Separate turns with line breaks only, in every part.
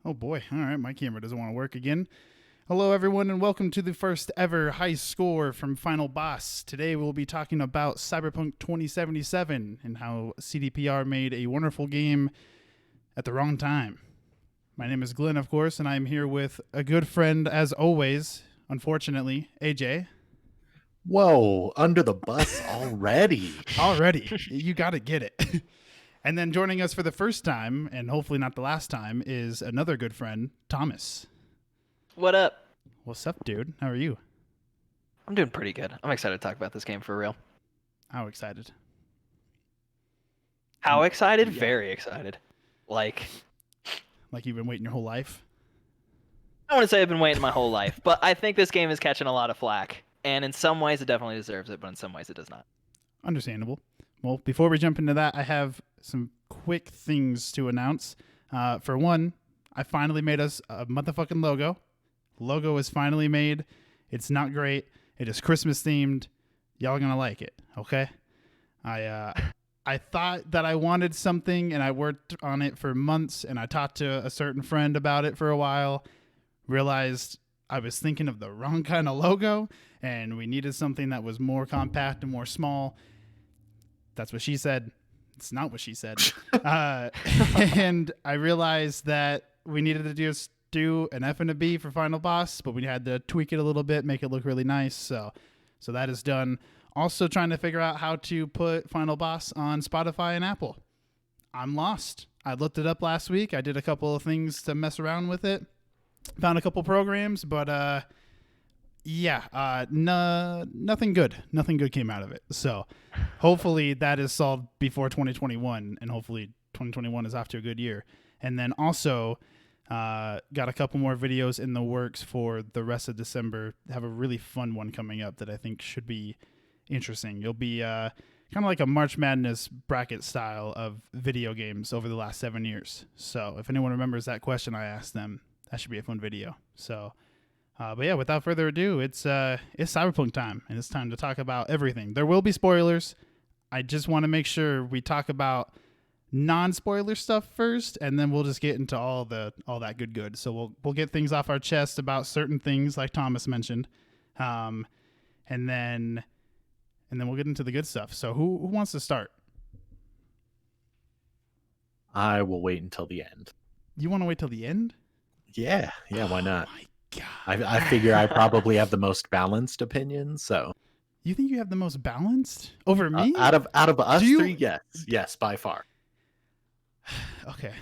Oh boy. All right, my camera doesn't want to work again. Hello, everyone, and welcome to the first ever high score from Final Boss. Today we'll be talking about Cyberpunk 2077 and how CDPR made a wonderful game at the wrong time. My name is Glenn, of course, and I'm here with a good friend, as always, unfortunately, AJ.
Whoa, under the bus already.
Already, you got to get it. And then joining us for the first time, and hopefully not the last time, is another good friend, Thomas.
What up?
What's up, dude? How are you?
I'm doing pretty good. I'm excited to talk about this game for real.
How excited?
How excited?
Yeah.
Very excited. Like
you've been waiting your whole life?
I want to say I've been waiting my whole life, but I think this game is catching a lot of flack. And in some ways it definitely deserves it, but in some ways it does not.
Understandable. Well, before we jump into that, I have some quick things to announce. For one, I finally made us a motherfucking logo. Logo is finally made. It's not great. It is Christmas themed. Y'all are gonna like it, okay? I thought that I wanted something, and I worked on it for months, and I talked to a certain friend about it for a while. Realized I was thinking of the wrong kind of logo, and we needed something that was more compact and more small. That's what she said. It's not what she said. And I realized that we needed to just do an F and a B for Final Boss, but we had to tweak it a little bit, make it look really nice. So that is done. Also trying to figure out how to put Final Boss on Spotify and Apple. I'm lost. I looked it up last week. I did a couple of things to mess around with it. Found a couple programs, but nothing good. Nothing good came out of it. So hopefully that is solved before 2021, and hopefully 2021 is off to a good year. And then also got a couple more videos in the works for the rest of December. Have a really fun one coming up that I think should be interesting. You'll be kind of like a March Madness bracket style of video games over the last 7 years. So if anyone remembers that question I asked them, that should be a fun video. So, but yeah, without further ado, it's Cyberpunk time, and it's time to talk about everything. There will be spoilers. I just want to make sure we talk about non-spoiler stuff first, and then we'll just get into all that good. So we'll get things off our chest about certain things, like Thomas mentioned, and then we'll get into the good stuff. So who wants to start?
I will wait until the end.
You want to wait till the end?
Yeah, why not?
Oh my God.
I figure I probably have the most balanced opinion, so.
You think you have the most balanced over me?
Out of us three, yes, by far.
Okay.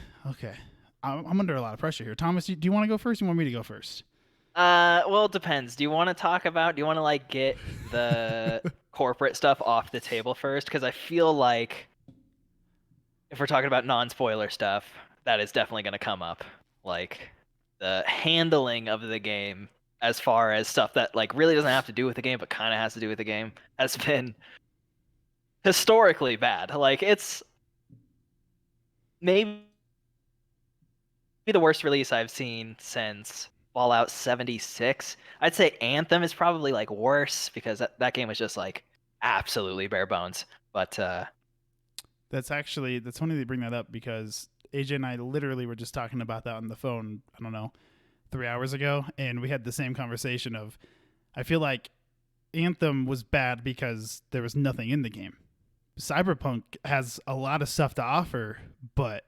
I'm under a lot of pressure here. Thomas, do you want to go first? Or you want me to go first?
Well, it depends. Do you want to get the corporate stuff off the table first? Because I feel like if we're talking about non-spoiler stuff, that is definitely going to come up. Like the handling of the game, as far as stuff that like really doesn't have to do with the game but kind of has to do with the game, has been historically bad. Like it's maybe the worst release I've seen since Fallout 76. I'd say Anthem is probably like worse because that game was just like absolutely bare bones. But
that's funny they bring that up, because AJ and I literally were just talking about that on the phone, I don't know, 3 hours ago, and we had the same conversation of, I feel like Anthem was bad because there was nothing in the game. Cyberpunk has a lot of stuff to offer, but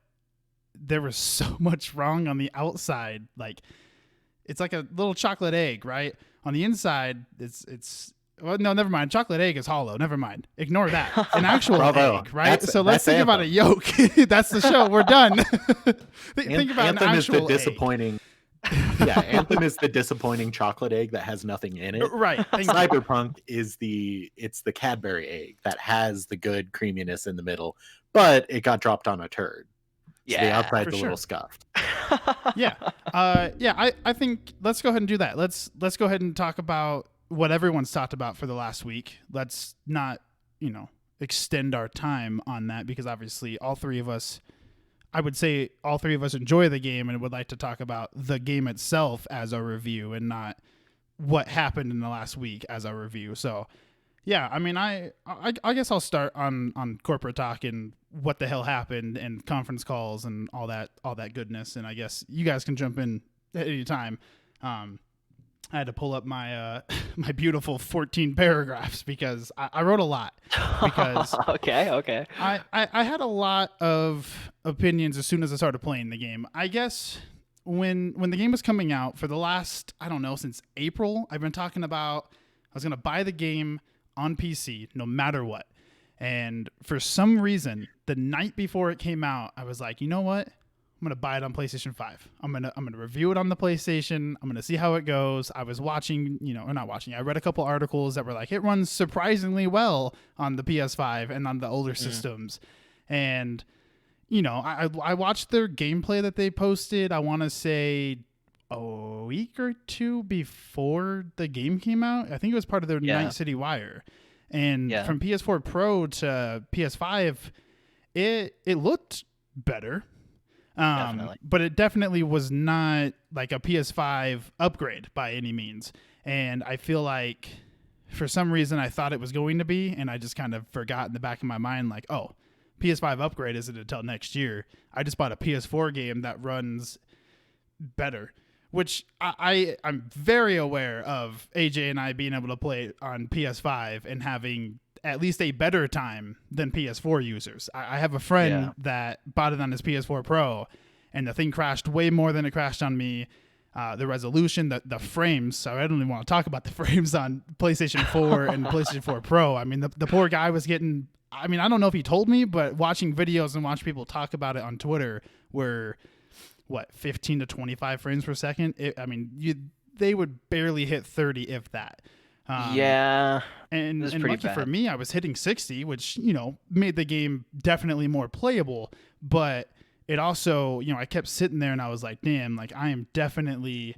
there was so much wrong on the outside. Like, it's like a little chocolate egg, right? On the inside, it's well, no, never mind. Chocolate egg is hollow. Never mind. Ignore that. An actual egg, right? So let's think about a yolk. That's the show. We're done. Think about
Anthem
an
is
actual
the disappointing. Yeah, Anthem is the disappointing chocolate egg that has nothing in it.
Right.
Cyberpunk is the Cadbury egg that has the good creaminess in the middle, but it got dropped on a turd. So the outside's a little scuffed.
Yeah. I think let's go ahead and do that. Let's go ahead and talk about what everyone's talked about for the last week. Let's not, extend our time on that, because obviously all three of us enjoy the game and would like to talk about the game itself as a review and not what happened in the last week as a review. So Yeah, I mean, I guess I'll start on corporate talk and what the hell happened and conference calls and all that goodness, and I guess you guys can jump in at any time. I had to pull up my my beautiful 14 paragraphs because I wrote a lot. Because
okay.
I had a lot of opinions as soon as I started playing the game. I guess when the game was coming out for the last, I don't know, since April, I've been talking about I was going to buy the game on PC no matter what. And for some reason, the night before it came out, I was like, you know what? I'm going to buy it on PlayStation 5. I'm going to review it on the PlayStation. I'm going to see how it goes. I was watching, or not watching. I read a couple articles that were like, it runs surprisingly well on the PS5 and on the older systems. And, I watched their gameplay that they posted, I want to say a week or two before the game came out. I think it was part of their Night City Wire. And from PS4 Pro to PS5, it looked better. But it definitely was not like a PS5 upgrade by any means. And I feel like for some reason I thought it was going to be, and I just kind of forgot in the back of my mind, like, oh, PS5 upgrade isn't until next year. I just bought a PS4 game that runs better, which I'm very aware of AJ and I being able to play on PS5 and having at least a better time than PS4 users. I have a friend that bought it on his PS4 Pro, and the thing crashed way more than it crashed on me. The resolution, the frames, so I don't even want to talk about the frames on PlayStation 4 and PlayStation 4 Pro. I mean, the poor guy was getting, I mean, I don't know if he told me, but watching videos and watching people talk about it on Twitter were, 15 to 25 frames per second? They would barely hit 30, if that. And lucky bad for me, I was hitting 60, which, made the game definitely more playable. But it also, I kept sitting there and I was like, damn, like I am definitely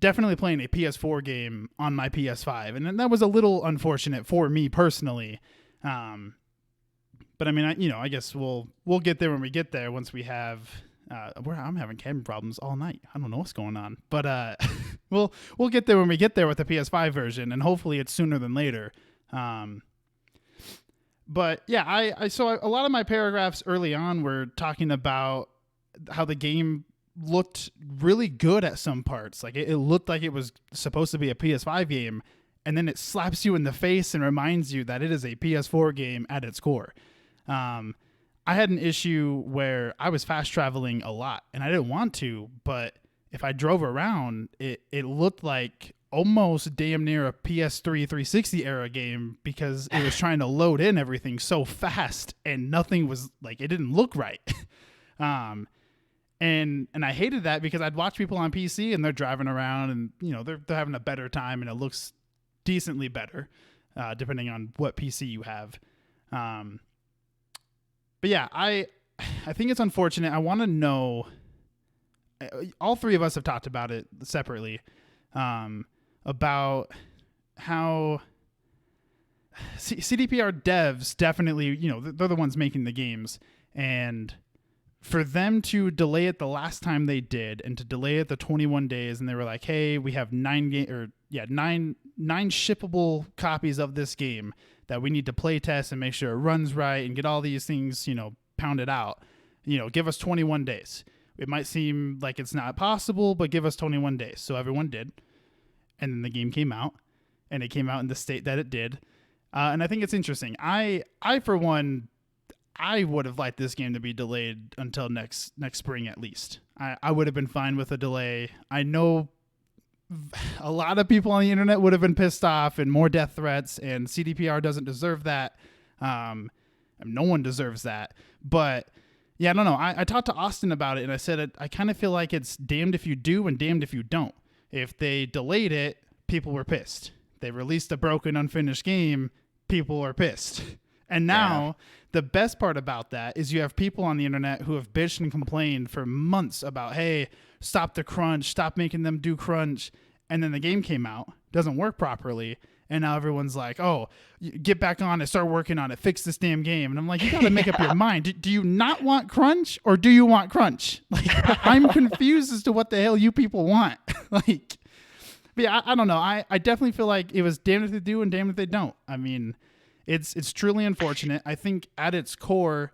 playing a PS4 game on my PS5. And that was a little unfortunate for me personally. But I mean, I guess we'll get there when we get there once we have... I'm having camera problems all night. I don't know what's going on, but we'll get there when we get there with the PS5 version, and hopefully it's sooner than later. But yeah, I so a lot of my paragraphs early on were talking about how the game looked really good at some parts. Like it looked like it was supposed to be a PS5 game, and then it slaps you in the face and reminds you that it is a PS4 game at its core. I had an issue where I was fast traveling a lot and I didn't want to, but if I drove around, it looked like almost damn near a PS3 360 era game because it was trying to load in everything so fast and nothing was like, it didn't look right. And I hated that because I'd watch people on PC and they're driving around and, they're having a better time and it looks decently better, depending on what PC you have. But yeah, I think it's unfortunate. I want to know, all three of us have talked about it separately, about how CDPR devs definitely, they're the ones making the games. And for them to delay it the last time they did and to delay it the 21 days and they were like, hey, we have nine shippable copies of this game that we need to play test and make sure it runs right and get all these things, pounded out. Give us 21 days. It might seem like it's not possible, but give us 21 days. So everyone did. And then the game came out, and it came out in the state that it did. And I think it's interesting. I for one, I would have liked this game to be delayed until next spring at least. I would have been fine with a delay. I know a lot of people on the internet would have been pissed off and more death threats, and CDPR doesn't deserve that. No one deserves that. But yeah, I don't know. I talked to Austin about it and I said, I kind of feel like it's damned if you do and damned if you don't. If they delayed it, people were pissed. They released a broken, unfinished game, people are pissed. And now the best part about that is you have people on the internet who have bitched and complained for months about, hey, stop the crunch, stop making them do crunch. And then the game came out, doesn't work properly. And now everyone's like, oh, get back on it, start working on it, fix this damn game. And I'm like, you got to make up your mind. Do you not want crunch or do you want crunch? Like, I'm confused as to what the hell you people want. But yeah, I don't know. I definitely feel like it was damned if they do and damned if they don't. I mean, it's truly unfortunate. I think at its core,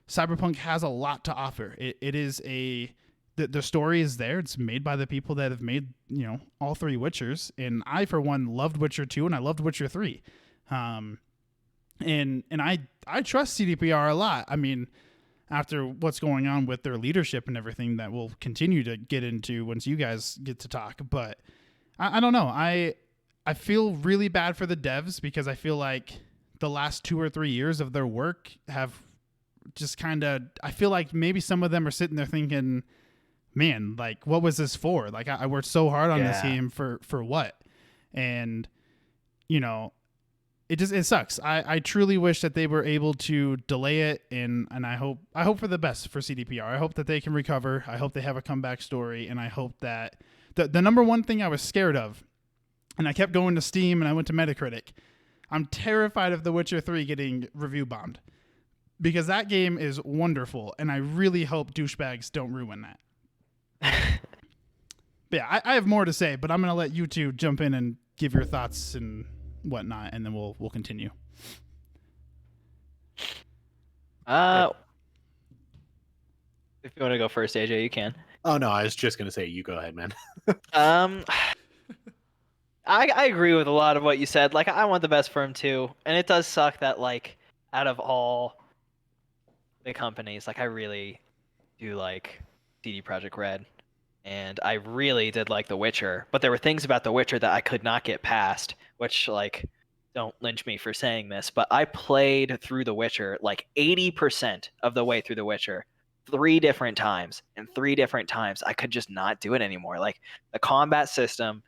Cyberpunk has a lot to offer. It is the story is there. It's made by the people that have made, all three Witchers. And I, for one, loved Witcher 2 and I loved Witcher 3. And I trust CDPR a lot. I mean, after what's going on with their leadership and everything that we'll continue to get into once you guys get to talk. But I don't know. I feel really bad for the devs because I feel like the last 2 or 3 years of their work have just kind of, I feel like maybe some of them are sitting there thinking, man, like, what was this for? Like, I worked so hard on this game for what? And, it sucks. I truly wish that they were able to delay it, and I hope for the best for CDPR. I hope that they can recover. I hope they have a comeback story, and I hope that the number one thing I was scared of, and I kept going to Steam and I went to Metacritic, I'm terrified of The Witcher 3 getting review bombed because that game is wonderful, and I really hope douchebags don't ruin that. But yeah, I have more to say, but I'm going to let you two jump in and give your thoughts and whatnot, and then we'll continue.
If you want to go first, AJ, you can.
Oh no, I was just gonna say you go ahead, man.
I agree with a lot of what you said. Like, I want the best for him too, and it does suck that, like, out of all the companies, like, I really do like CD Projekt Red, and I really did like The Witcher, but there were things about The Witcher that I could not get past, which, like, don't lynch me for saying this, but I played through The Witcher like 80% of the way through The Witcher 3 different times, and 3 different times I could just not do it anymore. Like, the combat system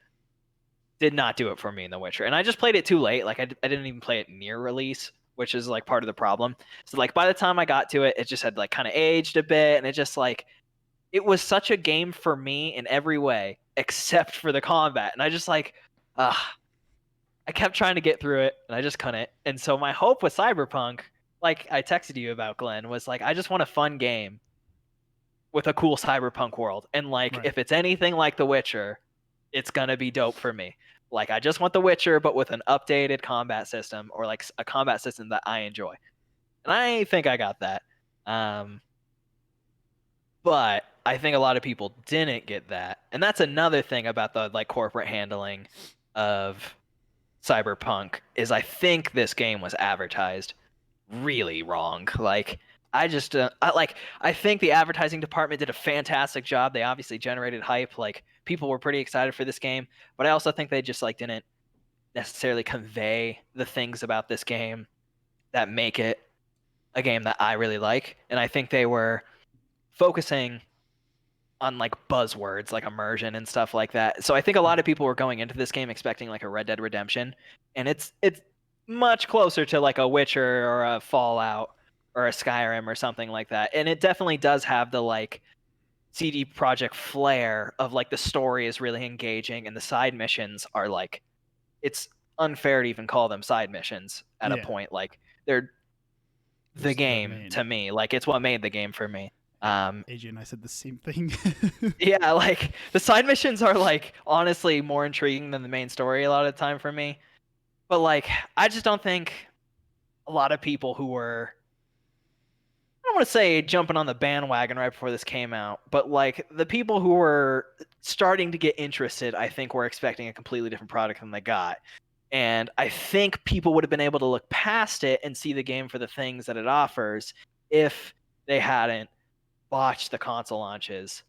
did not do it for me in The Witcher, and I just played it too late. Like, I didn't even play it near release, which is, like, part of the problem. So, like, by the time I got to it, it just had, like, kind of aged a bit, and it just, like, it was such a game for me in every way except for the combat, and I just, like, I kept trying to get through it, and I just couldn't. And so my hope with Cyberpunk, like I texted you about, Glenn, was, like, I just want a fun game with a cool Cyberpunk world, and, like,
Right.
if it's anything like The Witcher, it's gonna be dope for me. Like, I just want The Witcher, but with an updated combat system, or, like, a combat system that I enjoy. And I think I got that. But I think a lot of people didn't get that. And that's another thing about the, like, corporate handling of Cyberpunk, is I think this game was advertised really wrong. Like, I just I think the advertising department did a fantastic job. They obviously generated hype. Like, people were pretty excited for this game, but I also think they just, like, didn't necessarily convey the things about this game that make it a game that I really like. And I think they were focusing on, like, buzzwords like immersion and stuff like that. So I think a lot of people were going into this game expecting, like, a Red Dead Redemption, and it's much closer to, like, a Witcher or a Fallout or a Skyrim or something like that. And it definitely does have the, like, CD Projekt flair of, like, the story is really engaging and the side missions are, like, it's unfair to even call them side missions at a point. Like, they're the game to me. Like, it's what made the game for me.
AJ and I said the same thing.
Yeah, like, the side missions are, like, honestly more intriguing than the main story a lot of the time for me. But, like, I just don't think a lot of people who were, I don't want to say jumping on the bandwagon right before this came out, but, like, the people who were starting to get interested, I think, were expecting a completely different product than they got. And I think people would have been able to look past it and see the game for the things that it offers if they hadn't botched the console launches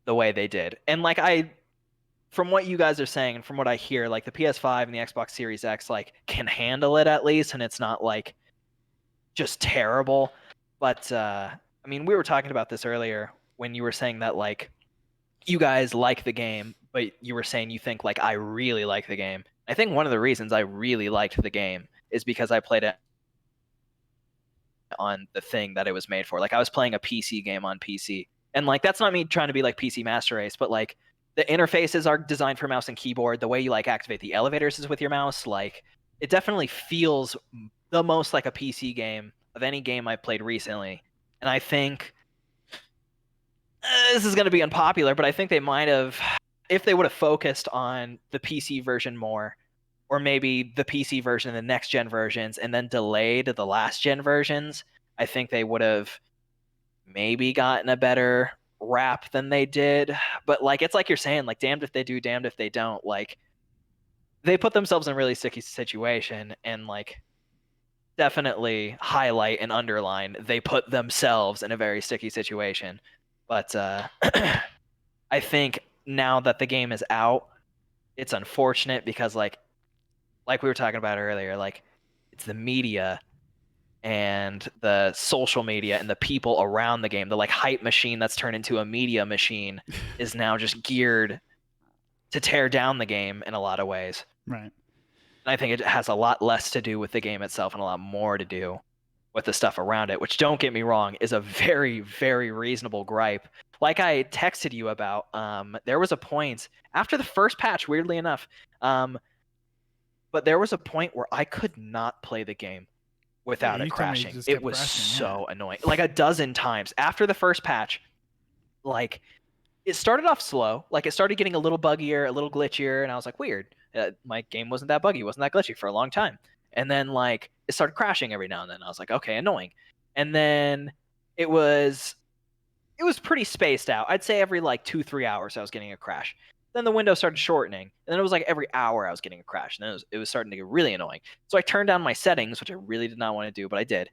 the way they did. And, like, from what you guys are saying and from what I hear, like, the PS5 and the Xbox Series X, like, can handle it at least, and it's not, like, just terrible. But I mean, we were talking about this earlier when you were saying that, like, you guys like the game, but you were saying you think, like, I really like the game. I think one of the reasons I really liked the game is because I played it on the thing that it was made for. Like, I was playing a PC game on PC, and, like, that's not me trying to be, like, PC master race, but, like, the interfaces are designed for mouse and keyboard. The way you, like, activate the elevators is with your mouse. Like, it definitely feels the most like a PC game of any game I played recently. And I think this is going to be unpopular, but I think they might have, if they would have focused on the PC version more, or maybe the PC version and the next gen versions, and then delayed the last gen versions, I think they would have maybe gotten a better rap than they did. But like, it's like you're saying, like, damned if they do, damned if they don't. Like, they put themselves in a really sticky situation, and like, definitely highlight and underline they put themselves in a very sticky situation. But I think now that the game is out, it's unfortunate because like we were talking about earlier, like, it's the media and the social media and the people around the game, the like hype machine that's turned into a media machine is now just geared to tear down the game in a lot of ways.
Right.
And I think it has a lot less to do with the game itself and a lot more to do with the stuff around it, which, don't get me wrong, is a very, very reasonable gripe. Like I texted you about, there was a point after the first patch, weirdly enough, but there was a point where I could not play the game without it crashing. It was so annoying. Like a dozen times after the first patch, like, it started off slow. Like, it started getting a little buggier, a little glitchier, and I was like, weird. My game wasn't that buggy, wasn't that glitchy for a long time. And then like it started crashing every now and then. I was like, okay, annoying. And then it was pretty spaced out. I'd say every like 2-3 hours I was getting a crash. Then the window started shortening, and then it was like every hour I was getting a crash, and then it was starting to get really annoying. So I turned down my settings, which I really did not want to do, but I did,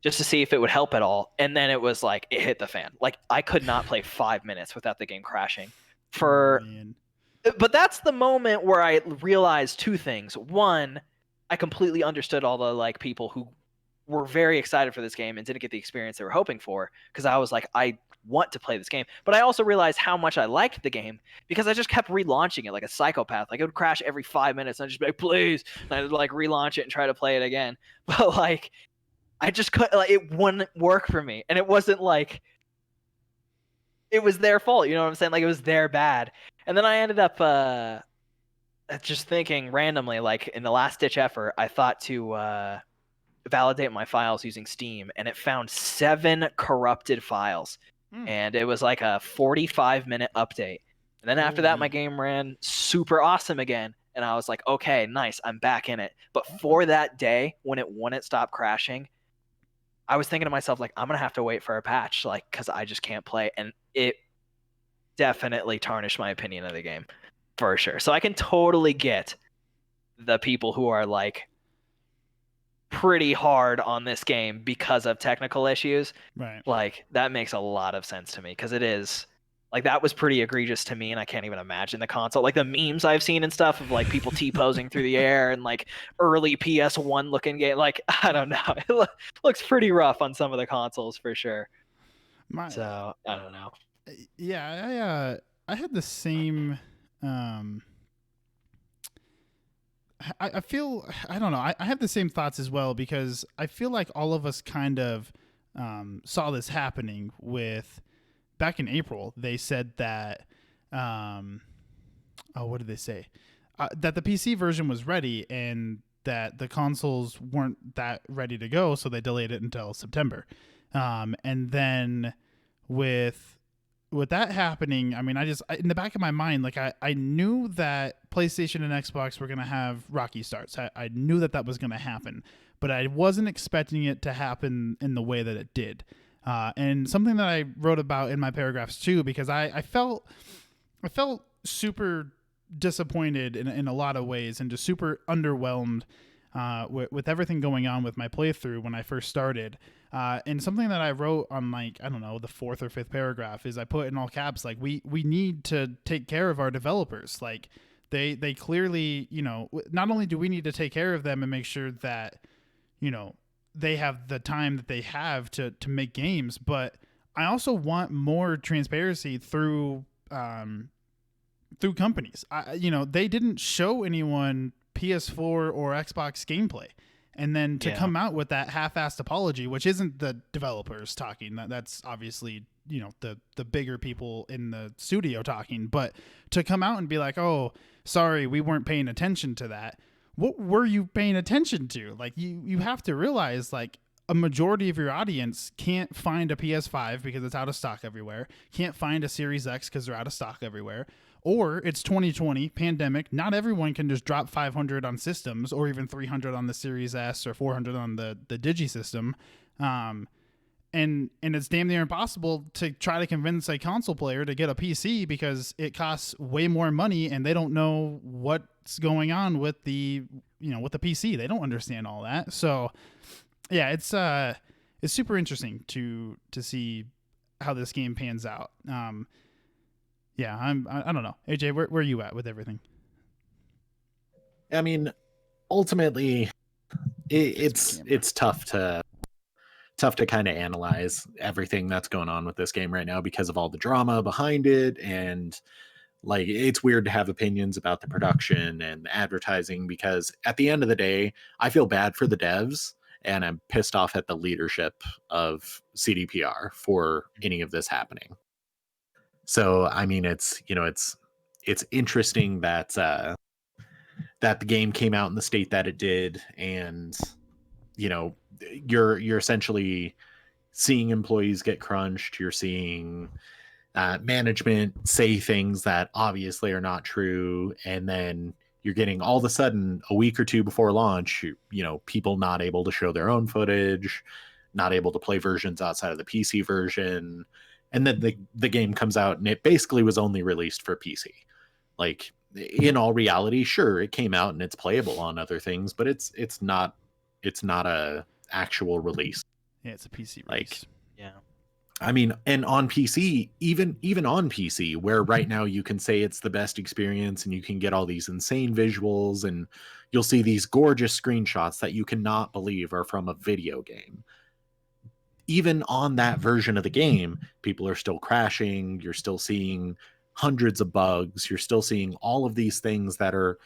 just to see if it would help at all. And then it was like, it hit the fan. Like, I could not play 5 minutes without the game crashing. But that's the moment where I realized two things. One, I completely understood all the like people who were very excited for this game and didn't get the experience they were hoping for, because I was like, I want to play this game. But I also realized how much I liked the game because I just kept relaunching it like a psychopath. Like, it would crash every 5 minutes and I'd just be like, please, and I'd like relaunch it and try to play it again. But like, I just couldn't, like, it wouldn't work for me. And it wasn't like it was their fault, you know what I'm saying? Like, it was their bad. And then I ended up just thinking randomly, like, in the last ditch effort, I thought to validate my files using Steam, and it found 7 corrupted files. And it was like a 45-minute update. And then after that, my game ran super awesome again. And I was like, okay, nice, I'm back in it. But for that day, when it wouldn't stop crashing, I was thinking to myself, like, I'm going to have to wait for a patch, like, because I just can't play. And it definitely tarnished my opinion of the game, for sure. So I can totally get the people who are, like, pretty hard on this game because of technical issues.
Right.
Like, that makes a lot of sense to me, because it is, like, that was pretty egregious to me, and I can't even imagine the console. Like, the memes I've seen and stuff of, like, people T-posing through the air and, like, early PS1 looking game. Like, I don't know. It looks pretty rough on some of the consoles, for sure. So, I don't know.
Yeah, I had the same... I feel, I don't know, I have the same thoughts as well, because I feel like all of us kind of saw this happening with, back in April, they said that, what did they say? That the PC version was ready and that the consoles weren't that ready to go, so they delayed it until September. And then with that happening, I mean, in the back of my mind, like, I knew that PlayStation and Xbox were going to have rocky starts. I knew that was going to happen, but I wasn't expecting it to happen in the way that it did. And something that I wrote about in my paragraphs too, because I felt super disappointed in a lot of ways, and just super underwhelmed with everything going on with my playthrough when I first started. And something that I wrote on, like, I don't know, the 4th or 5th paragraph is I put in all caps, like, we need to take care of our developers. Like, they clearly, you know, not only do we need to take care of them and make sure that, you know, they have the time that they have to make games, but I also want more transparency through companies. You know, they didn't show anyone PS4 or Xbox gameplay. And then to come out with that half-assed apology, which isn't the developers talking, that's obviously, you know, the bigger people in the studio talking, but to come out and be like, oh, sorry, we weren't paying attention to that. What were you paying attention to? Like, you have to realize, like, a majority of your audience can't find a PS5 because it's out of stock everywhere, can't find a Series X because they're out of stock everywhere, or it's 2020 pandemic. Not everyone can just drop 500 on systems, or even 300 on the Series S, or 400 on the Digi system. And it's damn near impossible to try to convince a console player to get a PC because it costs way more money and they don't know what's going on with the with the PC. They don't understand all that. So yeah, it's super interesting to see how this game pans out. Yeah, I don't know. AJ, where are you at with everything?
I mean, ultimately, it's tough to kind of analyze everything that's going on with this game right now because of all the drama behind it, and like it's weird to have opinions about the production and the advertising because at the end of the day, I feel bad for the devs and I'm pissed off at the leadership of CDPR for any of this happening. So I mean, it's interesting that that the game came out in the state that it did, and you're essentially seeing employees get crunched. You're seeing management say things that obviously are not true, and then you're getting all of a sudden a week or two before launch, people not able to show their own footage, not able to play versions outside of the PC version, and then the game comes out and it basically was only released for PC. Like in all reality, sure, it came out and it's playable on other things, but it's not a actual release.
Yeah, it's a PC release.
Like,
yeah.
I mean, and on PC, even on PC, where right now you can say it's the best experience and you can get all these insane visuals and you'll see these gorgeous screenshots that you cannot believe are from a video game. Even on that version of the game, people are still crashing. You're still seeing hundreds of bugs. You're still seeing all of these things that are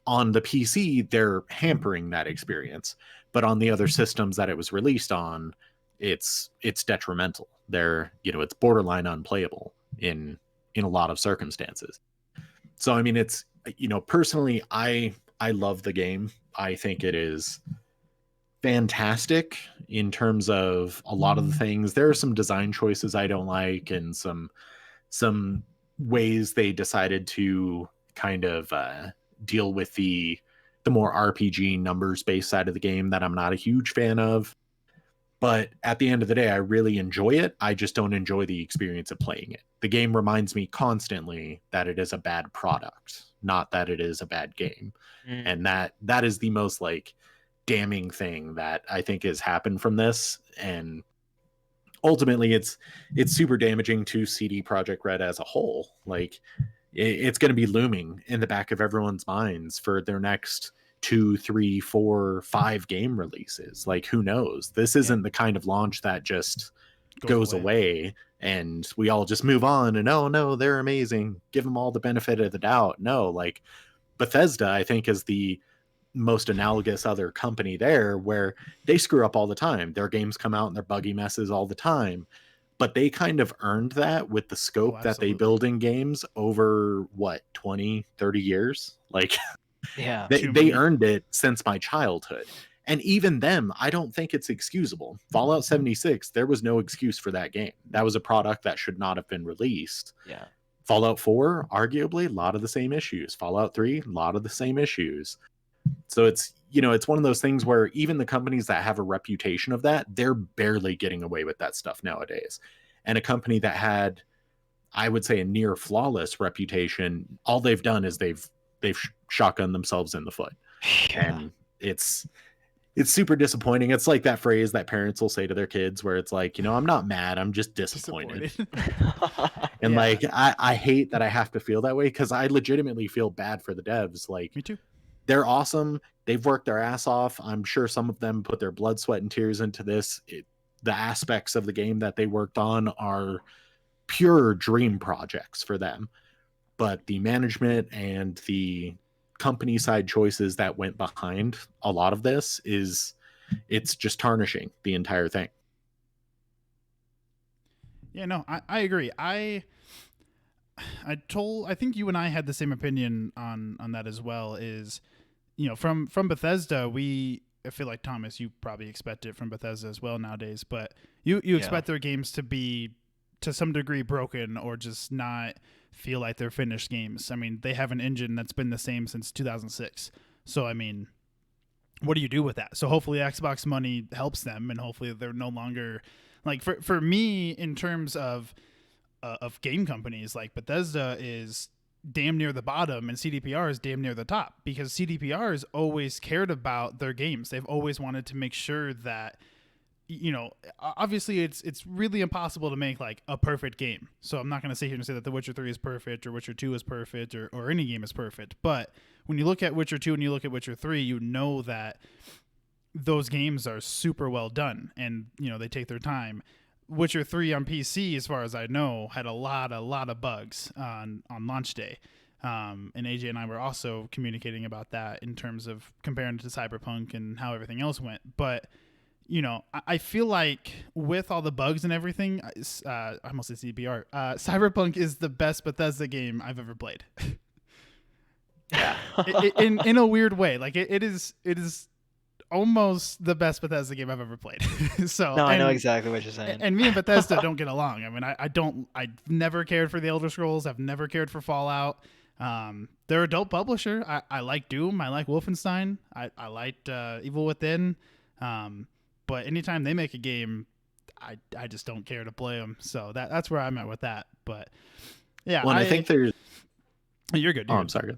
on the PC, they're hampering that experience. But on the other systems that it was released on, it's detrimental. It's borderline unplayable in a lot of circumstances. So I mean, it's personally, I love the game. I think it is fantastic in terms of a lot of the things. There are some design choices I don't like, and some ways they decided to kind of deal with the more RPG numbers based side of the game that I'm not a huge fan of. But at the end of the day, I really enjoy it. I just don't enjoy the experience of playing it. The game reminds me constantly that it is a bad product, not that it is a bad game. And that is the most like damning thing that I think has happened from this. And ultimately it's super damaging to CD Projekt Red as a whole. Like it's going to be looming in the back of everyone's minds for their next 2, 3, 4, 5 game releases. Like, who knows? This isn't the kind of launch that just goes away and we all just move on and, oh no, they're amazing, give them all the benefit of the doubt. No, like Bethesda, I think, is the most analogous other company there, where they screw up all the time. Their games come out and they're buggy messes all the time, but they kind of earned that with the scope that they build in games over 20, 30 years. Like,
yeah,
they earned it since my childhood. And even them, I don't think it's excusable. Fallout 76, there was no excuse for that game. That was a product that should not have been released.
Yeah.
Fallout 4, arguably, a lot of the same issues. Fallout 3, a lot of the same issues. So it's one of those things where even the companies that have a reputation of that, they're barely getting away with that stuff nowadays. And a company that had, I would say, a near flawless reputation, all they've done is they've shotgunned themselves in the foot. Yeah. And it's super disappointing. It's like that phrase that parents will say to their kids where it's like, I'm not mad, I'm just disappointed. And like, I hate that I have to feel that way, because I legitimately feel bad for the devs. Like,
me too.
They're awesome. They've worked their ass off. I'm sure some of them put their blood, sweat, and tears into this. The aspects of the game that they worked on are pure dream projects for them. But the management and the company side choices that went behind a lot of this it's just tarnishing the entire thing.
Yeah, no, I agree. I think you and I had the same opinion on that as well. Is, from Bethesda, I feel like, Thomas, you probably expect it from Bethesda as well nowadays, but you expect their games to be to some degree broken or just not feel like they're finished games. I mean, they have an engine that's been the same since 2006. So I mean, what do you do with that? So hopefully Xbox money helps them, and hopefully they're no longer like for me in terms of game companies, like Bethesda is damn near the bottom and CDPR is damn near the top, because CDPR has always cared about their games. They've always wanted to make sure that, you know, obviously it's really impossible to make like a perfect game. So I'm not going to sit here and say that The Witcher 3 is perfect or Witcher 2 is perfect or any game is perfect. But when you look at Witcher 2 and you look at Witcher 3, you know that those games are super well done and, you know, they take their time. Witcher 3 on PC, as far as I know, had a lot of bugs on launch day. And AJ and I were also communicating about that in terms of comparing it to Cyberpunk and how everything else went. But, you know, I feel like with all the bugs and everything, I almost said CBR, Cyberpunk is the best Bethesda game I've ever played.
Yeah.
in a weird way. Like it is almost the best Bethesda game I've ever played. So
No, I know exactly what you're saying.
And me and Bethesda don't get along. I mean, I've never cared for the Elder Scrolls. I've never cared for Fallout. They're a dope publisher. I like Doom. I like Wolfenstein. I liked Evil Within. But anytime they make a game, I just don't care to play them. So that's where I'm at with that. But yeah,
well, I think there's.
You're good.
I'm sorry.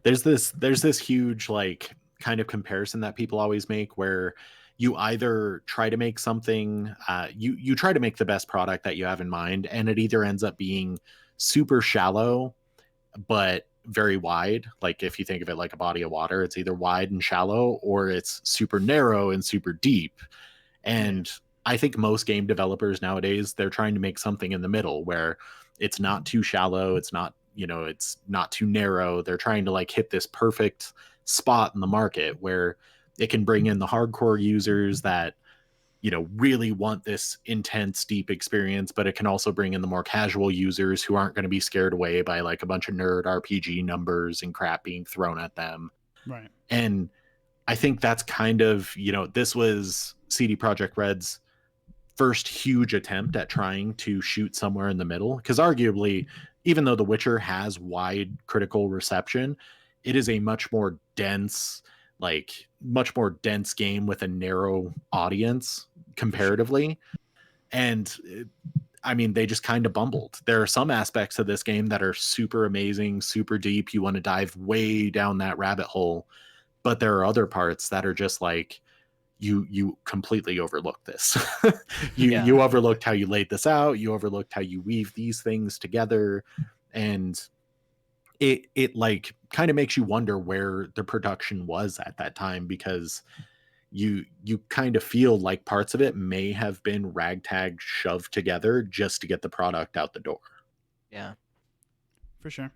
There's this huge like kind of comparison that people always make where you either try to make something, you try to make the best product that you have in mind, and it either ends up being super shallow but very wide. Like if you think of it like a body of water, it's either wide and shallow, or it's super narrow and super deep. And I think most game developers nowadays, they're trying to make something in the middle where it's not too shallow, it's not, you know, it's not too narrow. They're trying to like hit this perfect spot in the market where it can bring in the hardcore users that, you know, really want this intense, deep experience, but it can also bring in the more casual users who aren't going to be scared away by like a bunch of nerd RPG numbers and crap being thrown at them.
Right.
And I think that's kind of, you know, this was CD Projekt Red's first huge attempt at trying to shoot somewhere in the middle, because arguably, even though The Witcher has wide critical reception, it is a much more dense game with a narrow audience comparatively. And I mean, they just kind of bumbled. There are some aspects of this game that are super amazing, super deep. You want to dive way down that rabbit hole, but there are other parts that are just like, you completely overlooked this. You overlooked how you laid this out. You overlooked how you weave these things together. And it like kind of makes you wonder where the production was at that time, because you kind of feel like parts of it may have been ragtag shoved together just to get the product out the door.
Yeah,
for sure.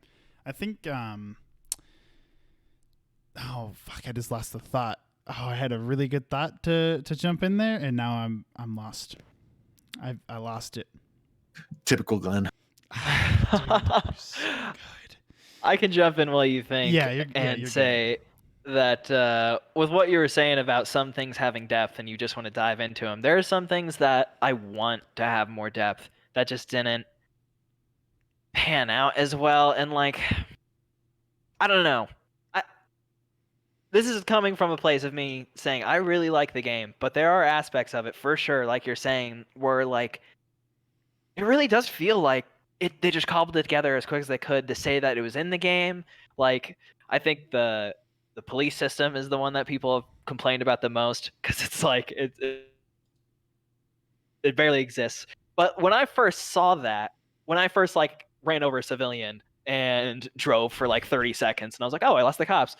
I think oh fuck, I just lost the thought. Oh, I had a really good thought to jump in there, and now I'm lost. I lost it.
Typical Glenn.
Dude, so good.
I can jump in while you think,
you're
say that with what you were saying about some things having depth and you just want to dive into them, there are some things that I want to have more depth that just didn't pan out as well. And like, I don't know. This is coming from a place of me saying I really like the game, but there are aspects of it for sure, like you're saying, where like it really does feel like they just cobbled it together as quick as they could to say that it was in the game. Like I think the police system is the one that people have complained about the most, because it's like it barely exists. But when I first saw that, when I first like ran over a civilian and drove for like 30 seconds, and I was like, oh, I lost the cops,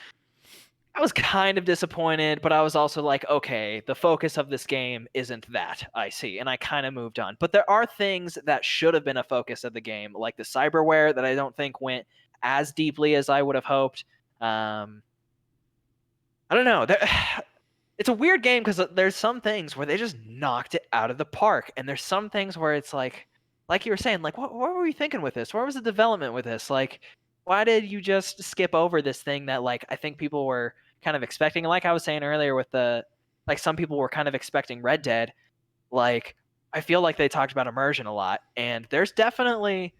I was kind of disappointed, but I was also like, okay, the focus of this game isn't that, I see, and I kind of moved on. But there are things that should have been a focus of the game, like the cyberware that I don't think went as deeply as I would have hoped. I don't know. It's a weird game because there's some things where they just knocked it out of the park, and there's some things where it's like you were saying, like, what were we thinking with this? Where was the development with this? Like, why did you just skip over this thing that, like, I think people were kind of expecting? Like I was saying earlier with some people were kind of expecting Red Dead. Like, I feel like they talked about immersion a lot, and there's definitely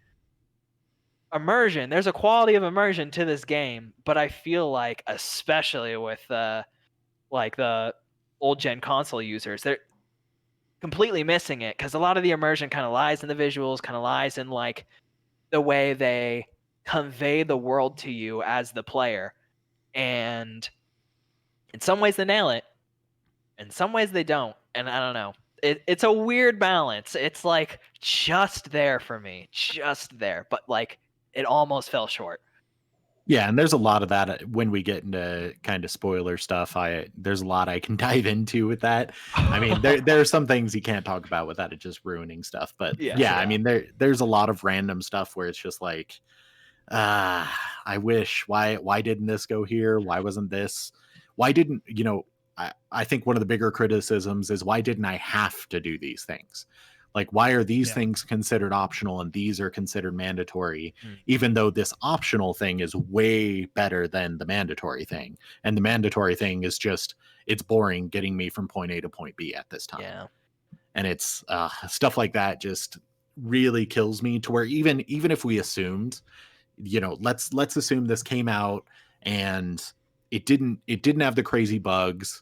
immersion. There's a quality of immersion to this game, but I feel like, especially with like the old gen console users, they're completely missing it because a lot of the immersion kind of lies in the visuals, kind of lies in like the way they convey the world to you as the player. And in some ways they nail it, in some ways they don't. And I don't know. It's a weird balance. It's like just there for me, just there, but like it almost fell short.
Yeah, and there's a lot of that when we get into kind of spoiler stuff. There's a lot I can dive into with that. I mean, there are some things you can't talk about without it just ruining stuff. But yeah, I mean, there's a lot of random stuff where it's just like, I wish why didn't this go here? Why wasn't this? Why didn't I think one of the bigger criticisms is why didn't I have to do these things? Like, why are these things considered optional and these are considered mandatory, even though this optional thing is way better than the mandatory thing? And the mandatory thing is just, it's boring getting me from point A to point B at this time.
Yeah.
And it's stuff like that just really kills me, to where even if we assumed, let's assume this came out and it didn't have the crazy bugs.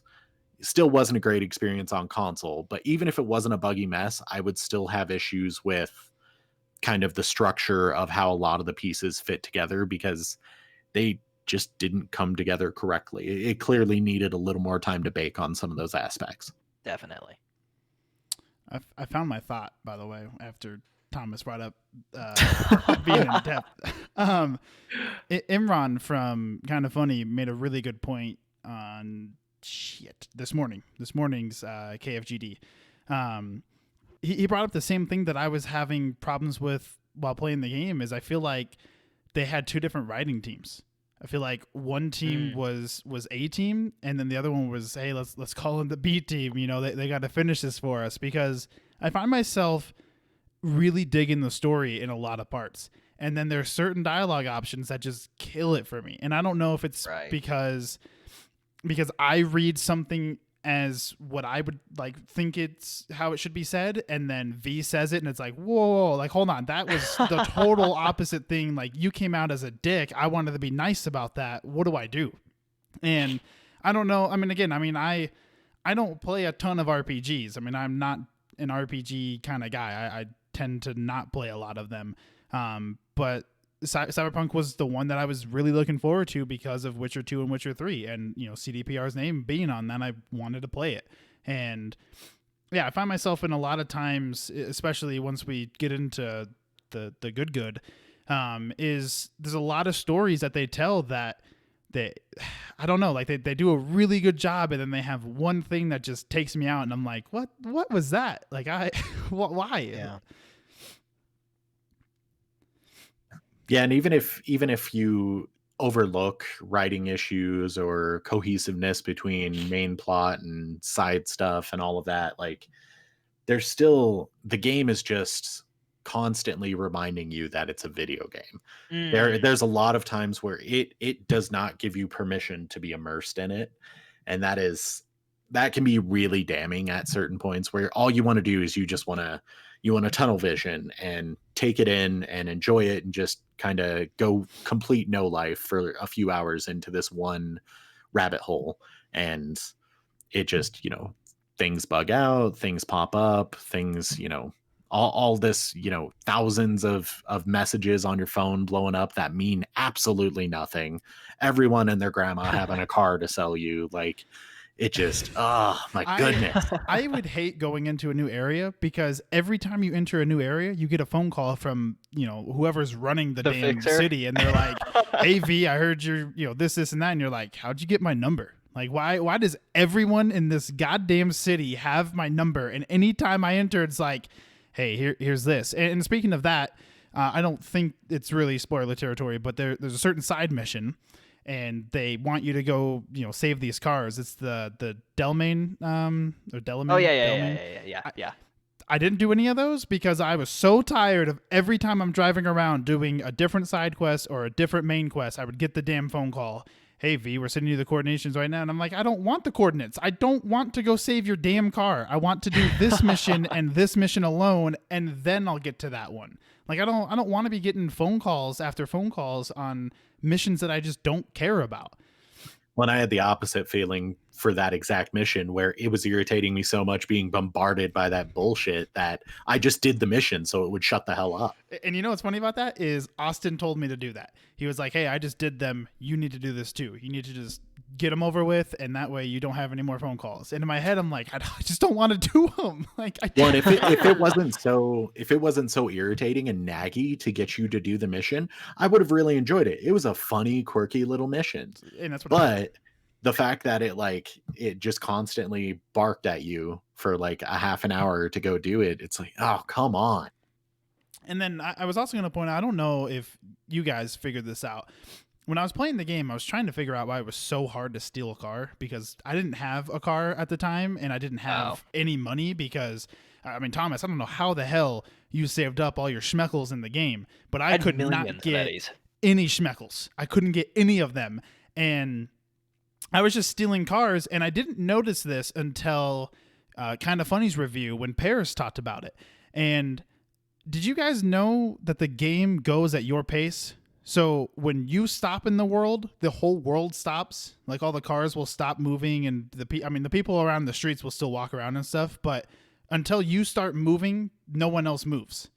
Still wasn't a great experience on console, but even if it wasn't a buggy mess, I would still have issues with kind of the structure of how a lot of the pieces fit together, because they just didn't come together correctly. It clearly needed a little more time to bake on some of those aspects.
Definitely.
I found my thought, by the way, after Thomas brought up being in depth. Imran from Kind of Funny made a really good point on this morning's KFGD. He brought up the same thing that I was having problems with while playing the game. Is I feel like they had two different writing teams. I feel like one team was A team, and then the other one was, hey, let's call them the B team. They got to finish this for us, because I find myself really digging the story in a lot of parts. And then there's certain dialogue options that just kill it for me. And I don't know if it's because I read something as what I would like think it's how it should be said, and then V says it and it's like, whoa, like, hold on, that was the total opposite thing. Like, you came out as a dick. I wanted to be nice about that. What do I do? And I don't know. I mean, again, I don't play a ton of RPGs. I mean, I'm not an RPG kind of guy. I tend to not play a lot of them. But Cyberpunk was the one that I was really looking forward to because of Witcher 2 and Witcher 3, and CDPR's name being on that, I wanted to play it. And yeah, I find myself in a lot of times, especially once we get into the good, is there's a lot of stories that they tell that I don't know, like they do a really good job, and then they have one thing that just takes me out, and I'm like, what was that? Like, why?
Yeah.
Yeah, and even if you overlook writing issues or cohesiveness between main plot and side stuff and all of that, like, there's still, the game is just constantly reminding you that it's a video game. There's a lot of times where it does not give you permission to be immersed in it, and that can be really damning at certain points, where all you want to do is you want to tunnel vision and take it in and enjoy it and just kind of go complete no life for a few hours into this one rabbit hole. And it just, things bug out, things pop up, things, all this, thousands of messages on your phone blowing up that mean absolutely nothing. Everyone and their grandma having a car to sell you. Like, it just, oh my goodness.
I would hate going into a new area, because every time you enter a new area, you get a phone call from, whoever's running the damn
fixer.
city, and they're like, hey V, I heard you're, this and that. And you're like, how'd you get my number? Like, why does everyone in this goddamn city have my number? And anytime I enter, it's like, hey, here's this. And speaking of that, I don't think it's really spoiler territory, but there's a certain side mission, and they want you to go, save these cars. It's the Delmain, or Delamain.
Oh
Delmain.
yeah.
I didn't do any of those because I was so tired of every time I'm driving around doing a different side quest or a different main quest, I would get the damn phone call. hey V, we're sending you the coordinations right now. And I'm like, I don't want the coordinates. I don't want to go save your damn car. I want to do this mission and this mission alone, and then I'll get to that one. Like I don't want to be getting phone calls after phone calls on missions that I just don't care about.
When I had the opposite feeling for that exact mission, where it was irritating me so much being bombarded by that bullshit that I just did the mission so it would shut the hell up.
And you know what's funny about that is Austin told me to do that. He was like, hey, I just did them. You need to do this too. You need to just get them over with, and that way you don't have any more phone calls. And in my head, I'm like, I just don't want to do them. Like,
well, if it wasn't so irritating and naggy to get you to do the mission, I would have really enjoyed it. It was a funny, quirky little mission.
And that's what
but the fact that it just constantly barked at you for like a half an hour to go do it, it's like, oh, come on.
And then I was also going to point out, I don't know if you guys figured this out. When I was playing the game, I was trying to figure out why it was so hard to steal a car, because I didn't have a car at the time and I didn't have any money because, I mean, Thomas, I don't know how the hell you saved up all your schmeckles in the game, but I could not get any schmeckles. I couldn't get any of them. And I was just stealing cars, and I didn't notice this until Kind of Funny's review when Paris talked about it. And did you guys know that the game goes at your pace? So when you stop in the world, the whole world stops. Like all the cars will stop moving, and the people around the streets will still walk around and stuff. But until you start moving, no one else moves.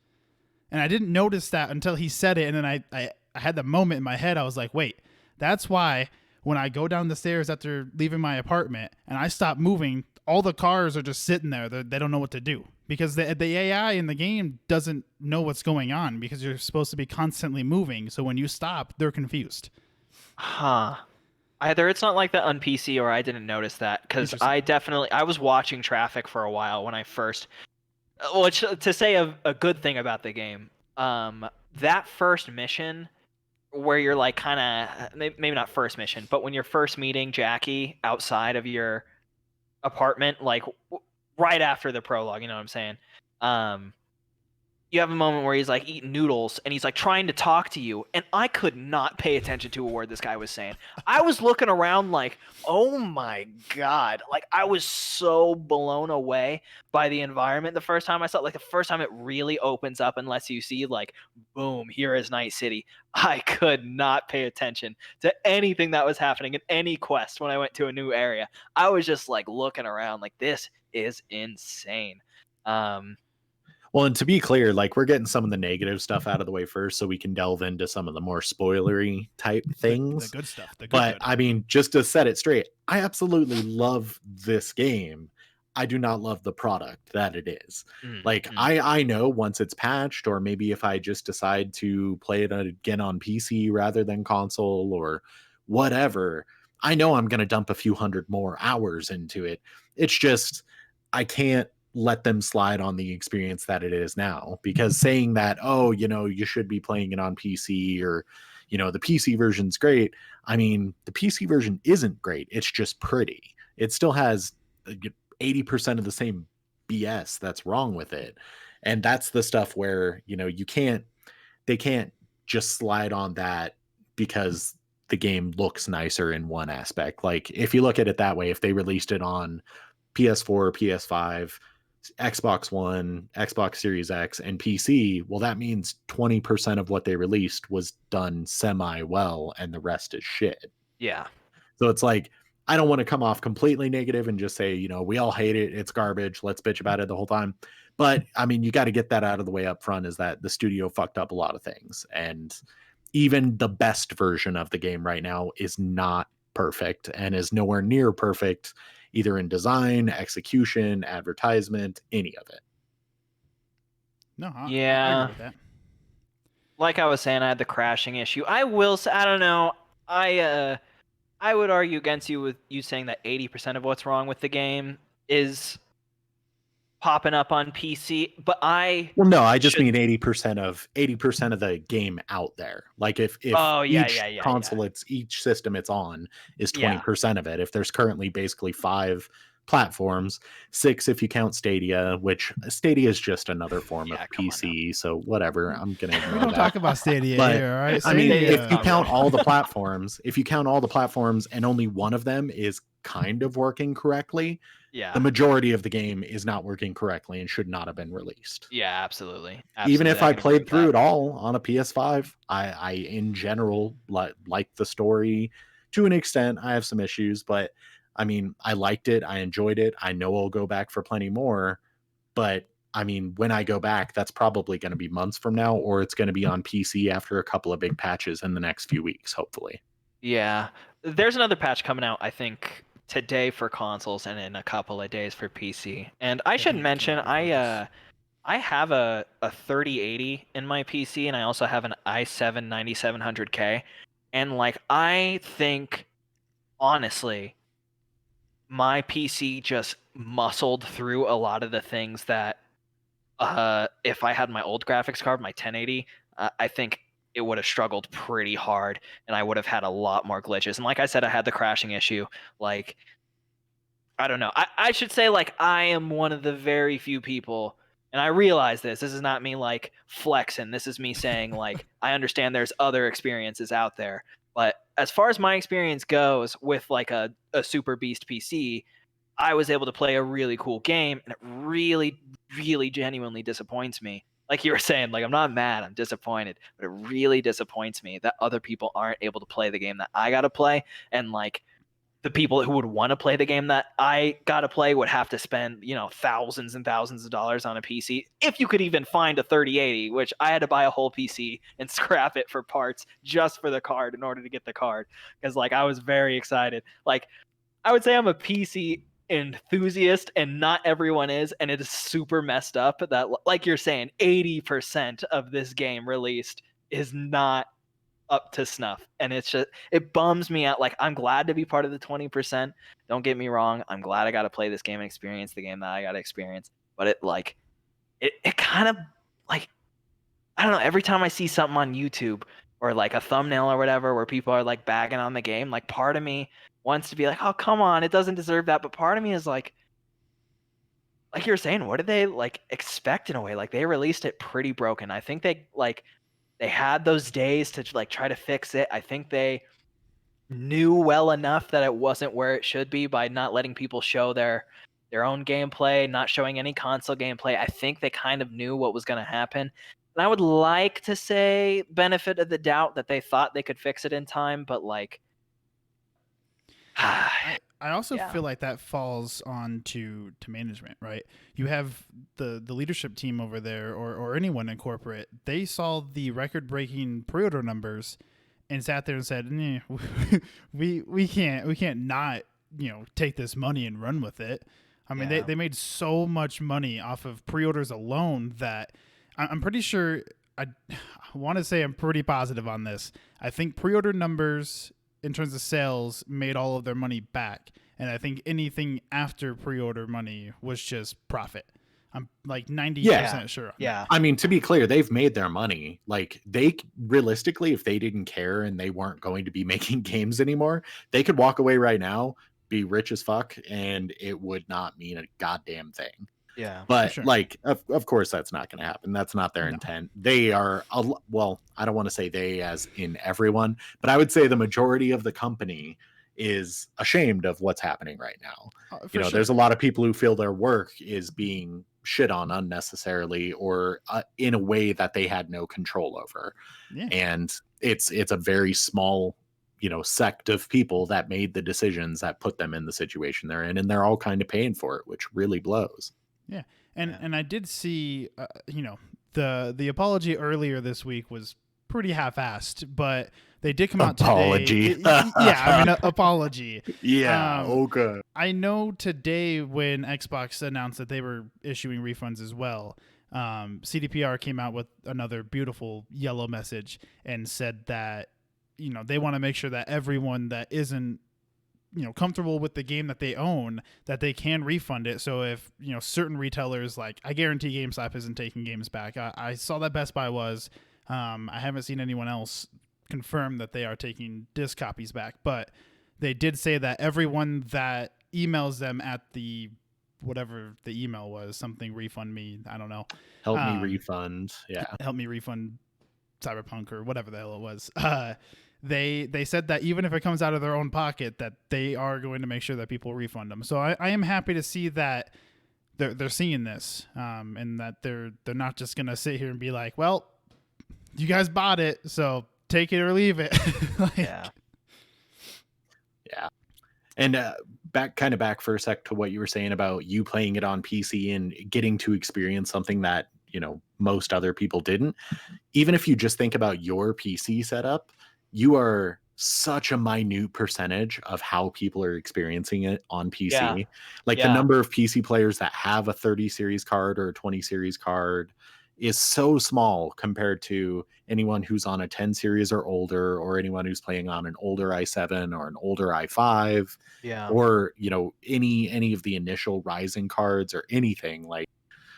And I didn't notice that until he said it. And then I had the moment in my head. I was like, wait, that's why when I go down the stairs after leaving my apartment and I stop moving, all the cars are just sitting there. They don't know what to do. Because the AI in the game doesn't know what's going on, because you're supposed to be constantly moving. So when you stop, they're confused.
Huh. Either it's not like that on PC, or I didn't notice that, because I was watching traffic for a while when I first. Which, to say a good thing about the game, that first mission where you're like kind of, maybe not first mission, but when you're first meeting Jackie outside of your apartment, like right after the prologue, you know what I'm saying? You have a moment where he's like eating noodles and he's like trying to talk to you, and I could not pay attention to a word this guy was saying. I was looking around like, oh my God. Like, I was so blown away by the environment the first time I saw it. Like, the first time it really opens up and lets you see, like, boom, here is Night City. I could not pay attention to anything that was happening in any quest when I went to a new area. I was just like looking around like, this is insane.
Well, and to be clear, like, we're getting some of the negative stuff out of the way first, so we can delve into some of the more spoilery type things.
The good stuff.
I mean, just to set it straight, I absolutely love this game. I do not love the product that it is. I know once it's patched, or maybe if I just decide to play it again on PC rather than console or whatever, I know I'm going to dump a few hundred more hours into it. It's just, I can't let them slide on the experience that it is now, because saying that, oh, you should be playing it on PC, or, the PC version's great. I mean, the PC version isn't great. It's just pretty. It still has 80% of the same BS that's wrong with it. And that's the stuff where, they can't just slide on that because the game looks nicer in one aspect. Like, if you look at it that way, if they released it on PS4, PS5, Xbox One, Xbox Series X, and PC, well, that means 20% of what they released was done semi well, and the rest is shit.
Yeah.
So it's like, I don't want to come off completely negative and just say, we all hate it, it's garbage, let's bitch about it the whole time. But I mean, you got to get that out of the way up front, is that the studio fucked up a lot of things, and even the best version of the game right now is not perfect, and is nowhere near perfect, either in design, execution, advertisement, any of it.
No, I agree with that.
Like I was saying, I had the crashing issue. I will say, I don't know. I would argue against you with you saying that 80% of what's wrong with the game is popping up on PC, but I
just mean 80% of the game out there. Like, if each console, each system it's on is 20% of it. If there's currently basically 5 platforms, 6 if you count Stadia, which Stadia is just another form of
come on
PC, so whatever, I'm gonna
We
ignore
don't
that.
talk about Stadia
But,
here, all right?
I mean,
Stadia
if
is
you
not
count
real.
all the platforms, and only one of them is kind of working correctly,
Yeah.
the majority of the game is not working correctly and should not have been released.
Yeah, absolutely.
Even if I
can agree
played
with
through
that.
it all on a PS5, I in general like the story to an extent. I have some issues, but I mean, I liked it. I enjoyed it. I know I'll go back for plenty more, but I mean, when I go back, that's probably going to be months from now, or it's going to be on PC after a couple of big patches in the next few weeks, hopefully.
Yeah. There's another patch coming out, I think, today for consoles and in a couple of days for PC. And I should mention, I have a 3080 in my PC, and I also have an i7 9700K. And like, I think, honestly, my PC just muscled through a lot of the things that if I had my old graphics card, my 1080, I think it would have struggled pretty hard, and I would have had a lot more glitches. And like I said, I had the crashing issue. Like, I don't know. I should say, like, I am one of the very few people, and I realize this. This is not me like flexing. This is me saying, like, I understand there's other experiences out there. But as far as my experience goes with like a Super Beast PC, I was able to play a really cool game, and it really, really genuinely disappoints me. Like you were saying, like, I'm not mad, I'm disappointed, but it really disappoints me that other people aren't able to play the game that I got to play, and like the people who would want to play the game that I got to play would have to spend, thousands and thousands of dollars on a PC if you could even find a 3080, which I had to buy a whole PC and scrap it for parts just for the card in order to get the card, because like I was very excited. Like, I would say I'm a PC enthusiast, and not everyone is, and it is super messed up that, like you're saying, 80% of this game released is not up to snuff, and it bums me out. Like, I'm glad to be part of the 20%. Don't get me wrong, I'm glad I got to play this game and experience the game that I got to experience, but it kind of, like, I don't know, every time I see something on YouTube or like a thumbnail or whatever where people are like bagging on the game, like, part of me wants to be like, oh, come on, it doesn't deserve that. But part of me is like you were saying, what did they like expect in a way? Like, they released it pretty broken. I think they had those days to like try to fix it. I think they knew well enough that it wasn't where it should be by not letting people show their own gameplay, not showing any console gameplay. I think they kind of knew what was going to happen. And I would like to say benefit of the doubt that they thought they could fix it in time, but like
I also
Yeah.
feel like that falls on to management, right? You have the leadership team over there, or anyone in corporate. They saw the record breaking pre-order numbers and sat there and said, nah, we can't not take this money and run with it. I mean,
Yeah.
they made so much money off of pre-orders alone that I'm pretty sure, I want to say I'm pretty positive on this. I think pre-order numbers in terms of sales made all of their money back, and I think anything after pre-order money was just profit. I'm like 90% sure on
Yeah.
I mean, to be clear, they've made their money. Like, they realistically, if they didn't care and they weren't going to be making games anymore, they could walk away right now, be rich as fuck, and it would not mean a goddamn thing.
Yeah.
But
sure.
like, of course, that's not going to happen. That's not their
No.
intent. They are, well, I don't want to say they as in everyone, but I would say the majority of the company is ashamed of what's happening right now.
For sure.
There's a lot of people who feel their work is being shit on unnecessarily, or in a way that they had no control over.
Yeah.
And it's a very small sect of people that made the decisions that put them in the situation they're in, and they're all kind of paying for it, which really blows.
Yeah. And I did see the apology earlier this week was pretty half-assed, but they did come out
Apology.
today. Yeah, I mean, apology.
Yeah, okay.
I know today when Xbox announced that they were issuing refunds as well, CDPR came out with another beautiful yellow message and said that they want to make sure that everyone that isn't comfortable with the game that they own, that they can refund it. So if certain retailers, like, I guarantee GameStop isn't taking games back. I saw that Best Buy was. I haven't seen anyone else confirm that they are taking disc copies back, but they did say that everyone that emails them at the whatever the email was, something refund me. I don't know.
Help me refund. Yeah.
Help me refund Cyberpunk or whatever the hell it was. They said that even if it comes out of their own pocket, that they are going to make sure that people refund them. So I am happy to see that they're seeing this, and that they're not just gonna sit here and be like, well, you guys bought it, so take it or leave it.
Yeah.
And back for a sec to what you were saying about you playing it on PC and getting to experience something that, you know, most other people didn't. Even if you just think about your PC setup, you are such a minute percentage of how people are experiencing it on PC.
Yeah.
Like the number of PC players that have a 30 series card or a 20 series card is so small compared to anyone who's on a 10 series or older, or anyone who's playing on an older i7 or an older i5, or, you know, any of the initial Ryzen cards or anything, like,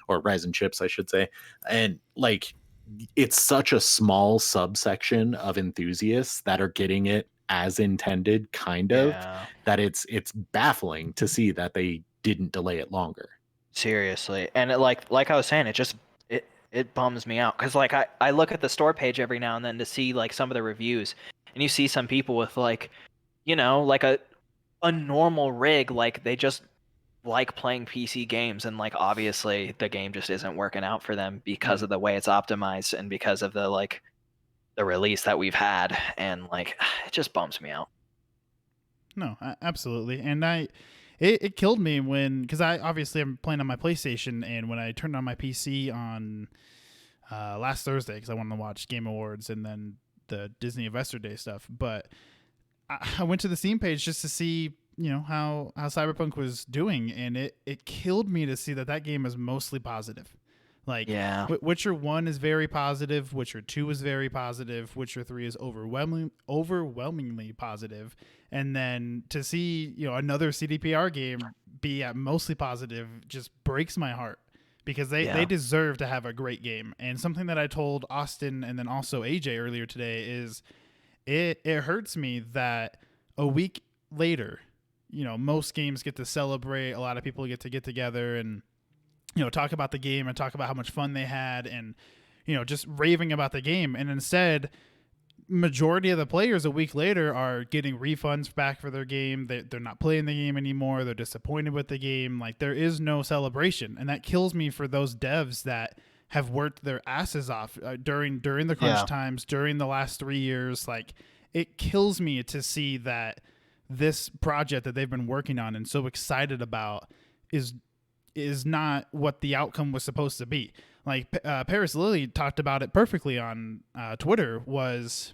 or Ryzen chips, I should say. And like, it's such a small subsection of enthusiasts that are getting it as intended, kind of, that it's baffling to see that they didn't delay it longer.
Seriously. And it, like I was saying, it bums me out, because like I look at the store page every now and then to see like some of the reviews, and you see some people with like, you know, like a normal rig, like they just like playing PC games, and like obviously the game just isn't working out for them because of the way it's optimized and because of the like the release that we've had, and like it just bums me out.
No, absolutely. And it killed me when, because I obviously am playing on my PlayStation, and when I turned on my PC on last Thursday, because I wanted to watch Game Awards and then the Disney Investor Day stuff, but I went to the Steam page just to see, you know, how Cyberpunk was doing, and it killed me to see that game is mostly positive. Like, Witcher 1 is very positive, Witcher 2 is very positive, Witcher 3 is overwhelmingly positive, and then to see, you know, another CDPR game be at mostly positive just breaks my heart, because they deserve to have a great game. And something that I told Austin and then also AJ earlier today is it hurts me that a week later, you know, most games get to celebrate, a lot of people get together and, you know, talk about the game and talk about how much fun they had and, you know, just raving about the game. And instead, majority of the players a week later are getting refunds back for their game. They're not playing the game anymore. They're disappointed with the game. Like, there is no celebration. And that kills me for those devs that have worked their asses off during the crunch times, during the last 3 years. Like, it kills me to see that this project that they've been working on and so excited about is not what the outcome was supposed to be. Like, Paris Lilly talked about it perfectly on Twitter, was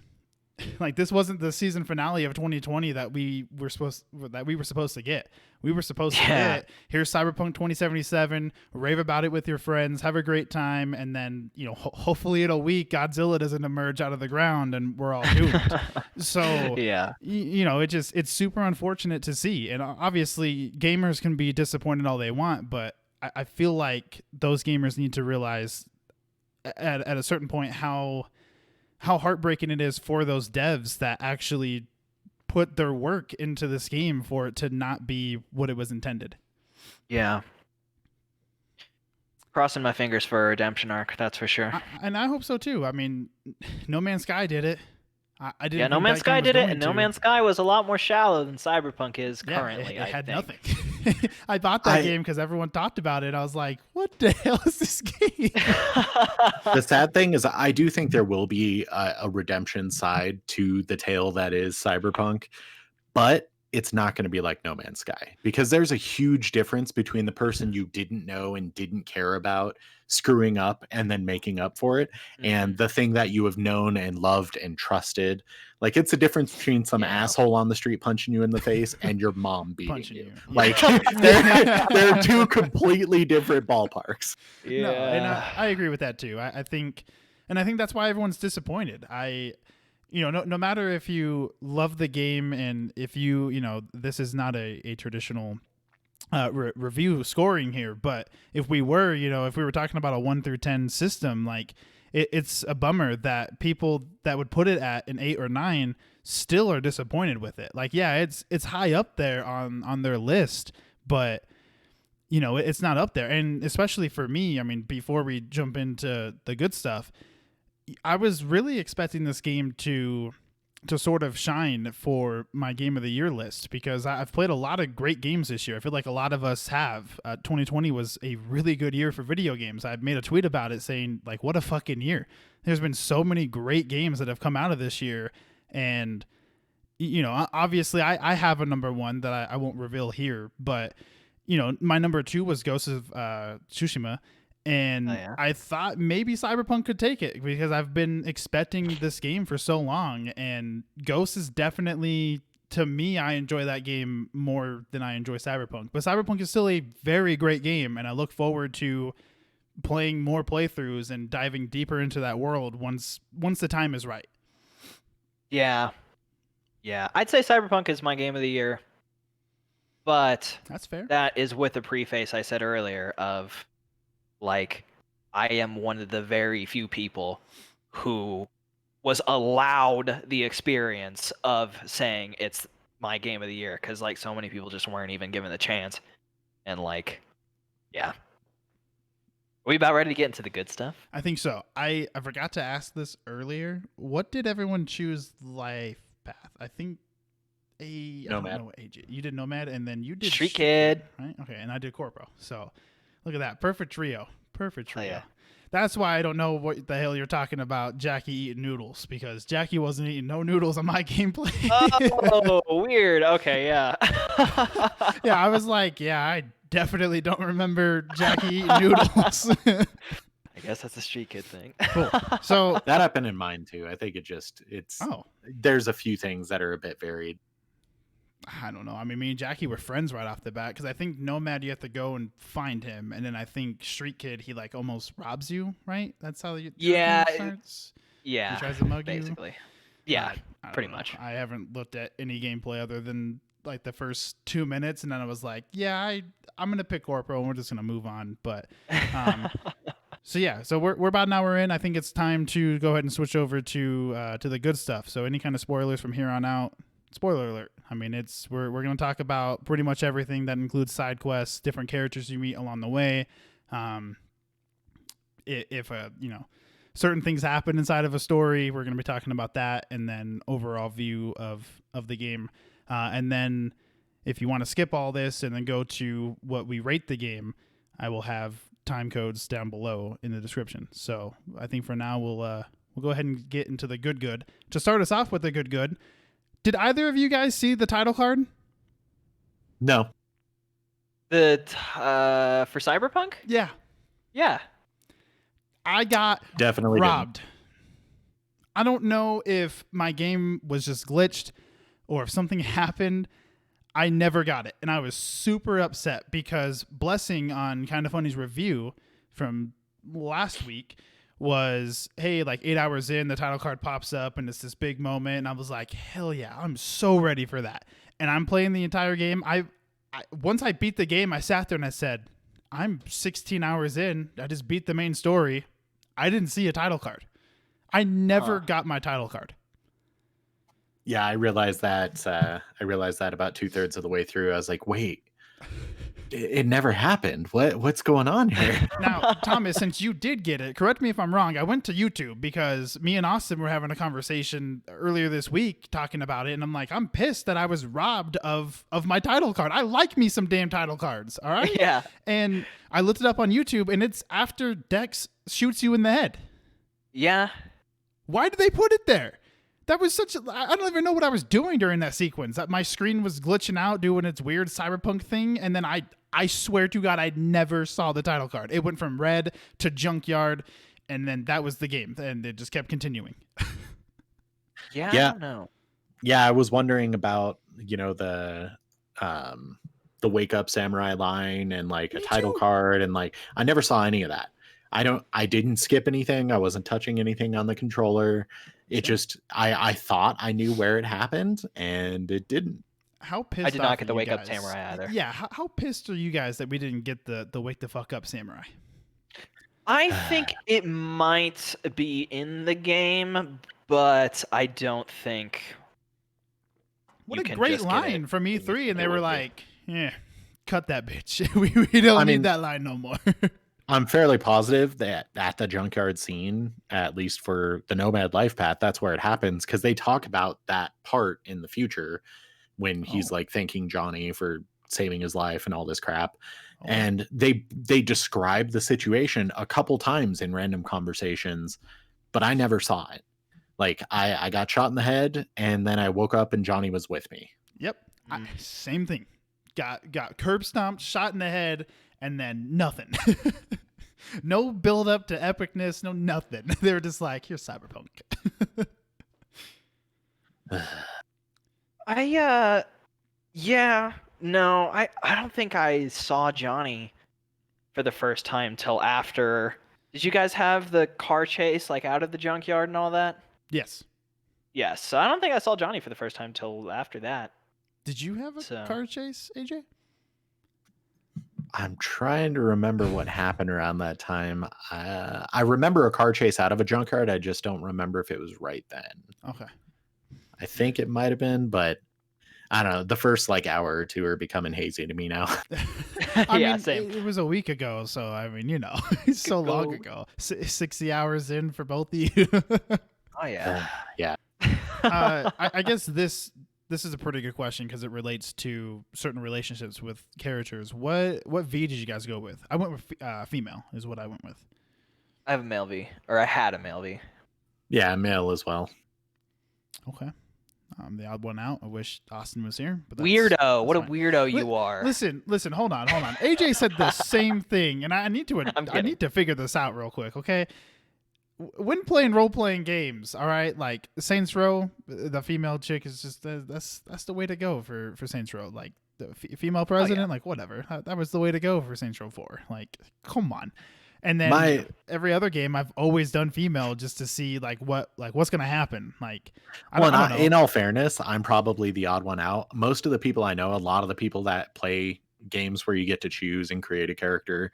like, this wasn't the season finale of 2020 that we were supposed to get. We were supposed to get, here's Cyberpunk 2077, rave about it with your friends, have a great time, and then, you know, hopefully in a week Godzilla doesn't emerge out of the ground and we're all doomed. So you know, it's super unfortunate to see. And obviously gamers can be disappointed all they want, but I feel like those gamers need to realize at a certain point how heartbreaking it is for those devs that actually put their work into this game for it to not be what it was intended. Yeah.
Crossing my fingers for a redemption arc, that's for sure.
And I hope so too. I mean, No Man's Sky did it. I didn't.
Yeah, No Man's Sky did it, and No Man's Sky was a lot more shallow than Cyberpunk is currently.
It had nothing. I bought that game because everyone talked about it. I was like, what the hell is this game?
The sad thing is, I do think there will be a redemption side to the tale that is Cyberpunk, but it's not going to be like No Man's Sky, because there's a huge difference between the person you didn't know and didn't care about screwing up and then making up for it, and the thing that you have known and loved and trusted. Like, it's a difference between some asshole on the street punching you in the face and your mom beating you. Like, they're two completely different ballparks.
Yeah, no, and I agree with that too. I think that's why everyone's disappointed. You know, no matter if you love the game, and if you know, this is not a traditional review scoring here, but if we were talking about a 1 through 10 system, like, it's a bummer that people that would put it at an 8 or 9 still are disappointed with it. Like, yeah, it's high up there on their list, but you know, it's not up there. And especially for me, I mean, before we jump into the good stuff, I was really expecting this game to sort of shine for my game of the year list, because I've played a lot of great games this year. I feel like a lot of us have. 2020 was a really good year for video games. I've made a tweet about it saying, like, what a fucking year. There's been so many great games that have come out of this year. And, you know, obviously I have a number one that I won't reveal here, but, you know, my number two was Ghost of Tsushima. And I thought maybe Cyberpunk could take it, because I've been expecting this game for so long. And Ghost is definitely, to me, I enjoy that game more than I enjoy Cyberpunk. But Cyberpunk is still a very great game, and I look forward to playing more playthroughs and diving deeper into that world once the time is right.
Yeah. I'd say Cyberpunk is my game of the year, but
that's fair.
That is with the preface I said earlier of, like, I am one of the very few people who was allowed the experience of saying it's my game of the year, because, like, so many people just weren't even given the chance. And, like, yeah. Are we about ready to get into the good stuff?
I think so. I forgot to ask this earlier. What did everyone choose life path? I think
Nomad.
I don't know what AJ. You did Nomad, and then you did
Street Kid.
Right? Okay, and I did Corpo. So look at that. Perfect trio. Perfect trio.
Oh, yeah.
That's why I don't know what the hell you're talking about, Jackie eating noodles, because Jackie wasn't eating no noodles on my gameplay.
Oh, weird. Okay, yeah.
Yeah, I was like, yeah, I definitely don't remember Jackie eating noodles.
I guess that's a Street Kid thing.
Cool. So
that happened in mine too. I think there's a few things that are a bit varied.
I don't know. I mean, me and Jackie were friends right off the bat, because I think Nomad, you have to go and find him, and then I think Street Kid, he like almost robs you, right? That's how you starts.
Yeah,
he tries to mug
basically.
you.
Yeah,
I
pretty
don't know.
much.
I haven't looked at any gameplay other than like the first 2 minutes, and then I was like, yeah, I'm gonna pick Corpo, and we're just gonna move on. But so yeah, so we're about an hour in. I think it's time to go ahead and switch over to the good stuff. So any kind of spoilers from here on out. Spoiler alert. I mean, we're going to talk about pretty much everything that includes side quests, different characters you meet along the way. If you know, certain things happen inside of a story, we're going to be talking about that, and then overall view of the game. And then if you want to skip all this and then go to what we rate the game, I will have time codes down below in the description. So I think for now we'll go ahead and get into the good. To start us off with the good. Did either of you guys see the title card?
No.
For Cyberpunk?
Yeah. I got
definitely
robbed.
Didn't.
I don't know if my game was just glitched or if something happened. I never got it, and I was super upset, because Blessing on Kinda Funny's review from last week was, hey, like 8 hours in, the title card pops up and it's this big moment, and I was like, hell yeah, I'm so ready for that. And I'm playing the entire game. I once I beat the game, I sat there and I said, I'm 16 hours in. I just beat the main story. I didn't see a title card. I never got my title card.
Yeah, I realized that about 2/3 of the way through. I was like, wait, it never happened. What's going on here?
Now, Thomas, since you did get it, correct me if I'm wrong. I went to YouTube because me and Austin were having a conversation earlier this week talking about it, and I'm like, I'm pissed that I was robbed of my title card. I like me some damn title cards, all right?
Yeah.
And I looked it up on YouTube, and it's after Dex shoots you in the head.
Yeah.
Why did they put it there? That was I don't even know what I was doing during that sequence. My screen was glitching out, doing its weird cyberpunk thing, and then I swear to God, I never saw the title card. It went from red to junkyard, and then that was the game, and it just kept continuing.
Yeah,
Yeah.
I don't know.
Yeah, I was wondering about, the Wake Up Samurai line and like a title card, and like I never saw any of that. I didn't skip anything. I wasn't touching anything on the controller. It just, I thought I knew where it happened, and it didn't.
How pissed
I did not
off
get
are
the
you
Wake Up
guys?
Samurai either.
Yeah, how pissed are you guys that we didn't get the Wake the Fuck Up Samurai?
I think it might be in the game, but I don't think
What
you
a
can
great
just get it
line from E3, and they
immediately
were
with you.
like, "Yeah, cut that bitch. we don't
I
need
mean-
that line no more."
I'm fairly positive that at the junkyard scene, at least for the Nomad Life Path, that's where it happens, because they talk about that part in the future when he's
Oh.
like thanking Johnny for saving his life and all this crap.
Oh.
And they describe the situation a couple times in random conversations, but I never saw it. Like I got shot in the head, and then I woke up and Johnny was with me.
Yep,
Mm.
same thing. Got curb stomped, shot in the head, and then nothing. No build up to epicness, no nothing. They were just like, "Here's Cyberpunk."
Yeah, no, I don't think I saw Johnny for the first time till after. Did you guys have the car chase like out of the junkyard and all that?
Yes.
Yes. So I don't think I saw Johnny for the first time till after that.
Did you have a
So-
car chase, AJ?
I'm trying to remember what happened around that time. I remember a car chase out of a junkyard. I just don't remember if it was right then.
Okay.
I think it might have been, but I don't know. The first like hour or two are becoming hazy to me now.
I
Yeah,
mean,
same.
it was a week ago, so I mean, you know, it's so long ago. 60 hours in for both of you.
Oh yeah.
Yeah.
I guess this is a pretty good question because it relates to certain relationships with characters. What V did you guys go with? I went with female is what I went with.
I have a male V, or I had a male V.
Yeah, male as well.
Okay. I'm the odd one out. I wish Austin was here. But that's
Weirdo. What a
fine.
weirdo you are.
Listen, hold on. AJ said the same thing, and I need to
I'm
I
kidding.
need to figure this out real quick, okay? When playing role-playing games, all right, like Saints Row, the female chick is just that's the way to go for Saints Row. Like the female president, like whatever. That was the way to go for Saints Row 4. Like, come on. And then every other game, I've always done female just to see what's gonna happen. Like, I don't know.
In all fairness, I'm probably the odd one out. Most of the people I know, a lot of the people that play games where you get to choose and create a character,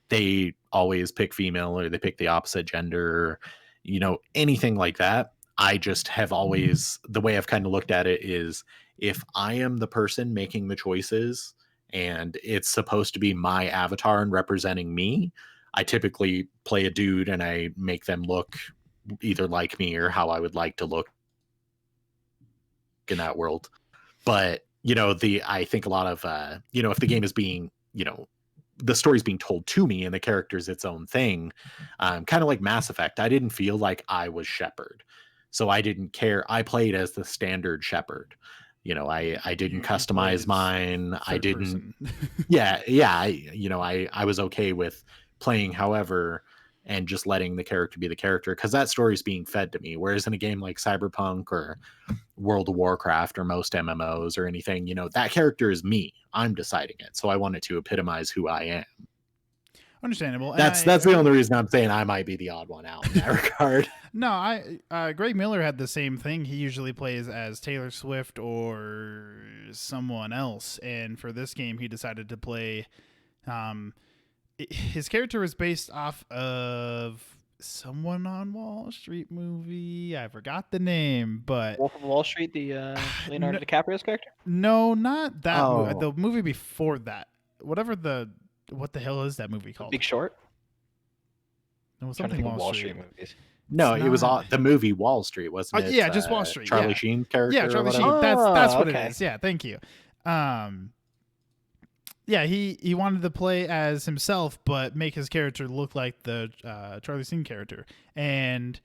they always pick female or they pick the opposite gender, or, anything like that. I just have always, the way I've kind of looked at it is, if I am the person making the choices and it's supposed to be my avatar and representing me, I typically play a dude and I make them look either like me or how I would like to look in that world. But I think a lot of if the game is being, the story's being told to me and the character's its own thing, kind of like Mass Effect, I didn't feel like I was Shepard, so I didn't care. I played as the standard Shepard. I didn't customize mine. I didn't. I was okay with playing however and just letting the character be the character, because that story is being fed to me. Whereas in a game like Cyberpunk or World of Warcraft or most MMOs or anything, that character is me. I'm deciding it. So I wanted to epitomize who I am.
Understandable.
That's the only reason I'm saying I might be the odd one out in that regard.
No, Greg Miller had the same thing. He usually plays as Taylor Swift or someone else, and for this game, he decided to play. His character was based off of someone on Wall Street movie. I forgot the name, but
Wolf of Wall Street, the Leonardo DiCaprio's character.
No, not that.
Oh.
The movie before that. What the hell is that movie called?
Big Short.
No,
Trying to
something
think
Wall
of
Street.
movies.
No,
It's
it was
not.
the movie Wall Street, wasn't it?
Yeah, just Wall Street.
Charlie
Yeah.
Sheen character.
Yeah, Charlie
or
Sheen.
whatever?
That's what
okay.
it is. Yeah, thank you. Yeah, he wanted to play as himself, but make his character look like the Charlie Sheen character. And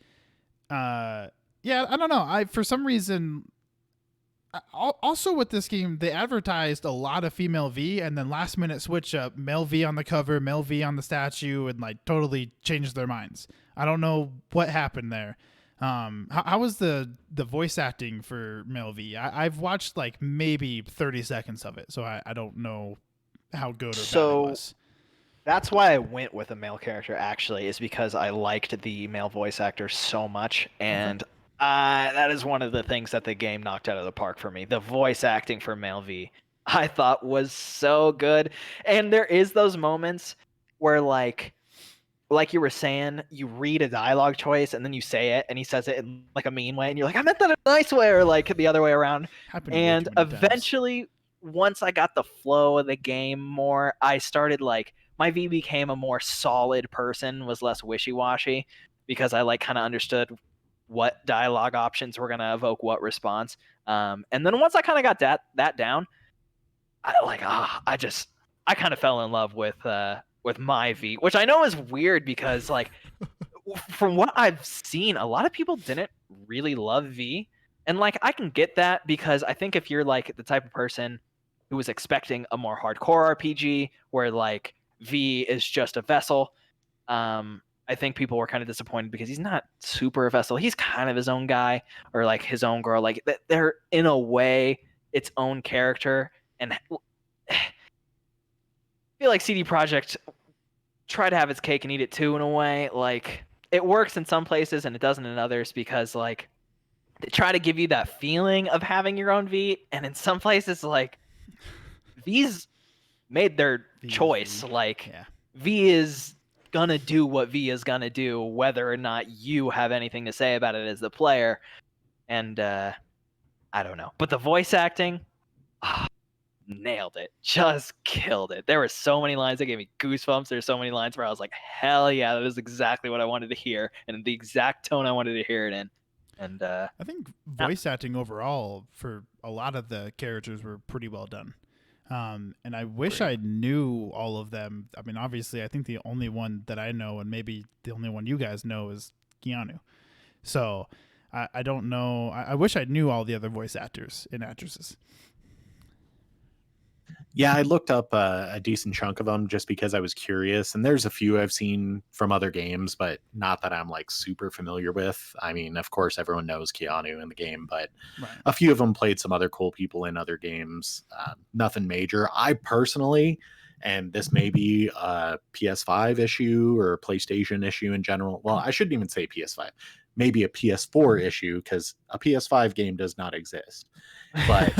I don't know. For some reason, also with this game, they advertised a lot of female V, and then last minute switch up male V on the cover, male V on the statue, and like totally changed their minds. I don't know what happened there. How was the voice acting for male V? I've watched like maybe 30 seconds of it, so I don't know how good or bad it was.
That's why I went with a male character, actually, is because I liked the male voice actor so much, and that is one of the things that the game knocked out of the park for me. The voice acting for male V, I thought was so good. And there is those moments where, like, like you were saying, you read a dialogue choice and then you say it, and he says it in like a mean way, and you're like, I meant that in a nice way, or like the other way around.
Happened way
And
too many times.
eventually, once I got the flow of the game more, I started like my V became a more solid person, was less wishy-washy, because I like kind of understood what dialogue options were gonna evoke what response. And then once I kind of got that down, I kind of fell in love with my V, which I know is weird because like from what I've seen, a lot of people didn't really love V. And like I can get that, because I think if you're like the type of person who was expecting a more hardcore RPG where like V is just a vessel, I think people were kind of disappointed because he's not super a vessel. He's kind of his own guy, or like his own girl. Like they're in a way its own character. And I feel like CD Projekt try to have its cake and eat it too in a way. Like it works in some places and it doesn't in others, because like they try to give you that feeling of having your own V, and in some places like V's made their choice. Like V is gonna do what V is gonna do, whether or not you have anything to say about it as the player. And I don't know, but the voice acting, nailed it, just killed it. There were so many lines that gave me goosebumps. There's so many lines where I was like, hell yeah, that is exactly what I wanted to hear, and the exact tone I wanted to hear it in. And
I think voice acting overall for a lot of the characters were pretty well done. And I wish I knew all of them. I mean, obviously, I think the only one that I know, and maybe the only one you guys know, is Keanu. So I don't know. I wish I knew all the other voice actors and actresses.
Yeah, I looked up a decent chunk of them just because I was curious, and there's a few I've seen from other games, but not that I'm like super familiar with. I mean, of course, everyone knows Keanu in the game, but a few of them played some other cool people in other games. Nothing major. I personally, and this may be a PS5 issue or a PlayStation issue in general. Well, I shouldn't even say PS5. Maybe a PS4 issue, because a PS5 game does not exist. But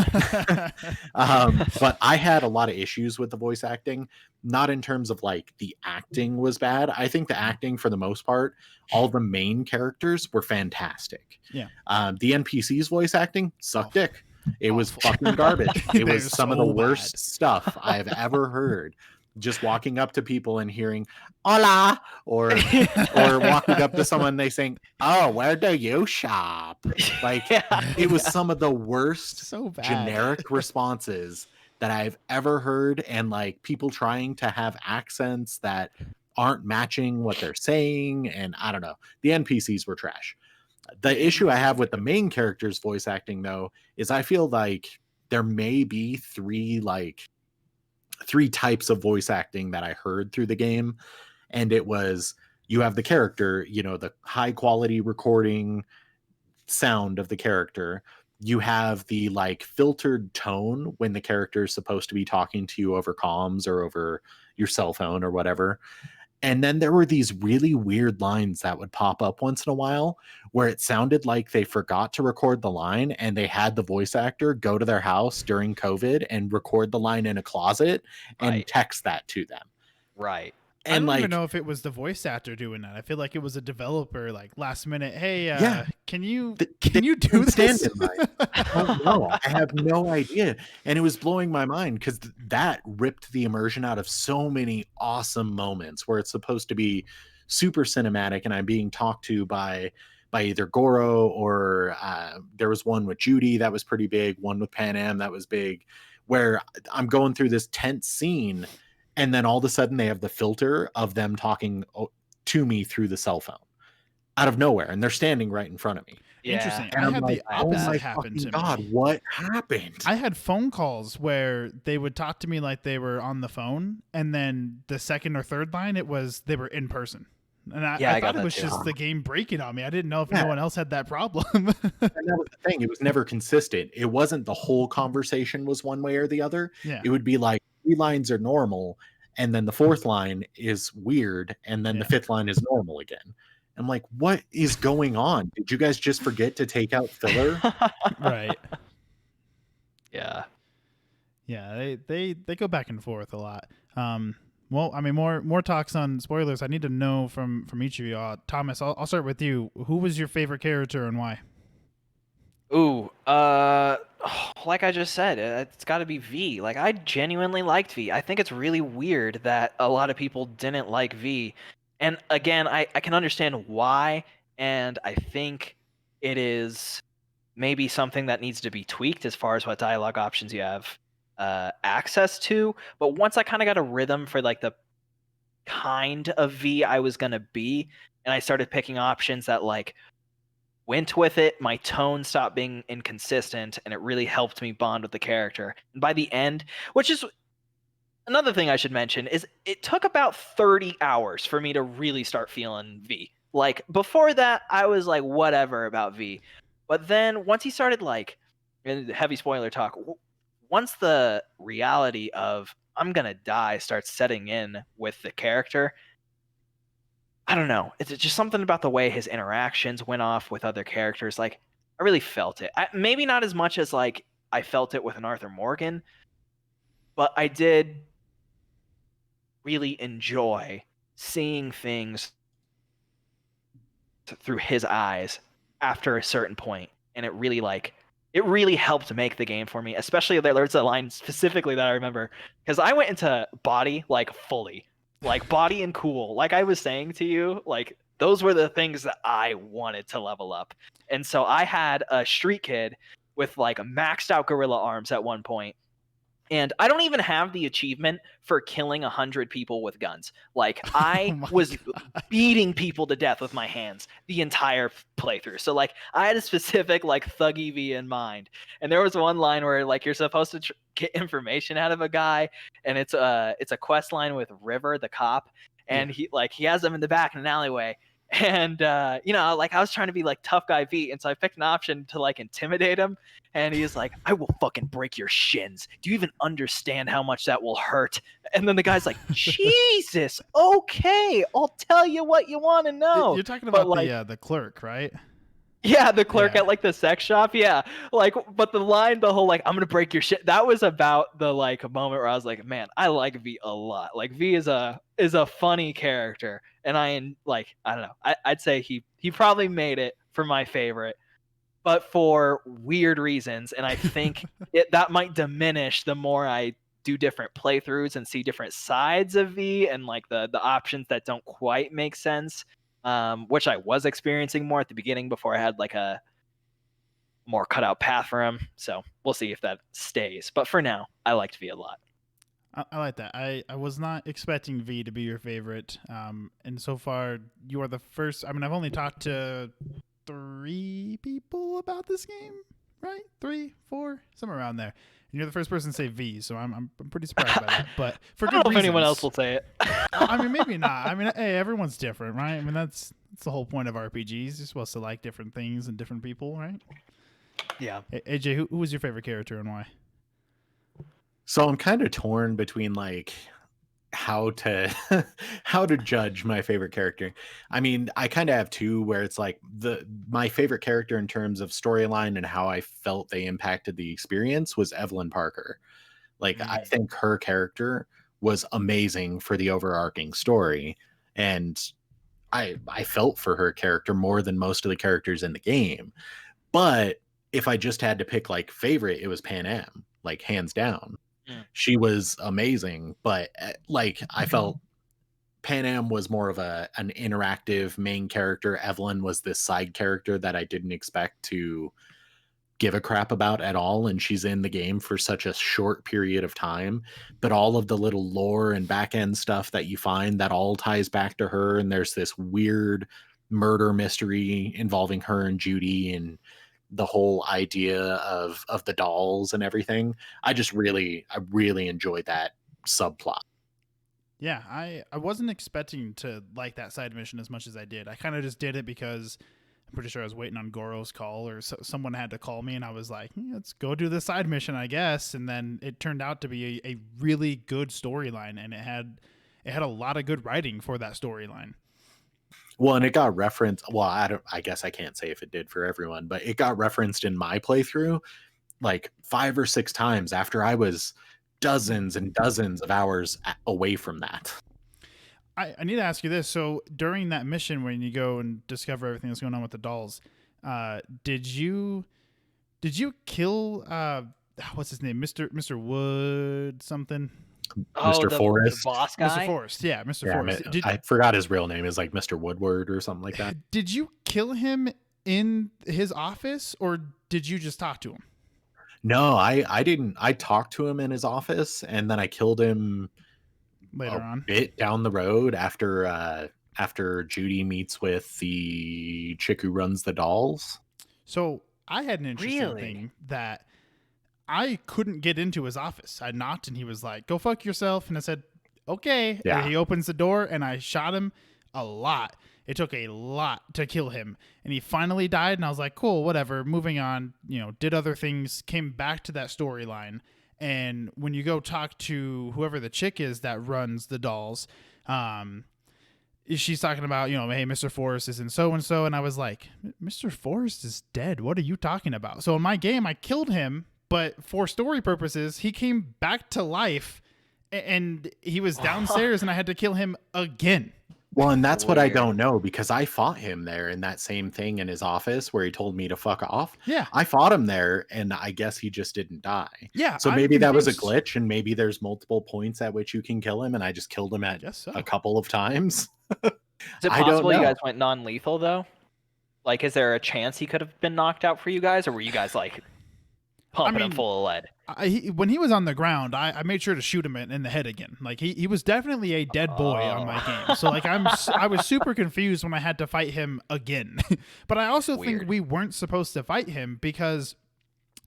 but I had a lot of issues with the voice acting, not in terms of like the acting was bad. I think the acting, for the most part, all the main characters were fantastic.
Yeah.
The NPC's voice acting sucked dick. It was fucking garbage. It was some of the worst stuff I've ever heard. Just walking up to people and hearing "Hola," or walking up to someone, they saying, "Oh, where do you shop?" Like it was some of the worst generic responses that I've ever heard, and like people trying to have accents that aren't matching what they're saying, and I don't know. The NPCs were trash. The issue I have with the main character's voice acting, though, is I feel like there may be three types of voice acting that I heard through the game. And it was, you have the character, the high quality recording sound of the character. You have the like filtered tone when the character is supposed to be talking to you over comms or over your cell phone or whatever. And then there were these really weird lines that would pop up once in a while where it sounded like they forgot to record the line, and they had the voice actor go to their house during COVID and record the line in a closet and text that to them.
Right.
And
I don't even know if it was the voice actor doing that. I feel like it was a developer, like last minute. Hey, can you do this?
I don't know. I have no idea. And it was blowing my mind because that ripped the immersion out of so many awesome moments where it's supposed to be super cinematic, and I'm being talked to by either Goro or there was one with Judy that was pretty big, one with Pan Am that was big, where I'm going through this tense scene. And then all of a sudden they have the filter of them talking to me through the cell phone out of nowhere. And they're standing right in front of me.
Yeah.
Interesting.
And
I
I'm
had
like,
the opposite happen to
God,
me.
what happened?
I had phone calls where they would talk to me like they were on the phone. And then the second or third line, they were in person. And I thought it was just the game breaking on me. I didn't know if no one else had that problem.
And that was the thing. It was never consistent. It wasn't the whole conversation was one way or the other.
Yeah.
It would be like 3 lines are normal, and then the 4th line is weird, and then the 5th line is normal again. I'm like, what is going on? Did you guys just forget to take out filler?
Right.
Yeah.
Yeah, they go back and forth a lot. One Well, I mean, more talks on spoilers. I need to know from each of you. Thomas, I'll start with you. Who was your favorite character and why?
Ooh, like I just said, it's got to be V. Like I genuinely liked V. I think it's really weird that a lot of people didn't like V. And again, I can understand why, and I think it is maybe something that needs to be tweaked as far as what dialogue options you have access to. But once I kind of got a rhythm for like the kind of V I was gonna be, and I started picking options that like went with it, my tone stopped being inconsistent, and it really helped me bond with the character. And by the end, which is another thing I should mention, is it took about 30 hours for me to really start feeling V. Like before that, I was like whatever about V. But then once he started like, and heavy spoiler talk, once the reality of I'm gonna die starts setting in with the character, I don't know. It's just something about the way his interactions went off with other characters. Like, I really felt it. Maybe not as much as like I felt it with an Arthur Morgan, but I did really enjoy seeing things through his eyes after a certain point, and it really helped make the game for me. Especially there's a line specifically that I remember because I went into body like fully, like body and cool. Like I was saying to you, like those were the things that I wanted to level up, and so I had a street kid with like maxed out gorilla arms at one point, and I don't even have the achievement for killing 100 people with guns. Like
Oh
I
my
was
god.
beating people to death with my hands the entire playthrough. So like I had a specific like thug EV in mind. And there was one line where like you're supposed to get information out of a guy, and it's a quest line with River the cop,
Yeah.
and he has them in the back in an alleyway. And like I was trying to be like tough guy V, and so I picked an option to like intimidate him, and he's like, I will fucking break your shins. Do you even understand how much that will hurt? And then the guy's like, Jesus, okay, I'll tell you what you want to know.
You're talking
But
about
like,
the clerk, right?
yeah, the clerk
Yeah.
at like the sex shop, yeah. Like, but the whole like, I'm gonna break your shit. That was about the like moment where I was like, man, I like V a lot. Like V is a funny character, and I don't know. I'd say he probably made it for my favorite, but for weird reasons. And I think that might diminish the more I do different playthroughs and see different sides of V and like the options that don't quite make sense. Which I was experiencing more at the beginning before I had like a more cut out path for him. So we'll see if that stays. But for now, I liked V a lot.
I like that. I was not expecting V to be your favorite. And so far, you are the first. I mean, I've only talked to 3 people about this game, right? 3, 4, somewhere around there. And you're the first person to say V, so I'm pretty surprised by that. But for
I don't
good
know if
reasons.
anyone else will say it.
I mean, maybe not. I mean, hey, everyone's different, right? I mean, that's the whole point of RPGs. You're supposed to like different things and different people, right?
Yeah.
Hey, AJ, who was your favorite character and why?
So I'm kind of torn between like how to how to judge my favorite character. I mean, I kind of have two where it's like my favorite character in terms of storyline and how I felt they impacted the experience was Evelyn Parker. Like I think her character was amazing for the overarching story, and I felt for her character more than most of the characters in the game. But if I just had to pick like favorite, it was Pan Am, like hands down. She was amazing, but like I felt Pan Am was more of an interactive main character. Evelyn was this side character that I didn't expect to give a crap about at all, and she's in the game for such a short period of time, but all of the little lore and back end stuff that you find, that all ties back to her, and there's this weird murder mystery involving her and Judy, and the whole idea of the dolls and everything. I really enjoyed that subplot.
Yeah, I wasn't expecting to like that side mission as much as I did. I kind of just did it because I'm pretty sure I was waiting on Goro's call, or someone had to call me, and I was like, let's go do the side mission, I guess. And then it turned out to be a really good storyline, and it had a lot of good writing for that storyline.
Well, and it got referenced. Well, I guess I can't say if it did for everyone, but it got referenced in my playthrough like 5 or 6 times after I was dozens and dozens of hours away from that.
I need to ask you this. So during that mission, when you go and discover everything that's going on with the dolls, did you kill what's his name, Mr. Wood something?
Mr. Forrest,
the boss guy.
Mr. Forrest, yeah, Mr. Forrest.
I forgot his real name is like Mr. Woodward or something like that.
Did you kill him in his office, or did you just talk to him?
No, I didn't. I talked to him in his office, and then I killed him
Later
a
on,
bit down the road after Judy meets with the chick who runs the dolls.
So I had an interesting
Really?
thing that I couldn't get into his office. I knocked and he was like, "Go fuck yourself," and I said, "Okay."
Yeah.
And he opens the door and I shot him a lot. It took a lot to kill him, and he finally died. And I was like, "Cool, whatever." Moving on. Did other things. Came back to that storyline. And when you go talk to whoever the chick is that runs the dolls, she's talking about, hey, Mr. Forrest is in so-and-so. And I was like, Mr. Forrest is dead. What are you talking about? So in my game, I killed him, but for story purposes, he came back to life and he was downstairs and I had to kill him again.
Well, and that's what I
Weird.
don't know, because I fought him there in that same thing in his office where he told me to fuck off.
Yeah.
I fought him there, and I guess he just didn't die.
Yeah.
So
I'm
maybe that was a
convinced-
glitch, and maybe there's multiple points at which you can kill him, and I just killed him at
guess so.
a couple of times.
Is it
I don't
possible you
know.
guys went non-lethal though? Like, is there a chance he could have been knocked out for you guys, or were you guys like pumping him
mean,
full of lead?
When he was on the ground, I made sure to shoot him in the head again. Like he was definitely a dead boy on my game. So like I was super confused when I had to fight him again. But I also think
Weird.
we weren't supposed to fight him because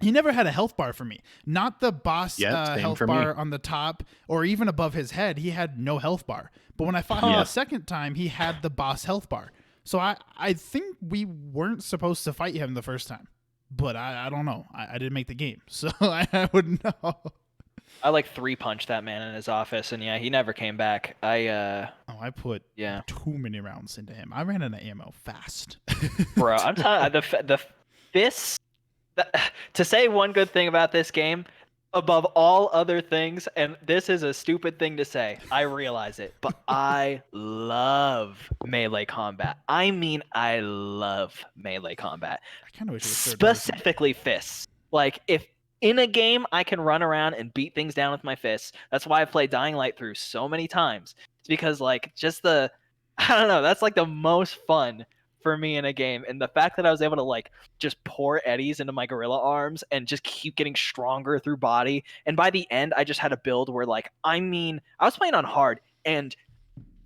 he never had a health bar for me. Not the boss
Yep, same
health
for me.
bar on the top or even above his head. He had no health bar. But when I fought him
Yeah.
the second time, he had the boss health bar. So I think we weren't supposed to fight him the first time. But I don't know. I didn't make the game, so I wouldn't know.
I like 3-punched that man in his office, and yeah, he never came back.
I put
Yeah.
too many rounds into him. I ran out of ammo fast.
Bro, I'm telling you, the fists. To say one good thing about this game, above all other things, and this is a stupid thing to say, I realize it, but I love melee combat. I mean, I love melee combat.
I kind of wish it was third person.
Specifically fists. Like, if in a game I can run around and beat things down with my fists, that's why I played Dying Light through so many times. It's because, like, just I don't know, that's like the most fun for me in a game. And the fact that I was able to, like, just pour eddies into my gorilla arms and just keep getting stronger through body. And by the end, I just had a build where, like, I was playing on hard and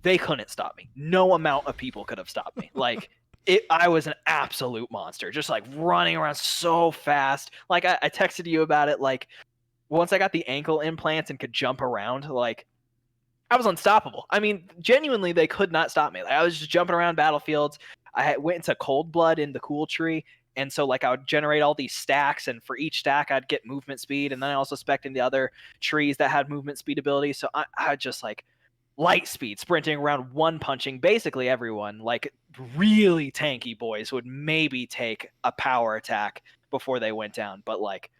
they couldn't stop me. No amount of people could have stopped me. Like, I was an absolute monster, just like running around so fast. Like, I texted you about it. Like, once I got the ankle implants and could jump around, like, I was unstoppable. I mean, genuinely, they could not stop me. Like, I was just jumping around battlefields. I went into Cold Blood in the Cool Tree, and so, like, I would generate all these stacks, and for each stack, I'd get movement speed, and then I also spec'd in the other trees that had movement speed ability, so I just, like, light speed, sprinting around, one-punching basically everyone. Like, really tanky boys would maybe take a power attack before they went down, but, like,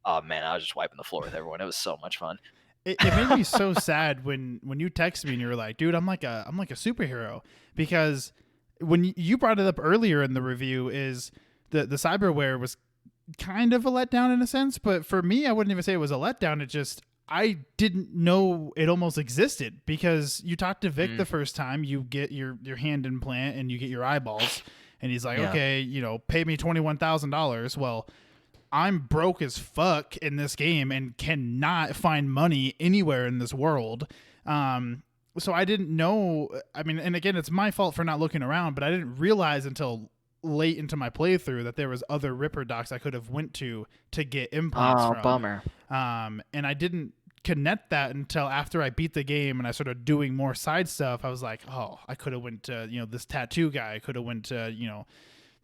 oh, man, I was just wiping the floor with everyone. It was so much fun.
It made me so sad when you texted me and you were like, dude, I'm like a superhero, because when you brought it up earlier in the review, is the cyberware was kind of a letdown in a sense, but for me, I wouldn't even say it was a letdown. It just, I didn't know it almost existed, because you talked to Vic the first time, you get your hand implant and you get your eyeballs, and he's like,
Yeah.
okay, pay me $21,000. Well, I'm broke as fuck in this game and cannot find money anywhere in this world. So I didn't know. I mean, and again, it's my fault for not looking around, but I didn't realize until late into my playthrough that there was other Ripper docs I could have went to get implants from.
Bummer.
And I didn't connect that until after I beat the game and I started doing more side stuff. I was like, oh, I could have went to, this tattoo guy. I could have went to,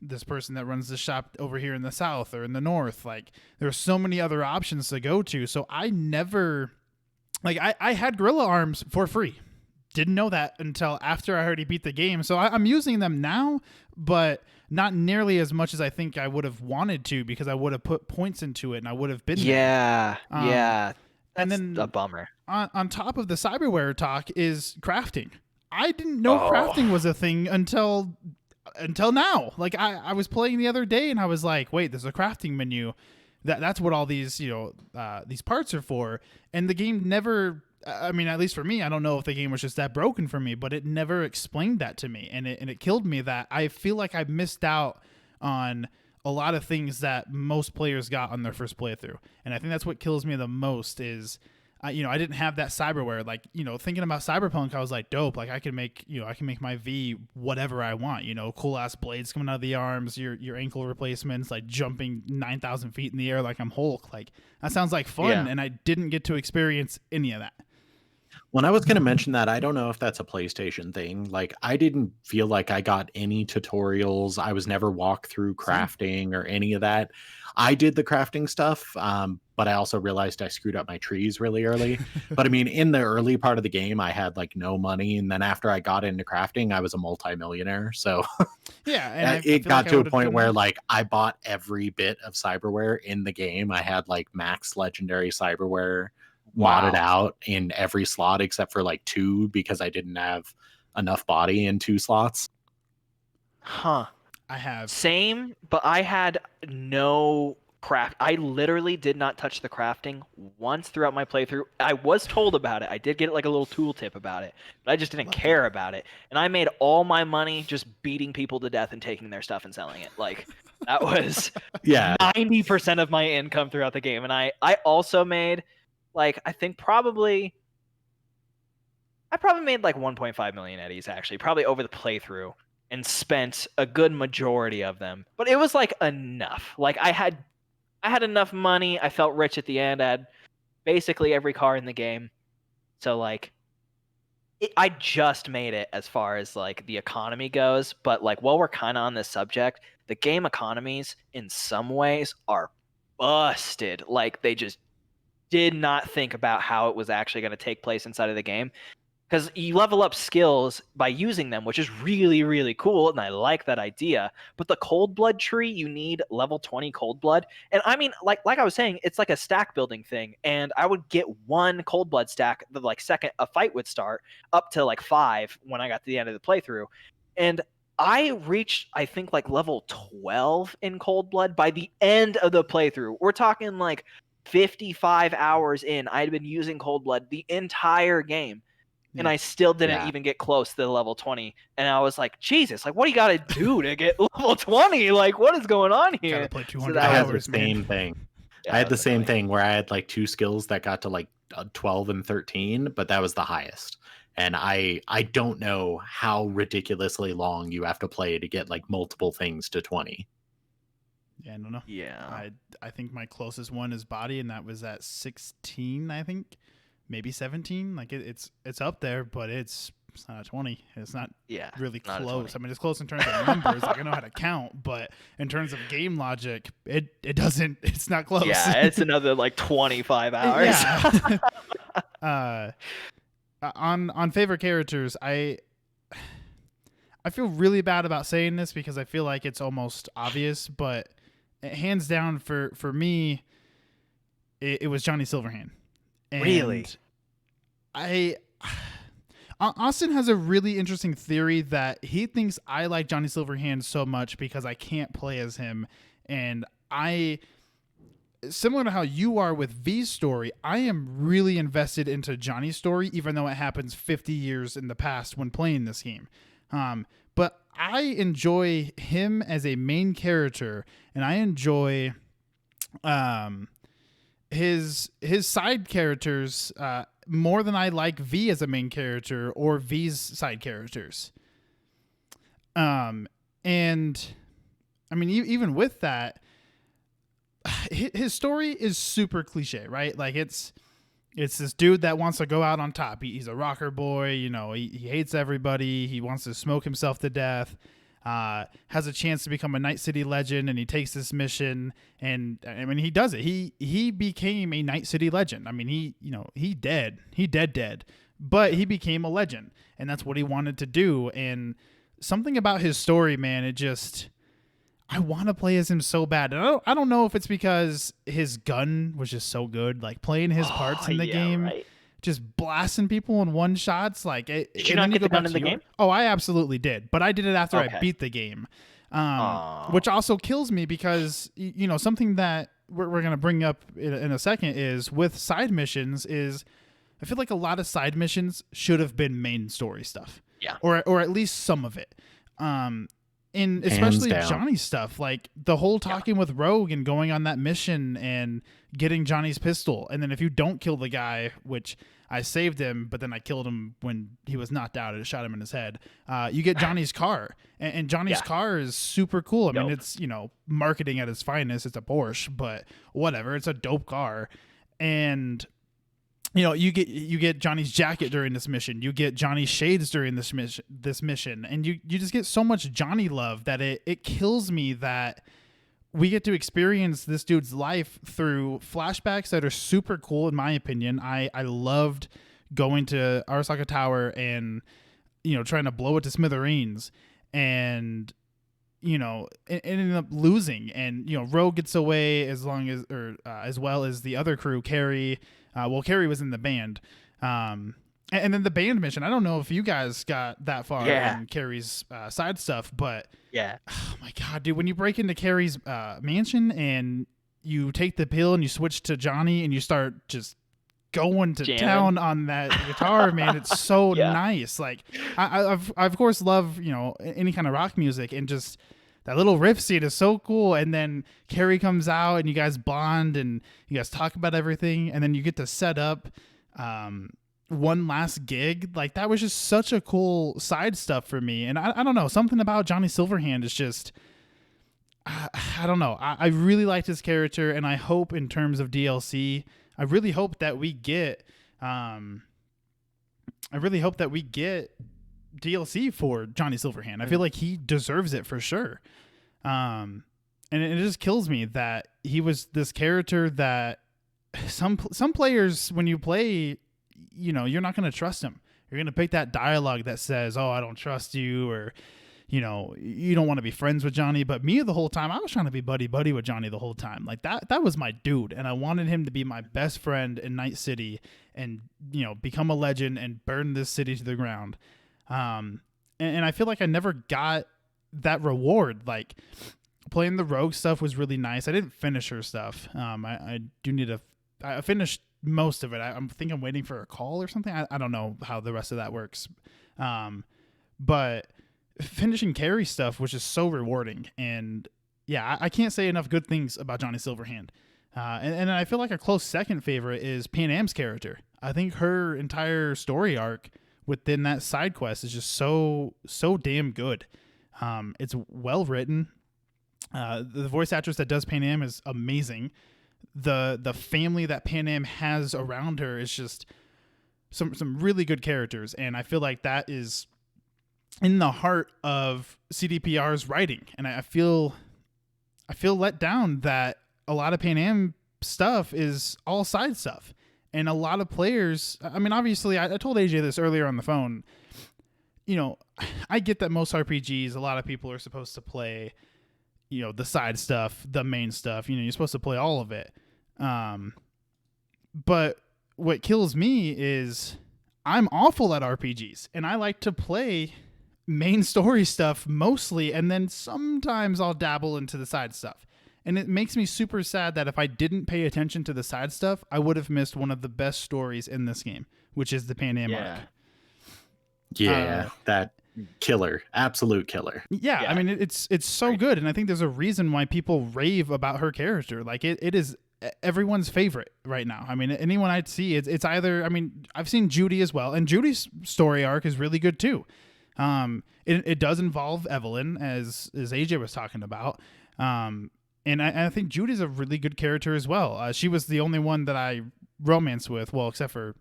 this person that runs the shop over here in the south or in the north. Like, there's so many other options to go to. So I never, like, I had gorilla arms for free. Didn't know that until after I already beat the game. So I'm using them now, but not nearly as much as I think I would have wanted to, because I would have put points into it and I would have been there.
Yeah.
And
That's
then
a bummer.
on top of the cyberware talk is crafting. I didn't know
Oh.
crafting was a thing until now. Like I was playing the other day and I was like, wait, there's a crafting menu. That's what all these these parts are for. And the game never. I mean, at least for me, I don't know if the game was just that broken for me, but it never explained that to me, and it killed me. That I feel like I missed out on a lot of things that most players got on their first playthrough, and I think that's what kills me the most is. I didn't have that cyberware. Like, thinking about Cyberpunk, I was like, dope. Like, I can make my V whatever I want. Cool ass blades coming out of the arms, your ankle replacements, like jumping 9,000 feet in the air like I'm Hulk. Like, that sounds like fun,
Yeah.
and I didn't get to experience any of that.
When I was going to mention that, I don't know if that's a PlayStation thing. Like, I didn't feel like I got any tutorials. I was never walked through crafting or any of that. I did the crafting stuff, but I also realized I screwed up my trees really early. But I mean, in the early part of the game, I had like no money. And then after I got into crafting, I was a multimillionaire. So
Yeah, and I
it
feel
got
like I
to a
would've
point
done
where
that.
like I bought every bit of cyberware in the game. I had like max legendary cyberware modded out in every slot except for like 2 because I didn't have enough body in 2 slots.
Huh.
I have.
Same, but I had no craft. I literally did not touch the crafting once throughout my playthrough. I was told about it. I did get like a little tooltip about it, but I just didn't care about it. And I made all my money just beating people to death and taking their stuff and selling it. Like, that was
Yeah.
90% of my income throughout the game. And I also made like, I probably made like 1.5 million eddies actually, probably over the playthrough, and spent a good majority of them. But it was like enough. Like, I had enough money. I felt rich at the end. I had basically every car in the game. So like, I just made it as far as like the economy goes. But like, while we're kind of on this subject, the game economies in some ways are busted. Like, they just did not think about how it was actually going to take place inside of the game. Because you level up skills by using them, which is really, really cool, and I like that idea. But the cold blood tree, you need level 20 cold blood. And I mean, like I was saying, it's like a stack building thing. And I would get 1 cold blood stack the like second a fight would start, up to like 5 when I got to the end of the playthrough. And I reached, I think, like level 12 in cold blood by the end of the playthrough. We're talking like 55 hours in. I'd been using cold blood the entire game. And I still didn't even get close to the level 20. And I was like, Jesus, like, what do you got to do to get level 20? Like, what is going on here?
Gotta play 200
I had the
hours,
same
man.
thing.
Yeah,
I had
that
the
was
same
annoying.
thing where I had like 2 skills that got to like 12 and 13, but that was the highest. And I don't know how ridiculously long you have to play to get like multiple things to 20.
Yeah, I don't know.
Yeah.
I think my closest one is body, and that was at 16, I think. Maybe 17. Like, it's up there, but it's not a 20. It's not really
not a
close.
20.
I mean, it's close in terms of numbers. Like, I know how to count, but in terms of game logic, it doesn't. It's not close.
Yeah, it's another like 25 hours.
Yeah. On favorite characters, I feel really bad about saying this because I feel like it's almost obvious, but hands down for me, it was Johnny Silverhand. And
Really?
Austin has a really interesting theory that he thinks I like Johnny Silverhand so much because I can't play as him. And similar to how you are with V's story, I am really invested into Johnny's story, even though it happens 50 years in the past when playing this game. But I enjoy him as a main character, and I enjoy his side characters more than I like V as a main character or V's side characters. And I mean, even with that, his story is super cliche, right? Like, it's this dude that wants to go out on top. He's a rocker boy, he hates everybody. He wants to smoke himself to death. Has a chance to become a Night City legend, and he takes this mission, and I mean, he does it. He became a Night City legend. I mean, he dead, but he became a legend, and that's what he wanted to do. And something about his story, man, I want to play as him so bad. And I don't know if it's because his gun was just so good, like playing his parts in the game,
right.
just blasting people in one shots. Like,
Did you not get the gun in the game?
Oh, I absolutely did, but I did it after I
Okay.
beat the game,
Aw.
which also kills me because something that we're gonna bring up in a second is with side missions is I feel like a lot of side missions should have been main story stuff,
Yeah.
or at least some of it. In especially
down.
Johnny's stuff, like the whole talking with Rogue and going on that mission and getting Johnny's pistol, and then if you don't kill the guy, which I saved him, but then I killed him when he was knocked out and shot him in his head, you get Johnny's car, and Johnny's car is super cool. I mean, it's marketing at its finest. It's a Porsche, but whatever, it's a dope car, and you get Johnny's jacket during this mission. You get Johnny's shades during this mission, and you just get so much Johnny love that it kills me that we get to experience this dude's life through flashbacks that are super cool in my opinion. I loved going to Arasaka Tower and trying to blow it to smithereens, and ended up losing, and Rogue gets away as well as the other crew, Carrie. Carrie was in the band. And then the band mission, I don't know if you guys got that far in Carrie's side stuff, but oh my God, dude, when you break into Carrie's mansion and you take the pill and you switch to Johnny and you start just going to town on that guitar, man, it's so nice. Like I of course love, any kind of rock music, and just that little riff scene is so cool. And then Carrie comes out and you guys bond and you guys talk about everything. And then you get to set up one last gig. Like that was just such a cool side stuff for me. And I don't know, something about Johnny Silverhand is just, I don't know. I really liked his character, and I hope in terms of DLC, I really hope that we get DLC for Johnny Silverhand. I feel like he deserves it for sure. And it just kills me that he was this character that some players, when you play, you're not going to trust him. You're going to pick that dialogue that says, "Oh, I don't trust you," or you don't want to be friends with Johnny. But me, the whole time, I was trying to be buddy with Johnny the whole time. Like that was my dude, and I wanted him to be my best friend in Night City, and become a legend and burn this city to the ground. And I feel like I never got that reward. Like playing the Rogue stuff was really nice. I didn't finish her stuff. I do need to. I finished most of it. I think I'm waiting for a call or something. I don't know how the rest of that works. But finishing Carrie stuff was just so rewarding. And yeah, I can't say enough good things about Johnny Silverhand. And I feel like a close second favorite is Pan Am's character. I think her entire story arc within that side quest is just so damn good. It's well written. The voice actress that does Pan Am is amazing. The family that Pan Am has around her is just some really good characters, and I feel like that is in the heart of CDPR's writing. And I feel let down that a lot of Pan Am stuff is all side stuff. And a lot of players, I mean, obviously, I told AJ this earlier on the phone. I get that most RPGs, a lot of people are supposed to play, the side stuff, the main stuff. You're supposed to play all of it. But what kills me is I'm awful at RPGs, and I like to play main story stuff mostly, and then sometimes I'll dabble into the side stuff. And it makes me super sad that if I didn't pay attention to the side stuff, I would have missed one of the best stories in this game, which is the Pan Am arc.
Yeah, that killer, absolute killer.
Yeah, I mean, it's so good, and I think there's a reason why people rave about her character. Like, it is everyone's favorite right now. I mean, anyone I'd see, it's either, I mean, I've seen Judy as well, and Judy's story arc is really good too. It does involve Evelyn, as AJ was talking about. And I think Judy's a really good character as well. She was the only one that I romanced with, well, except for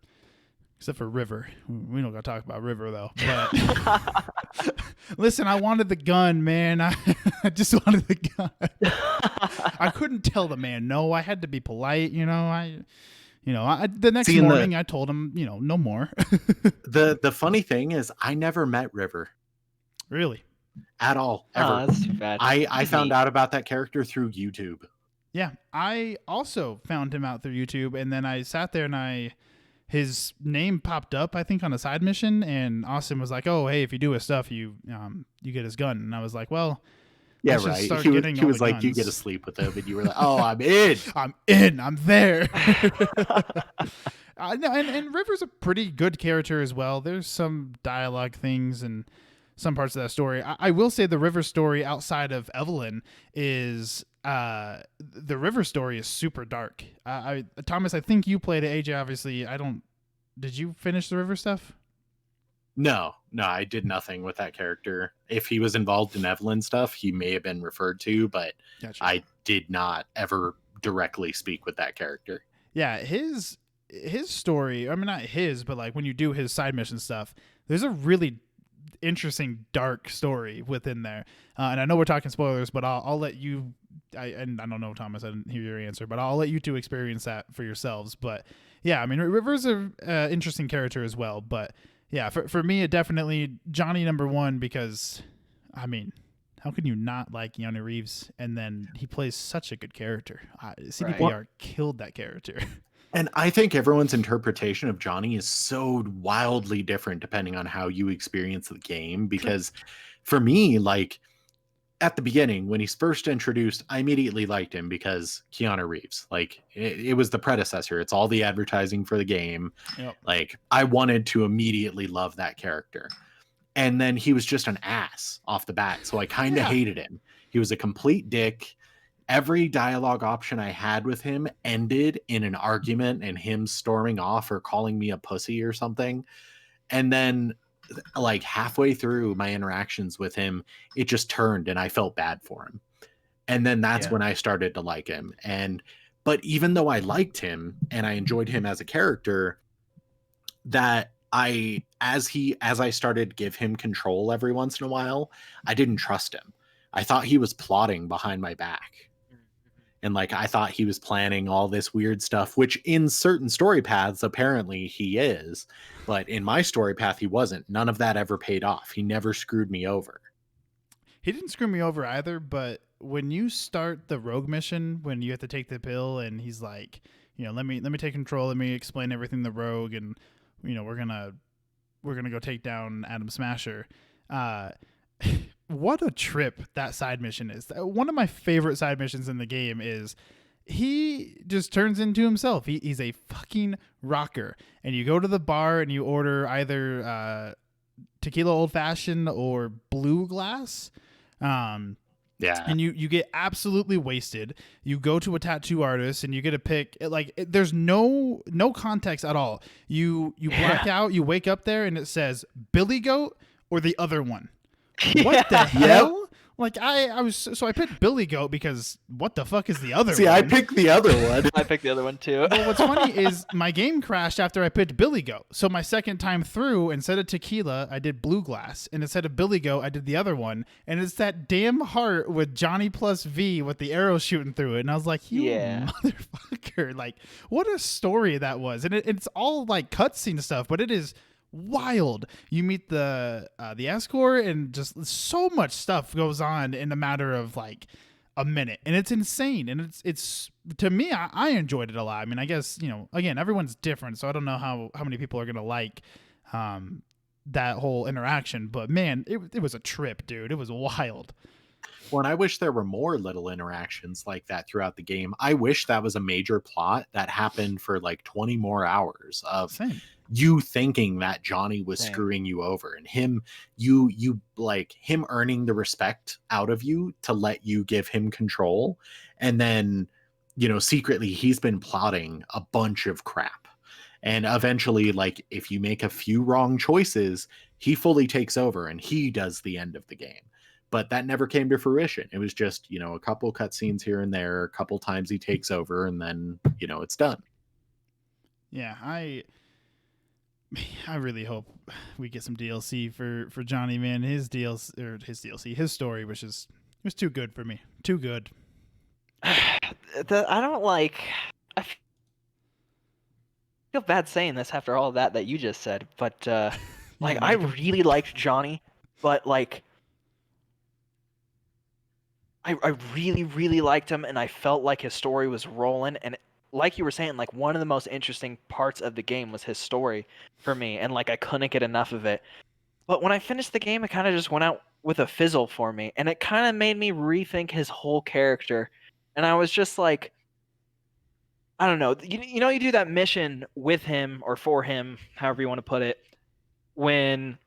River. We don't got to talk about River though. But listen, I wanted the gun, man. I just wanted the gun. I couldn't tell the man no. I had to be polite, the next morning I told him, no more.
The funny thing is, I never met River.
Really?
at all, ever.
Oh, that's too bad.
I
He's
found
neat.
out about that character through YouTube.
Yeah, I also found him out through YouTube, and then I sat there and his name popped up, I think, on a side mission, and Austin was like, "Oh, hey, if you do his stuff, you get his gun." And I was like, "Well,
Yeah,
let's just
right.
start
He was,
getting
he
all
was
the
like, you get to
guns."
sleep with him, and you were like, oh, I'm in.
I'm in. I'm there. No, and River's a pretty good character as well. There's some dialogue things and some parts of that story. I will say the River story outside of Evelyn is the River story is super dark. Thomas, I think you played it. AJ, obviously, I don't. Did you finish the River stuff?
No, I did nothing with that character. If he was involved in Evelyn stuff, he may have been referred to, but
Gotcha.
I did not ever directly speak with that character.
Yeah, his story, I mean, not his, but like when you do his side mission stuff, there's a really interesting dark story within there. And I know we're talking spoilers, but I'll let you, and I don't know, Thomas, I didn't hear your answer, but I'll let you two experience that for yourselves. But yeah, I mean, River's a interesting character as well. But yeah, for me, it definitely Johnny #1, because I mean, how can you not like Keanu Reeves? And then he plays such a good character. CDPR killed that character.
And I think everyone's interpretation of Johnny is so wildly different depending on how you experience the game. Because for me, like at the beginning, when he's first introduced, I immediately liked him because Keanu Reeves. Like it was the predecessor. It's all the advertising for the game.
Yep.
Like I wanted to immediately love that character. And then he was just an ass off the bat. So I kind of hated him. He was a complete dick. Every dialogue option I had with him ended in an argument and him storming off or calling me a pussy or something. And then like halfway through my interactions with him, it just turned and I felt bad for him. And then that's when I started to like him. But even though I liked him and I enjoyed him as a character, that as I started to give him control every once in a while, I didn't trust him. I thought he was plotting behind my back. And like, I thought he was planning all this weird stuff, which in certain story paths, apparently he is. But in my story path, he wasn't. None of that ever paid off. He never screwed me over.
He didn't screw me over either, but when you start the rogue mission, when you have to take the pill and he's like, let me take control, let me explain everything to Rogue, and we're gonna go take down Adam Smasher. What a trip that side mission is. One of my favorite side missions in the game is he just turns into himself. He's a fucking rocker. And you go to the bar and you order either tequila old fashioned or blue glass. And you get absolutely wasted. You go to a tattoo artist and you get to pick, there's no context at all. You black out, you wake up there and it says Billy Goat or the other one. What the hell? Like I picked Billy Goat because what the fuck is the other one?
See, I picked the other one.
I picked the other one too.
Well, what's funny is my game crashed after I picked Billy Goat. So my second time through, instead of tequila, I did blue glass. And instead of Billy Goat, I did the other one. And it's that damn heart with Johnny plus V with the arrow shooting through it. And I was like, you motherfucker. Like, what a story that was. And it's all like cutscene stuff, but it is wild. You meet the escort and just so much stuff goes on in a matter of like a minute, and it's insane. And it's to me, I enjoyed it a lot. I mean, I guess again, everyone's different, so I don't know how many people are gonna like that whole interaction, but man, it was a trip, dude. It was wild.
Well, and I wish there were more little interactions like that throughout the game. I wish that was a major plot that happened for like 20 more hours of you thinking that Johnny was screwing you over, and him earning the respect out of you to let you give him control. And then, secretly he's been plotting a bunch of crap. And eventually, like, if you make a few wrong choices, he fully takes over and he does the end of the game. But that never came to fruition. It was just, a couple cutscenes here and there, a couple times he takes over, and then, it's done.
Yeah, I really hope we get some DLC for Johnny, man. His story was too good for me. Too good.
I feel bad saying this after all that you just said, but I really liked Johnny, but like I really, really liked him, and I felt like his story was rolling. And like you were saying, like one of the most interesting parts of the game was his story for me, and like I couldn't get enough of it. But when I finished the game, it kind of just went out with a fizzle for me, and it kind of made me rethink his whole character. And I was just like, I don't know, you know, you do that mission with him or for him, however you want to put it, when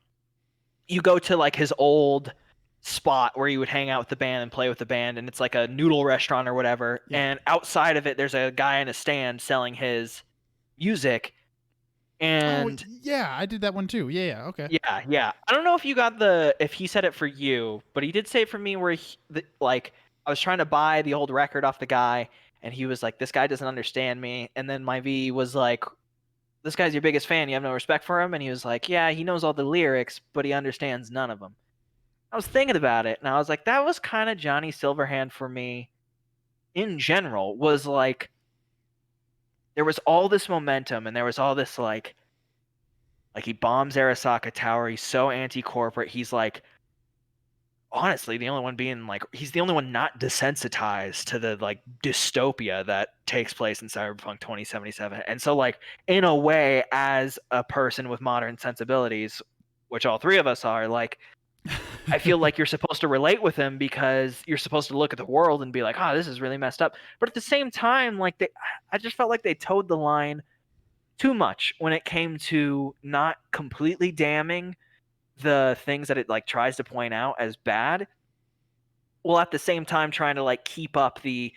you go to like his old spot where you would hang out with the band and play with the band, and it's like a noodle restaurant or whatever,
Yeah.
and outside of it there's a guy in a stand selling his music. And
yeah, I did that one too. Yeah, okay.
yeah, I don't know if if he said it for you, but he did say it for me where like I was trying to buy the old record off the guy, and he was like, this guy doesn't understand me. And then my V was like, this guy's your biggest fan, you have no respect for him. And he was like, yeah, he knows all the lyrics, but he understands none of them. I was thinking about it, and I was like, that was kind of Johnny Silverhand for me in general. Was like, there was all this momentum, and there was all this like he bombs Arasaka Tower. He's so anti-corporate. He's like, honestly, the only one being like, he's the only one not desensitized to the like dystopia that takes place in Cyberpunk 2077. And so, like, in a way, as a person with modern sensibilities, which all three of us are, like, I feel like you're supposed to relate with him because you're supposed to look at the world and be like, oh, this is really messed up. But at the same time, like, I just felt like they towed the line too much when it came to not completely damning the things that it like tries to point out as bad, while at the same time trying to like keep up the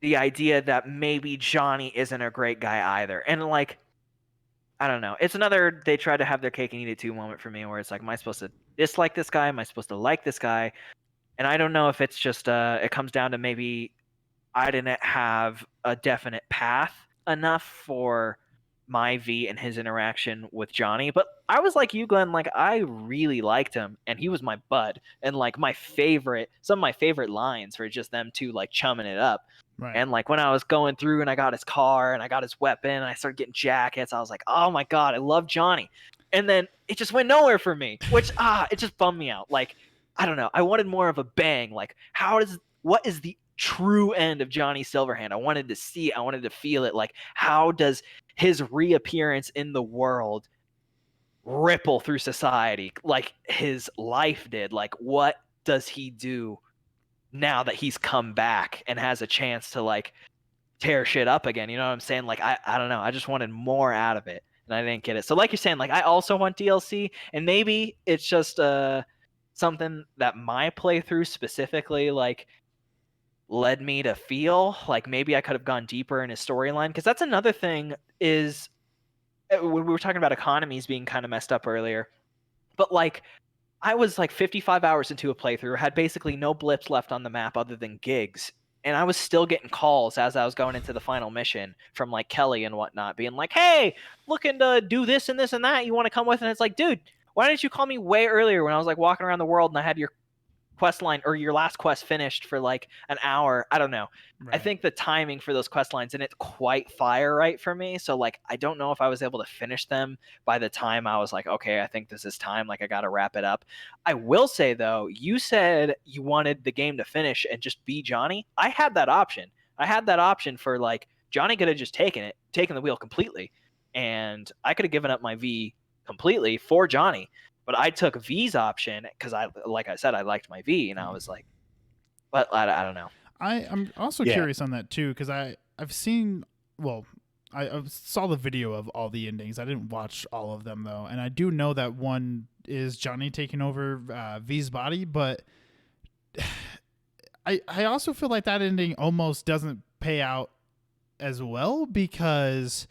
idea that maybe Johnny isn't a great guy either. And like, I don't know. It's another they try to have their cake and eat it too moment for me, where it's like, am I supposed to dislike this guy? Am I supposed to like this guy? And I don't know if it's just it comes down to maybe I didn't have a definite path enough for my V and his interaction with Johnny. But I was like you, Glenn, like I really liked him, and he was my bud. And like some of my favorite lines were just them two like chumming it up.
Right.
And like when I was going through and I got his car and I got his weapon and I started getting jackets, I was like, oh my God, I love Johnny. And then it just went nowhere for me, which it just bummed me out. Like, I don't know. I wanted more of a bang. Like, what is the true end of Johnny Silverhand? I wanted to see it. I wanted to feel it. Like, how does his reappearance in the world ripple through society like his life did? Like, what does he do now that he's come back and has a chance to like tear shit up again? You know what I'm saying? Like, I don't know. I just wanted more out of it, and I didn't get it. So like you're saying, like I also want DLC, and maybe it's just something that my playthrough specifically like led me to feel like maybe I could have gone deeper in his storyline, because that's another thing is when we were talking about economies being kind of messed up earlier, but like I was like 55 hours into a playthrough, had basically no blips left on the map other than gigs, and I was still getting calls as I was going into the final mission from like Kelly and whatnot, being like, hey, looking to do this and this and that, you want to come with? And it's like, dude, why didn't you call me way earlier when I was like walking around the world and I had your quest line or your last quest finished for like an hour? I don't know.
Right.
I think the timing for those quest lines didn't quite fire right for me. So like, I don't know if I was able to finish them by the time I was like, okay, I think this is time. Like I got to wrap it up. I will say though, you said you wanted the game to finish and just be Johnny. I had that option. For like, Johnny could have just taken the wheel completely, and I could have given up my V completely for Johnny. But I took V's option because like I said, I liked my V, and I was like, but I don't know.
I'm also curious on that too, because I've seen, well, I saw the video of all the endings. I didn't watch all of them though, and I do know that one is Johnny taking over V's body, but I also feel like that ending almost doesn't pay out as well, because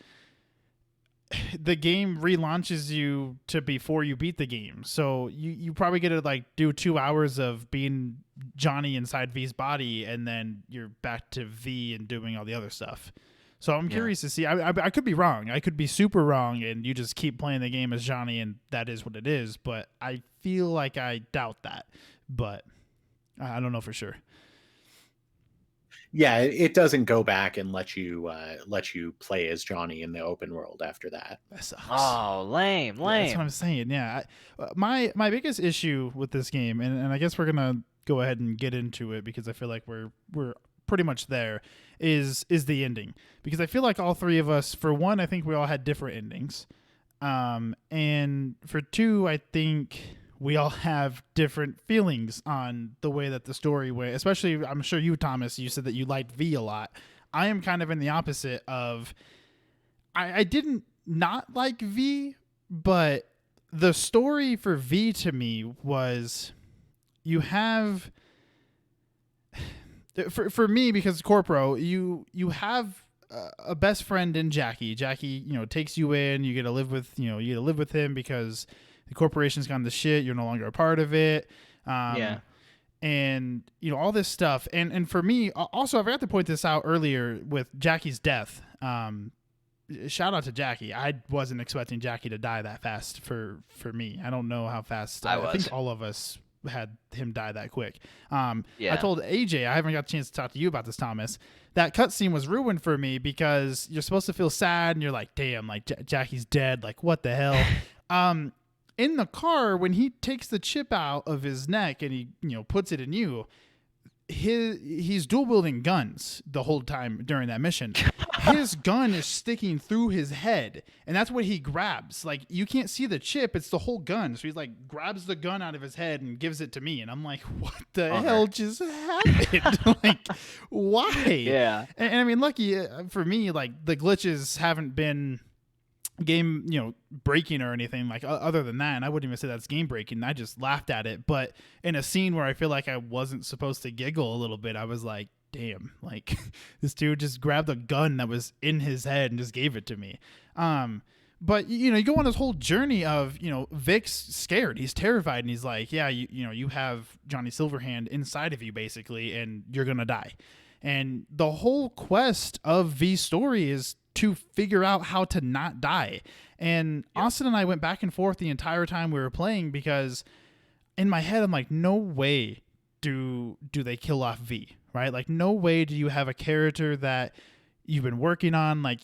the game relaunches you to before you beat the game. So you probably get to like do 2 hours of being Johnny inside V's body, and then you're back to V and doing all the other stuff. So I'm curious to see. I could be wrong. I could be super wrong, and you just keep playing the game as Johnny, and that is what it is. But I feel like I doubt that. But I don't know for sure.
Yeah, it doesn't go back and let you play as Johnny in the open world after that.
That sucks.
Oh, lame.
Yeah, that's what I'm saying. Yeah, my biggest issue with this game, and I guess we're gonna go ahead and get into it because I feel like we're pretty much there. Is the ending, because I feel like all three of us, for one, I think we all had different endings, and for two, I think we all have different feelings on the way that the story went. Especially, I'm sure you, Thomas, you said that you liked V a lot. I am kind of in the opposite of, I didn't not like V, but the story for V to me was, you have, for me, because Corpro, you have a best friend in Jackie. Jackie, takes you in, you get to live with him because the corporation's gone to shit. You're no longer a part of it.
Yeah.
And all this stuff. And for me, also, I forgot to point this out earlier with Jackie's death. Shout out to Jackie. I wasn't expecting Jackie to die that fast for me. I don't know how fast. I think all of us had him die that quick. I told AJ, I haven't got a chance to talk to you about this, Thomas. That cutscene was ruined for me because you're supposed to feel sad and you're like, damn, like Jackie's dead. Like, what the hell? In the car, when he takes the chip out of his neck and he, puts it in you, he's dual wielding guns the whole time during that mission. His gun is sticking through his head, and that's what he grabs. Like, you can't see the chip; it's the whole gun. So he's like grabs the gun out of his head and gives it to me, and I'm like, "What the hell just happened? Like, why?"
Yeah.
And I mean, lucky for me, like the glitches haven't been game breaking or anything like other than that, and I wouldn't even say that's game breaking. I just laughed at it. But in a scene where I feel like I wasn't supposed to giggle a little bit, I was like, damn, like this dude just grabbed a gun that was in his head and just gave it to me. But you go on this whole journey of Vic's scared, he's terrified, and he's like, yeah, you have Johnny Silverhand inside of you basically, and you're gonna die. And the whole quest of V's story is to figure out how to not die. And Austin and I went back and forth the entire time we were playing, because in my head I'm like, no way do they kill off V, right? Like, no way do you have a character that you've been working on, like,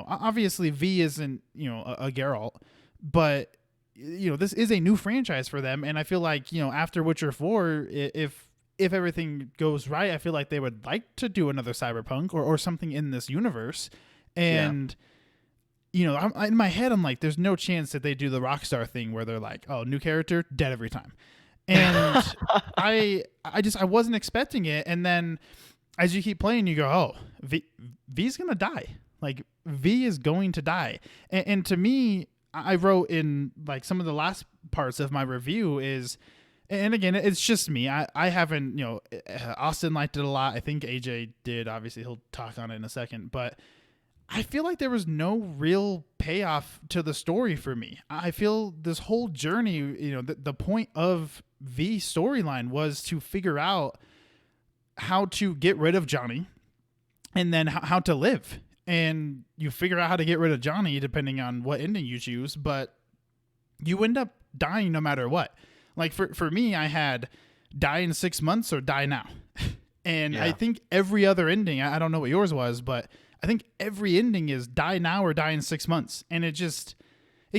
obviously V isn't a Geralt, but this is a new franchise for them, and I feel like after Witcher 4, if everything goes right, I feel like they would like to do another Cyberpunk or something in this universe. And I'm in my head, I'm like, there's no chance that they do the Rockstar thing where they're like, oh, new character, dead every time. And I wasn't expecting it. And then as you keep playing, you go, oh, V's gonna die. Like, V is going to die. And to me, I wrote in like some of the last parts of my review is, and again, it's just me. I haven't, Austin liked it a lot. I think AJ did. Obviously, he'll talk on it in a second. But I feel like there was no real payoff to the story for me. I feel this whole journey, the point of V's storyline was to figure out how to get rid of Johnny and then how to live. And you figure out how to get rid of Johnny depending on what ending you choose, but you end up dying no matter what. Like, for me, I had die in 6 months or die now. And I think every other ending, I don't know what yours was, but I think every ending is die now or die in 6 months. And it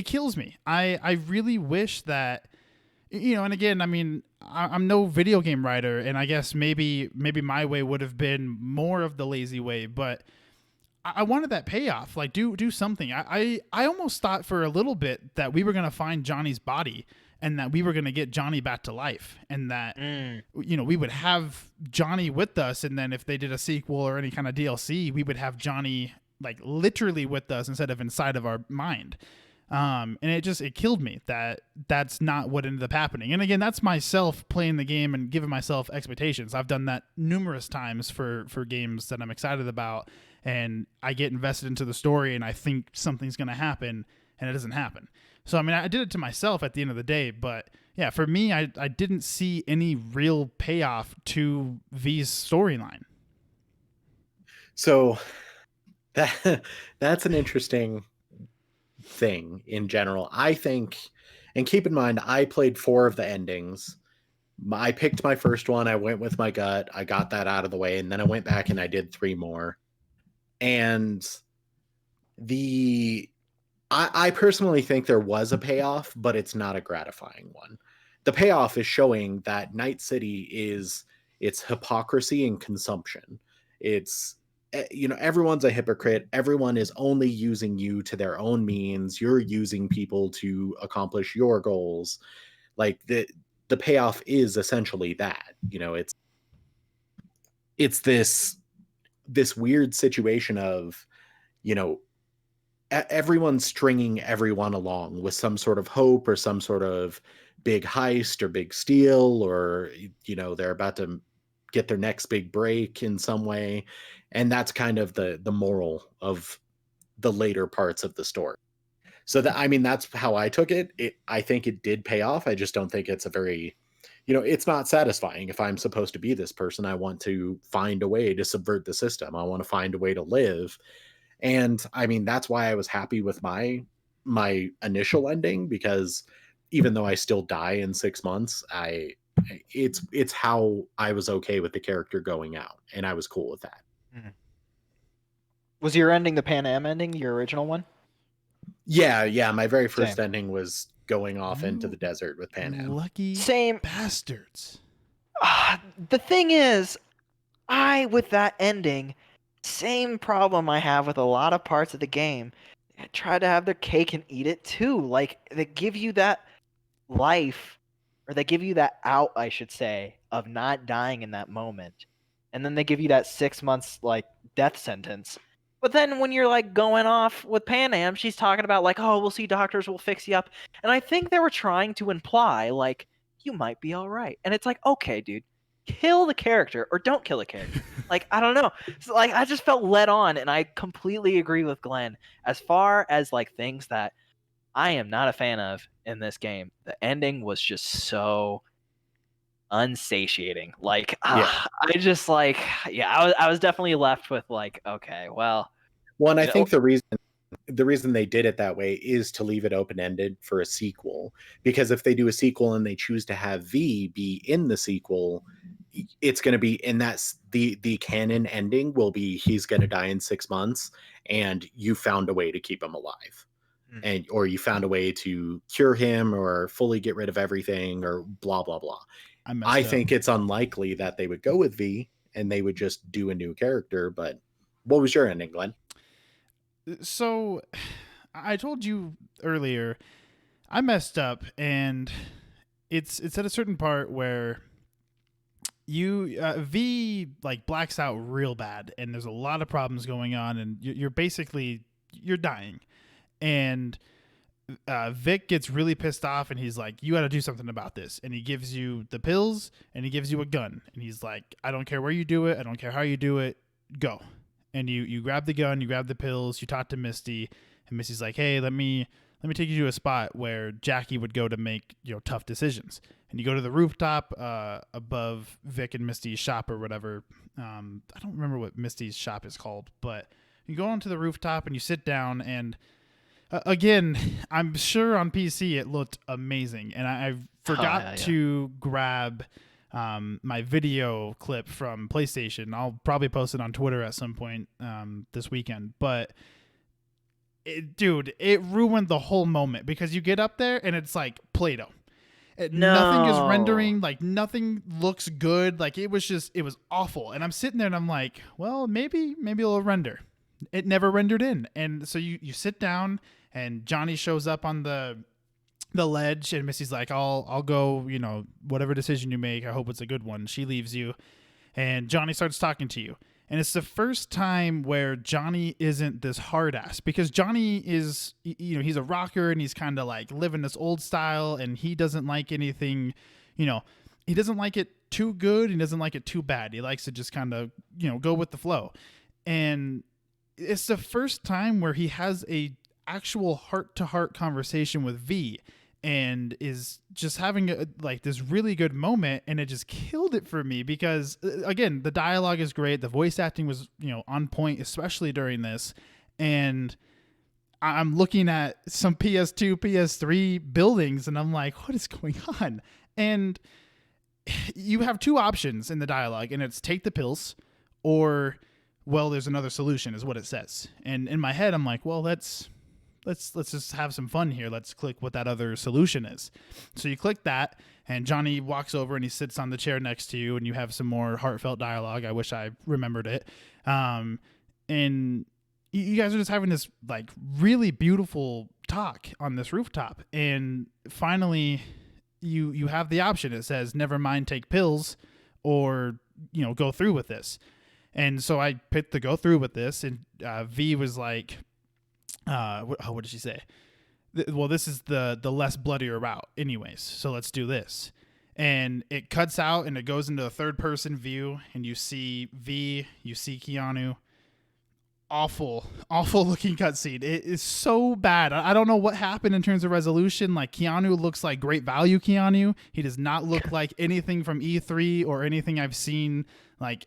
kills me. I really wish that, and again, I mean, I'm no video game writer, and I guess maybe my way would have been more of the lazy way, but I wanted that payoff. Like, do something. I almost thought for a little bit that we were going to find Johnny's body and that we were going to get Johnny back to life, and that, we would have Johnny with us. And then if they did a sequel or any kind of DLC, we would have Johnny like literally with us instead of inside of our mind. And it killed me that that's not what ended up happening. And again, that's myself playing the game and giving myself expectations. I've done that numerous times for games that I'm excited about, and I get invested into the story and I think something's going to happen and it doesn't happen. So, I mean, I did it to myself at the end of the day, but yeah, for me, I didn't see any real payoff to V's storyline.
So that's an interesting thing in general. I think, and keep in mind, I played 4 of the endings. I picked my first one. I went with my gut. I got that out of the way. And then I went back and I did 3 more. And I personally think there was a payoff, but it's not a gratifying one. the payoff is showing that Night City is it's hypocrisy and consumption. It's everyone's a hypocrite. Everyone is only using you to their own means. You're using people to accomplish your goals. Like the payoff is essentially that. It's this weird situation of, everyone's stringing everyone along with some sort of hope or some sort of big heist or big steal, or they're about to get their next big break in some way, and that's kind of the moral of the later parts of the story. So that's how I took it. I think it did pay off. I just don't think it's a very, it's not satisfying. If I'm supposed to be this person, I want to find a way to subvert the system. I want to find a way to live. And that's why I was happy with my initial ending, because even though I still die in 6 months, it's how I was okay with the character going out, and I was cool with that.
Was your ending the Pan Am ending, your original one?
Yeah. My very first ending was going off into the desert with Pan Am.
Lucky bastards.
The thing is, with that ending, same problem I have with a lot of parts of the game. They try to have their cake and eat it too. Like, they give you that life, or they give you that out, I should say, of not dying in that moment. And then they give you that 6 months, like, death sentence. But then when you're, like, going off with Pan Am, she's talking about, like, oh, we'll see doctors, we'll fix you up. And I think they were trying to imply, like, you might be all right. And it's like, okay, dude, kill the character or don't kill the character. Like, I don't know. So, like, I just felt led on, and I completely agree with Glenn. As far as, like, things that I am not a fan of in this game, the ending was just so unsatiating. Like, I just, like, I was definitely left with, like, okay, well.
And I think the reason they did it that way is to leave it open-ended for a sequel, because if they do a sequel and they choose to have V be in the sequel, it's going to be in that the canon ending will be he's going to die in 6 months, and you found a way to keep him alive, or you found a way to cure him or fully get rid of everything, or blah blah blah. I think it's unlikely that they would go with V and they would just do a new character. But what was your ending, Glenn?
So I told you earlier I messed up, and it's at a certain part where V like blacks out real bad, and there's a lot of problems going on, and you're basically dying, and Vic gets really pissed off, and he's like, you got to do something about this, and he gives you the pills and he gives you a gun, and he's like, I don't care where you do it, I don't care how you do it, go. And you grab the gun, you grab the pills, you talk to Misty, and Misty's like, hey, let me take you to a spot where Jackie would go to make tough decisions. And you go to the rooftop above Vic and Misty's shop or whatever. I don't remember what Misty's shop is called, but you go onto the rooftop and you sit down, and again, I'm sure on PC it looked amazing, and I forgot to grab my video clip from PlayStation. I'll probably post it on Twitter at some point this weekend, but it ruined the whole moment, because you get up there and it's like Play-Doh. Nothing is rendering, like nothing looks good. Like it was awful. And I'm sitting there and I'm like, well, maybe it'll render. It never rendered in. And so you sit down, and Johnny shows up on the ledge, and Missy's like, I'll go, whatever decision you make, I hope it's a good one. She leaves you, and Johnny starts talking to you. And it's the first time where Johnny isn't this hard ass, because Johnny is, he's a rocker, and he's kind of like living this old style, and he doesn't like anything, he doesn't like it too good. He doesn't like it too bad. He likes to just kind of, go with the flow. And it's the first time where he has a actual heart-to-heart conversation with V, and is just having this really good moment, and it just killed it for me, because again, the dialogue is great, the voice acting was on point, especially during this, and I'm looking at some PS2, PS3 buildings, and I'm like, what is going on? And you have two options in the dialogue, and it's take the pills, or, well, there's another solution, is what it says. And in my head, I'm like, well, that's let's just have some fun here. Let's click what that other solution is. So you click that, and Johnny walks over and he sits on the chair next to you, and you have some more heartfelt dialogue. I wish I remembered it. And you guys are just having this like really beautiful talk on this rooftop, and finally you have the option. It says, never mind, take pills, or go through with this. And so I picked the go through with this, and V was like, what did she say? Well, this is the less bloodier route anyways, so let's do this. And it cuts out and it goes into a third person view, and you see V, you see Keanu. Awful looking cutscene. It is so bad. I don't know what happened in terms of resolution. Like, Keanu looks like great value Keanu. He does not look like anything from E3 or anything I've seen like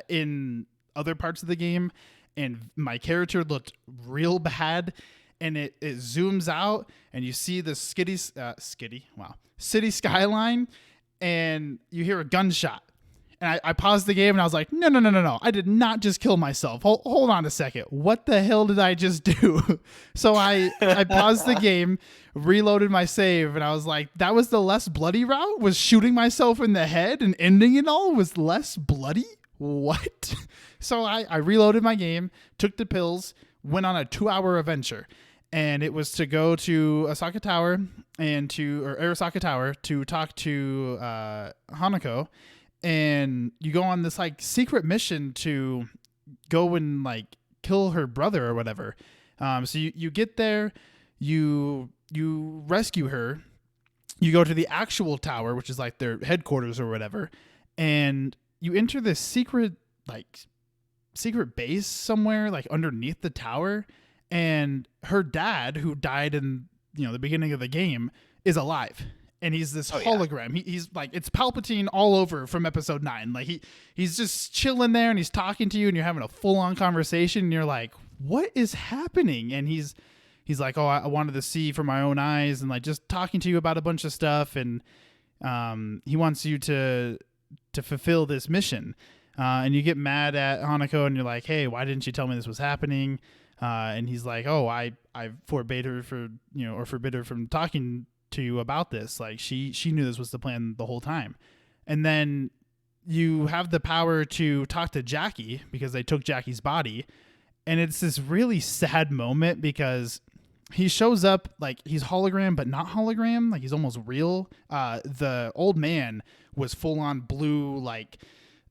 in other parts of the game. And my character looked real bad. And it zooms out, and you see the city skyline, and you hear a gunshot. And I paused the game, and I was like, no. I did not just kill myself. Hold on a second. What the hell did I just do? So I paused the game, reloaded my save, and I was like, that was the less bloody route? Was shooting myself in the head and ending it all was less bloody? What? So I reloaded my game, took the pills, went on a 2-hour adventure. And it was to go to Arasaka Tower to talk to Hanako. And you go on this like secret mission to go and like kill her brother or whatever. So you get there, you rescue her, you go to the actual tower, which is like their headquarters or whatever, and you enter this secret base somewhere like underneath the tower, and her dad, who died in the beginning of the game, is alive. And he's this hologram. Yeah. He's like, it's Palpatine all over from episode 9. Like he's just chilling there, and he's talking to you, and you're having a full on conversation, and you're like, what is happening? And he's like, oh, I wanted to see for my own eyes, and like just talking to you about a bunch of stuff. And he wants you to fulfill this mission. And you get mad at Hanako, and you're like, hey, why didn't you tell me this was happening? And he's like, oh, I forbade her forbid her from talking to you about this. Like she knew this was the plan the whole time. And then you have the power to talk to Jackie because they took Jackie's body. And it's this really sad moment because he shows up like he's hologram, but not hologram. Like he's almost real. The old man was full on blue, like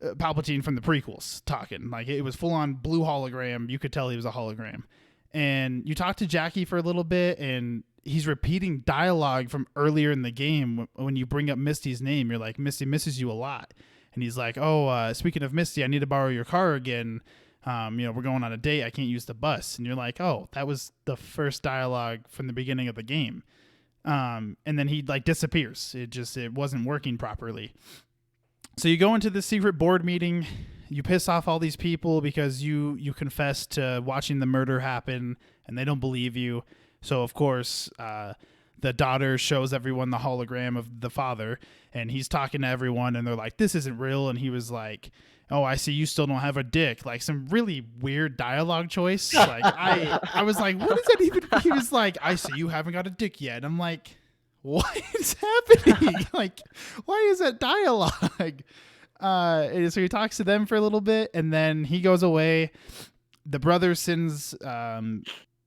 Palpatine from the prequels talking. Like it was full on blue hologram. You could tell he was a hologram. And you talk to Jackie for a little bit, and he's repeating dialogue from earlier in the game. When you bring up Misty's name, you're like, Misty misses you a lot. And he's like, oh, speaking of Misty, I need to borrow your car again. We're going on a date. I can't use the bus. And you're like, oh, that was the first dialogue from the beginning of the game. And then he like disappears. It wasn't working properly. So you go into the secret board meeting. You piss off all these people because you confess to watching the murder happen, and they don't believe you. So, of course, the daughter shows everyone the hologram of the father, and he's talking to everyone, and they're like, this isn't real. And he was like, oh, I see you still don't have a dick. Like some really weird dialogue choice. Like I was like, what is that even? He was like, I see you haven't got a dick yet. I'm like, what is happening? Like, why is that dialogue? So he talks to them for a little bit, and then he goes away. The brother sends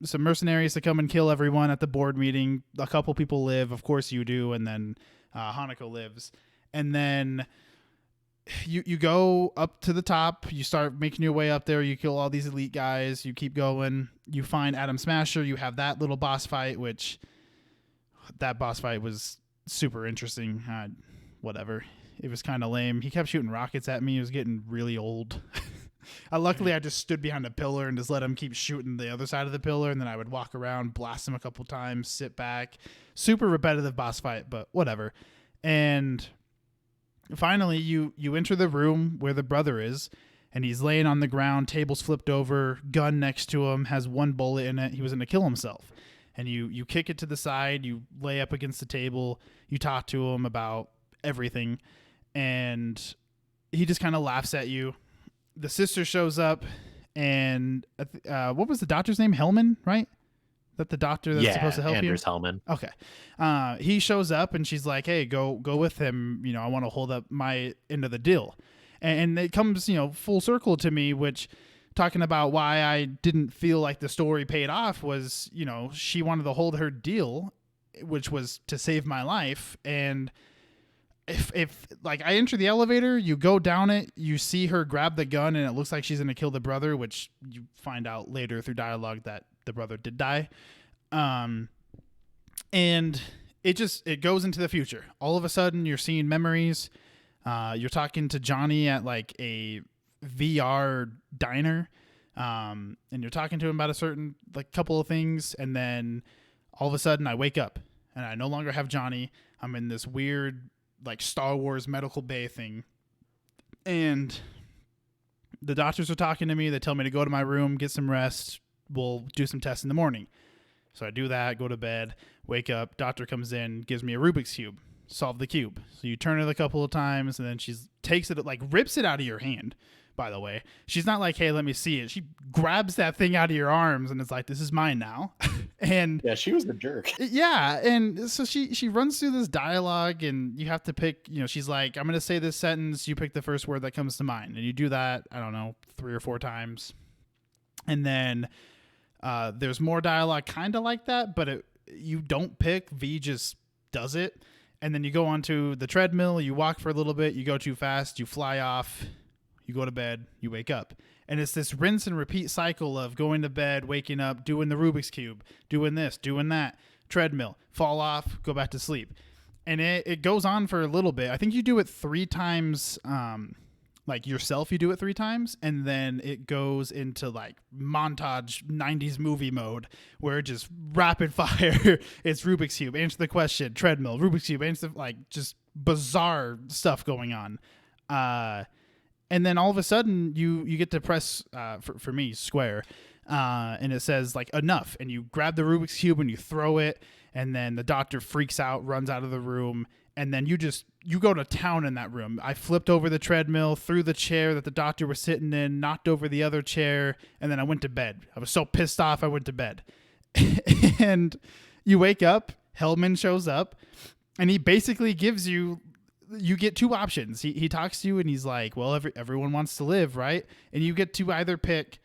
some mercenaries to come and kill everyone at the board meeting. A couple people live, of course you do, and then Hanako lives. And then you go up to the top. You start making your way up there. You kill all these elite guys. You keep going. You find Adam Smasher. You have that little boss fight, which that boss fight was super interesting. Whatever. It was kind of lame. He kept shooting rockets at me. It was getting really old. Luckily, I just stood behind a pillar and just let him keep shooting the other side of the pillar, and then I would walk around, blast him a couple times, sit back. Super repetitive boss fight, but whatever. And finally, you enter the room where the brother is, and he's laying on the ground, tables flipped over, gun next to him, has one bullet in it. He was going to kill himself. And you kick it to the side, you lay up against the table, you talk to him about everything, and he just kind of laughs at you. The sister shows up, and what was the doctor's name? Hellman, right? that the doctor that's supposed to help
Anders
you?
Hellman.
Okay. He shows up and she's like, hey, go with him. You know, I want to hold up my end of the deal. And it comes, you know, full circle to me, which talking about why I didn't feel like the story paid off was, you know, she wanted to hold her deal, which was to save my life. And if like I enter the elevator, you go down it, you see her grab the gun and it looks like she's going to kill the brother, which you find out later through dialogue that the brother did die. And it goes into the future. All of a sudden you're seeing memories. You're talking to Johnny at like a VR diner. And you're talking to him about a certain like couple of things. And then all of a sudden I wake up and I no longer have Johnny. I'm in this weird like Star Wars medical bay thing. And the doctors are talking to me. They tell me to go to my room, get some rest. We'll do some tests in the morning. So I do that, go to bed, wake up. Doctor comes in, gives me a Rubik's Cube. Solve the cube. So you turn it a couple of times and then she takes it, like rips it out of your hand, by the way. She's not like, hey, let me see it. She grabs that thing out of your arms and it's like, this is mine now. And
yeah, she was a jerk.
Yeah. And so she runs through this dialogue and you have to pick, you know, she's like, I'm going to say this sentence. You pick the first word that comes to mind. And you do that, I don't know, 3 or 4 times. And then there's more dialogue kind of like that, but you don't pick. V just does it. And then you go onto the treadmill, you walk for a little bit, you go too fast, you fly off, you go to bed, you wake up. And it's this rinse and repeat cycle of going to bed, waking up, doing the Rubik's Cube, doing this, doing that, treadmill, fall off, go back to sleep. And it goes on for a little bit. I think you do it 3 times, like yourself, you do it 3 times. And then it goes into like montage 90s movie mode where it just rapid fire. It's Rubik's Cube, answer the question, treadmill, Rubik's Cube, answer, like just bizarre stuff going on. And then all of a sudden you get to press, for me, square, and it says like enough. And you grab the Rubik's Cube and you throw it. And then the doctor freaks out, runs out of the room. And then you go to town in that room. I flipped over the treadmill, threw the chair that the doctor was sitting in, knocked over the other chair. And then I went to bed. I was so pissed off, I went to bed. And you wake up, Hellman shows up, and he basically gives you get 2 options. He talks to you and he's like, well, everyone wants to live, right? And you get to either pick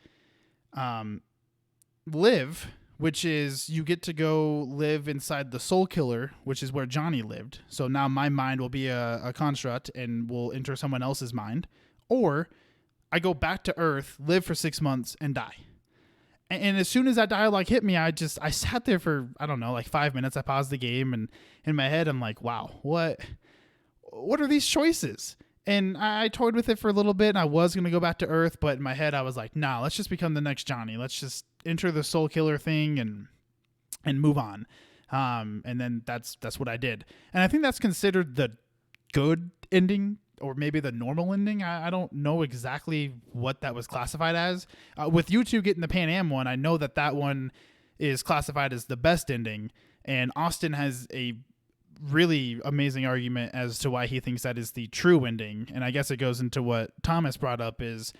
live, which is you get to go live inside the soul killer, which is where Johnny lived. So now my mind will be a construct and will enter someone else's mind. Or I go back to Earth, live for 6 months, and die. And as soon as that dialogue hit me, I sat there for, I don't know, like 5 minutes. I paused the game and in my head, I'm like, wow, what are these choices? And I toyed with it for a little bit and I was going to go back to Earth, but in my head I was like, nah, let's just become the next Johnny. Let's just enter the soul killer thing and move on. And then that's what I did. And I think that's considered the good ending or maybe the normal ending. I don't know exactly what that was classified as. With you two getting the Pan Am one, I know that one is classified as the best ending. And Austin has a really amazing argument as to why he thinks that is the true ending. And I guess it goes into what Thomas brought up is,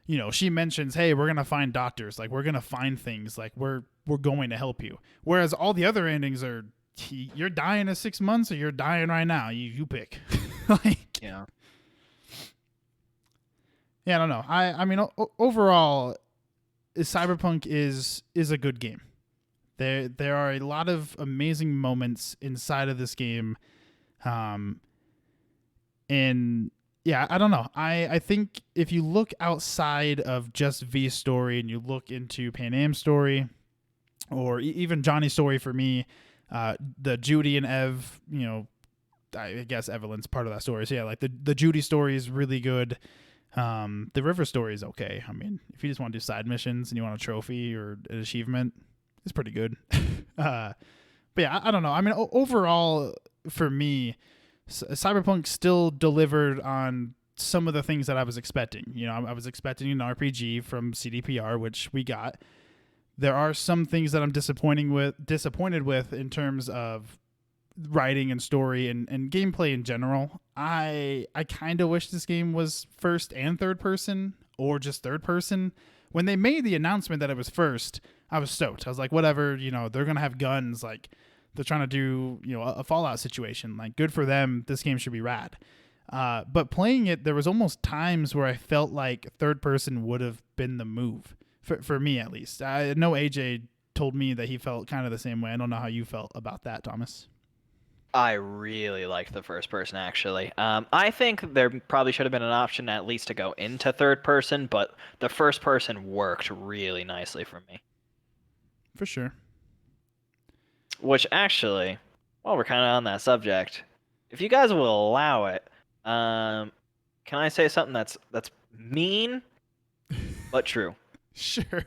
you know, she mentions, hey, we're going to find doctors. Like, we're going to find things. Like, we're going to help you. Whereas all the other endings are, you're dying in 6 months or you're dying right now. You pick. Like,
Yeah.
Yeah, I don't know. I mean, overall, Cyberpunk is a good game. There are a lot of amazing moments inside of this game. And yeah, I don't know. I think if you look outside of just V's story and you look into Pan Am's story or even Johnny's story for me, the Judy and Ev, you know, I guess Evelyn's part of that story. So yeah, like the Judy story is really good. The River story is okay. I mean, if you just want to do side missions and you want a trophy or an achievement, it's pretty good. But yeah, I don't know. I mean, overall, for me, Cyberpunk still delivered on some of the things that I was expecting. You know, I was expecting an RPG from CDPR, which we got. There are some things that I'm disappointed with in terms of writing and story and gameplay in general. I kind of wish this game was first and third person or just third person, when they made the announcement that it was first, I was stoked. I was like, whatever, you know, they're gonna have guns, like they're trying to do, you know, a Fallout situation. Like, good for them. This game should be rad. But playing it, there was almost times where I felt like third person would have been the move for me, at least. I know AJ told me that he felt kind of the same way. I don't know how you felt about that, Thomas.
I really liked the first person, actually. I think there probably should have been an option at least to go into third person, but the first person worked really nicely for me.
For sure.
Which actually, while we're kind of on that subject, if you guys will allow it, can I say something that's mean but true?
Sure.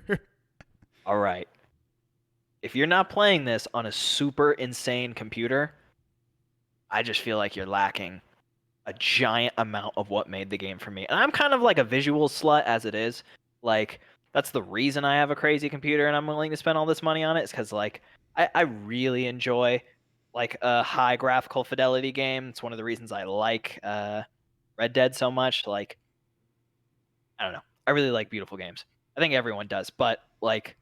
All right. If you're not playing this on a super insane computer, I just feel like you're lacking a giant amount of what made the game for me. And I'm kind of like a visual slut as it is. Like, that's the reason I have a crazy computer and I'm willing to spend all this money on it, is because like I really enjoy like a high graphical fidelity game. It's one of the reasons I like Red Dead so much. Like, I don't know. I really like beautiful games. I think everyone does, but like,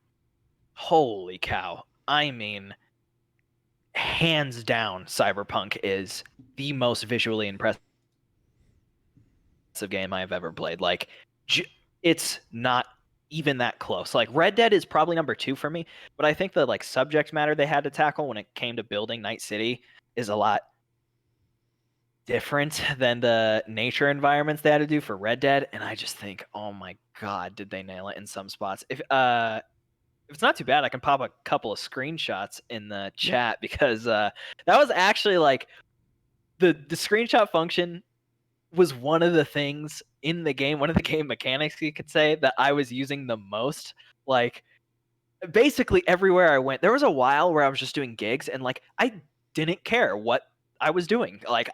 holy cow. I mean, hands down, Cyberpunk is the most visually impressive game I have ever played. Like, it's not even that close. Like, Red Dead is probably number 2 for me, but I think the like subject matter they had to tackle when it came to building Night City is a lot different than the nature environments they had to do for Red Dead. And I just think, oh my god, did they nail it in some spots? If it's not too bad, I can pop a couple of screenshots in the chat, because that was actually like the screenshot function was one of the things in the game, one of the game mechanics you could say, that I was using the most. Like, basically everywhere I went, there was a while where I was just doing gigs and like I didn't care what I was doing. Like,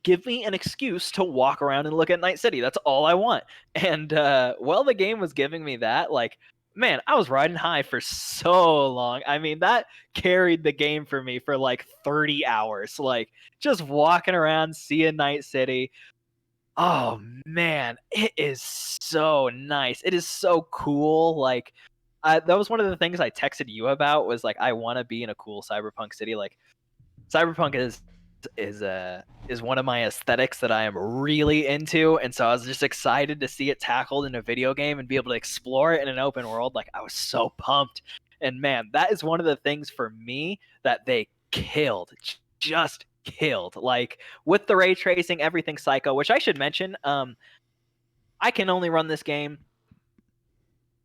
give me an excuse to walk around and look at Night City. That's all I want. And well, the game was giving me that. Like, man, I was riding high for so long. I mean, that carried the game for me for like 30 hours. Like, just walking around, seeing Night City. Oh man, it is so nice. It is so cool. Like, that was one of the things I texted you about, was like, I want to be in a cool cyberpunk city. Like, cyberpunk is one of my aesthetics that I am really into, and so I was just excited to see it tackled in a video game and be able to explore it in an open world. Like, I was so pumped. And man, that is one of the things for me that they killed. Just killed. Like, with the ray tracing, everything psycho, which I should mention, I can only run this game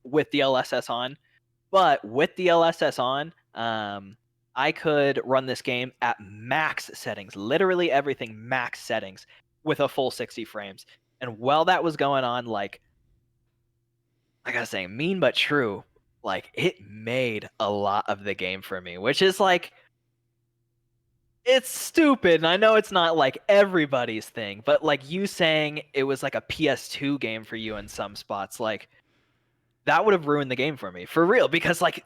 with the LSS on, but with the LSS on, I could run this game at max settings, literally everything max settings, with a full 60 frames. And while that was going on, like, I gotta say, mean but true, like, it made a lot of the game for me, which is like, it's stupid, and I know it's not like everybody's thing, but like you saying it was like a PS2 game for you in some spots, like, that would have ruined the game for me, for real, because like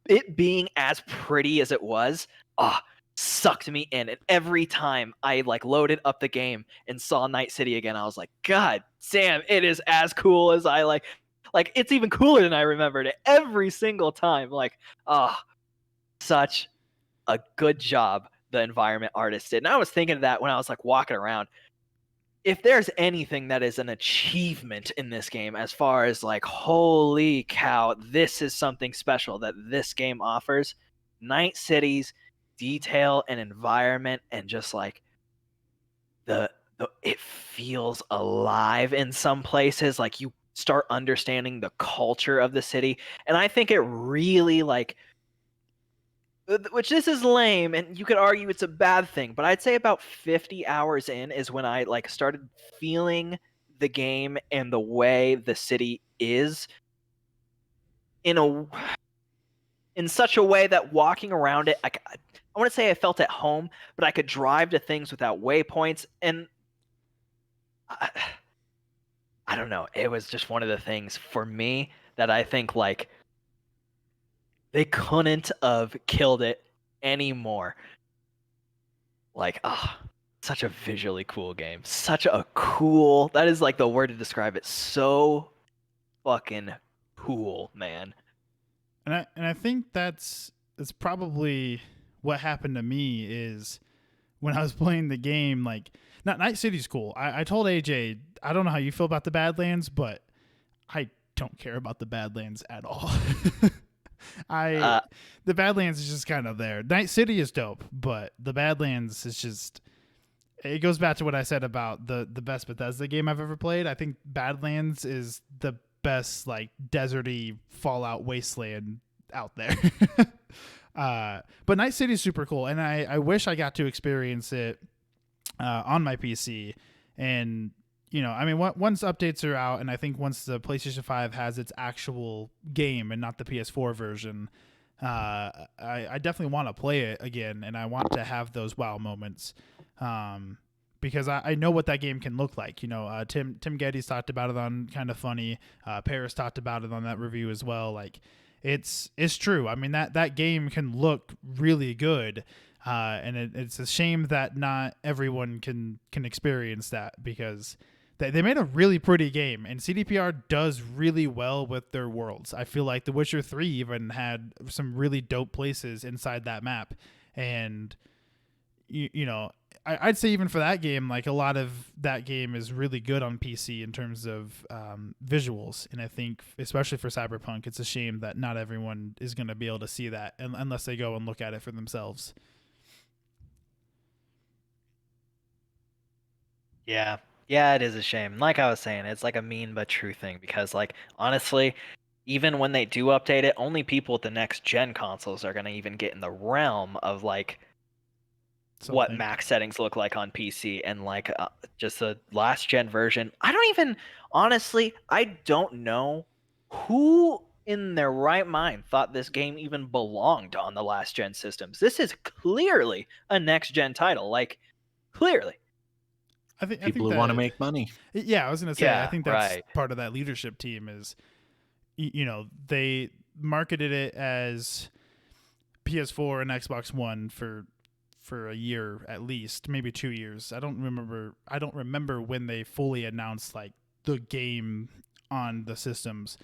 it being as pretty as it was, sucked me in. And every time I like loaded up the game and saw Night City again, I was like, God damn, it is as cool as I like it's even cooler than I remembered it every single time. Like, such a good job the environment artist did. And I was thinking of that when I was like walking around. If there's anything that is an achievement in this game, as far as like, holy cow, this is something special that this game offers, Night City's detail and environment, and just like the it feels alive in some places. Like, you start understanding the culture of the city, and I think it really like, which this is lame, and you could argue it's a bad thing, but I'd say about 50 hours in is when I like started feeling the game and the way the city is in such a way that walking around it, I want to say I felt at home, but I could drive to things without waypoints, and I don't know. It was just one of the things for me that I think like they couldn't have killed it anymore. Like, such a visually cool game. Such a cool, that is like the word to describe it. So fucking cool, man.
And I think that's probably what happened to me is when I was playing the game. Like, not Night City's cool. I told AJ, I don't know how you feel about the Badlands, but I don't care about the Badlands at all. The Badlands is just kind of there. Night City is dope, but the Badlands is just. It goes back to what I said about the best Bethesda game I've ever played. I think Badlands is the best, like, deserty Fallout wasteland out there. But Night City is super cool, and I wish I got to experience it on my PC. And I mean, once updates are out, and I think once the PlayStation 5 has its actual game and not the PS4 version, I definitely want to play it again, and I want to have those wow moments. Because I know what that game can look like. Tim Geddes talked about it on Kind of Funny. Paris talked about it on that review as well. Like, it's true. I mean, that game can look really good, and it's a shame that not everyone can experience that, because they made a really pretty game, and CDPR does really well with their worlds. I feel like The Witcher 3 even had some really dope places inside that map, and I'd say even for that game, like, a lot of that game is really good on PC in terms of visuals. And I think, especially for Cyberpunk, it's a shame that not everyone is going to be able to see that unless they go and look at it for themselves.
Yeah. Yeah, it is a shame. Like I was saying, it's like a mean but true thing, because, like, honestly, even when they do update it, only people with the next gen consoles are going to even get in the realm of, like, what max settings look like on PC, and, like, just the last gen version. Honestly, I don't know who in their right mind thought this game even belonged on the last gen systems. This is clearly a next gen title, like, clearly.
I think
People who want to make money.
Yeah, I was going to say,
Yeah,
I think that's
right.
part of that leadership team is, they marketed it as PS4 and Xbox One for a year at least, maybe 2 years. I don't remember when they fully announced, like, the game on the systems.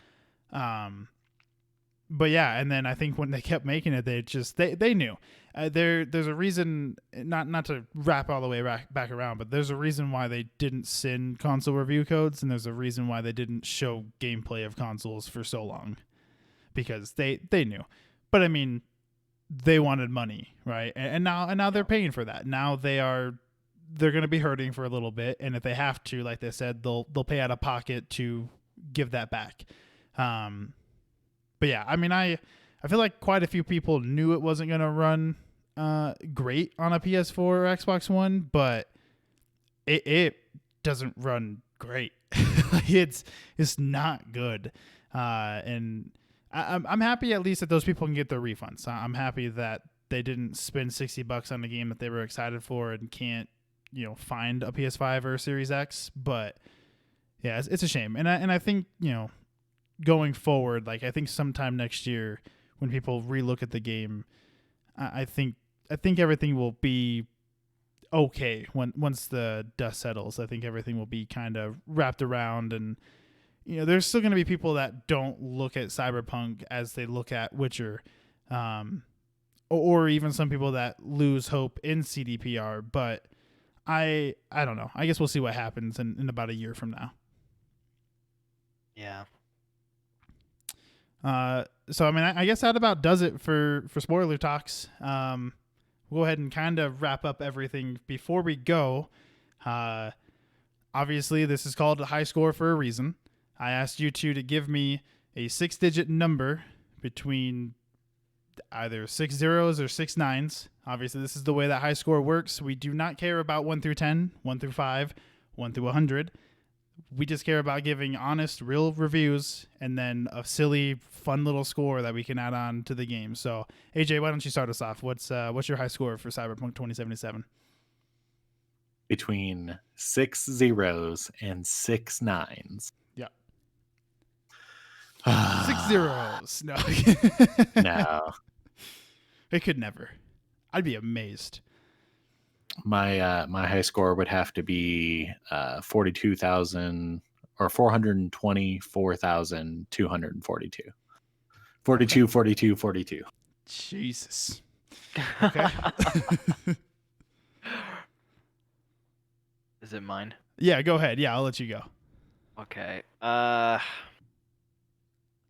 But yeah, and then I think when they kept making it, they knew. There's a reason, not to wrap all the way back around, but there's a reason why they didn't send console review codes, and there's a reason why they didn't show gameplay of consoles for so long, because they knew. But I mean, they wanted money, right? And now they're paying for that. Now they're going to be hurting for a little bit, and if they have to, like they said, they'll pay out of pocket to give that back. But yeah, I mean, I feel like quite a few people knew it wasn't going to run great on a PS4 or Xbox One, but it doesn't run great. It's not good, and I'm happy at least that those people can get their refunds. I'm happy that they didn't spend $60 on a game that they were excited for and can't, find a PS5 or a Series X. But yeah, it's a shame. And I think, going forward, like, I think sometime next year when people relook at the game, I think everything will be okay once the dust settles. I think everything will be kind of wrapped around, and there's still going to be people that don't look at Cyberpunk as they look at Witcher, or even some people that lose hope in CDPR. But I don't know. I guess we'll see what happens in about a year from now.
Yeah.
So I mean, I guess that about does it for spoiler talks. We'll go ahead and kind of wrap up everything before we go. Obviously, this is called a high score for a reason. I asked you two to give me a 6-digit number between either 6 zeros or 6 nines. Obviously, this is the way that high score works. We do not care about 1 through 10, 1 through 5, 1 through 100. We just care about giving honest, real reviews, and then a silly, fun little score that we can add on to the game. So, AJ, why don't you start us off? What's your high score for Cyberpunk 2077?
Between 6 zeros and 6 nines.
Yeah. 6 zeros. No.
No.
It could never. I'd be amazed.
My high score would have to be 42,000 or 424,242. 42, 42, 42.
Jesus. Okay.
Is it mine?
Yeah, go ahead. Yeah, I'll let you go.
Okay. I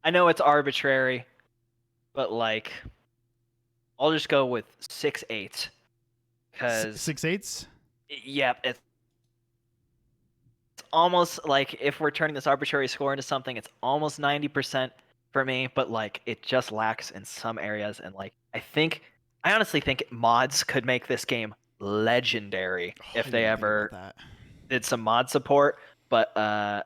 know it's arbitrary, but like, I'll just go with 6/8, because
6/8?
yeah, it's almost like, if we're turning this arbitrary score into something, it's almost 90% for me, but like, it just lacks in some areas, and like, I honestly think mods could make this game legendary if they ever did some mod support. But the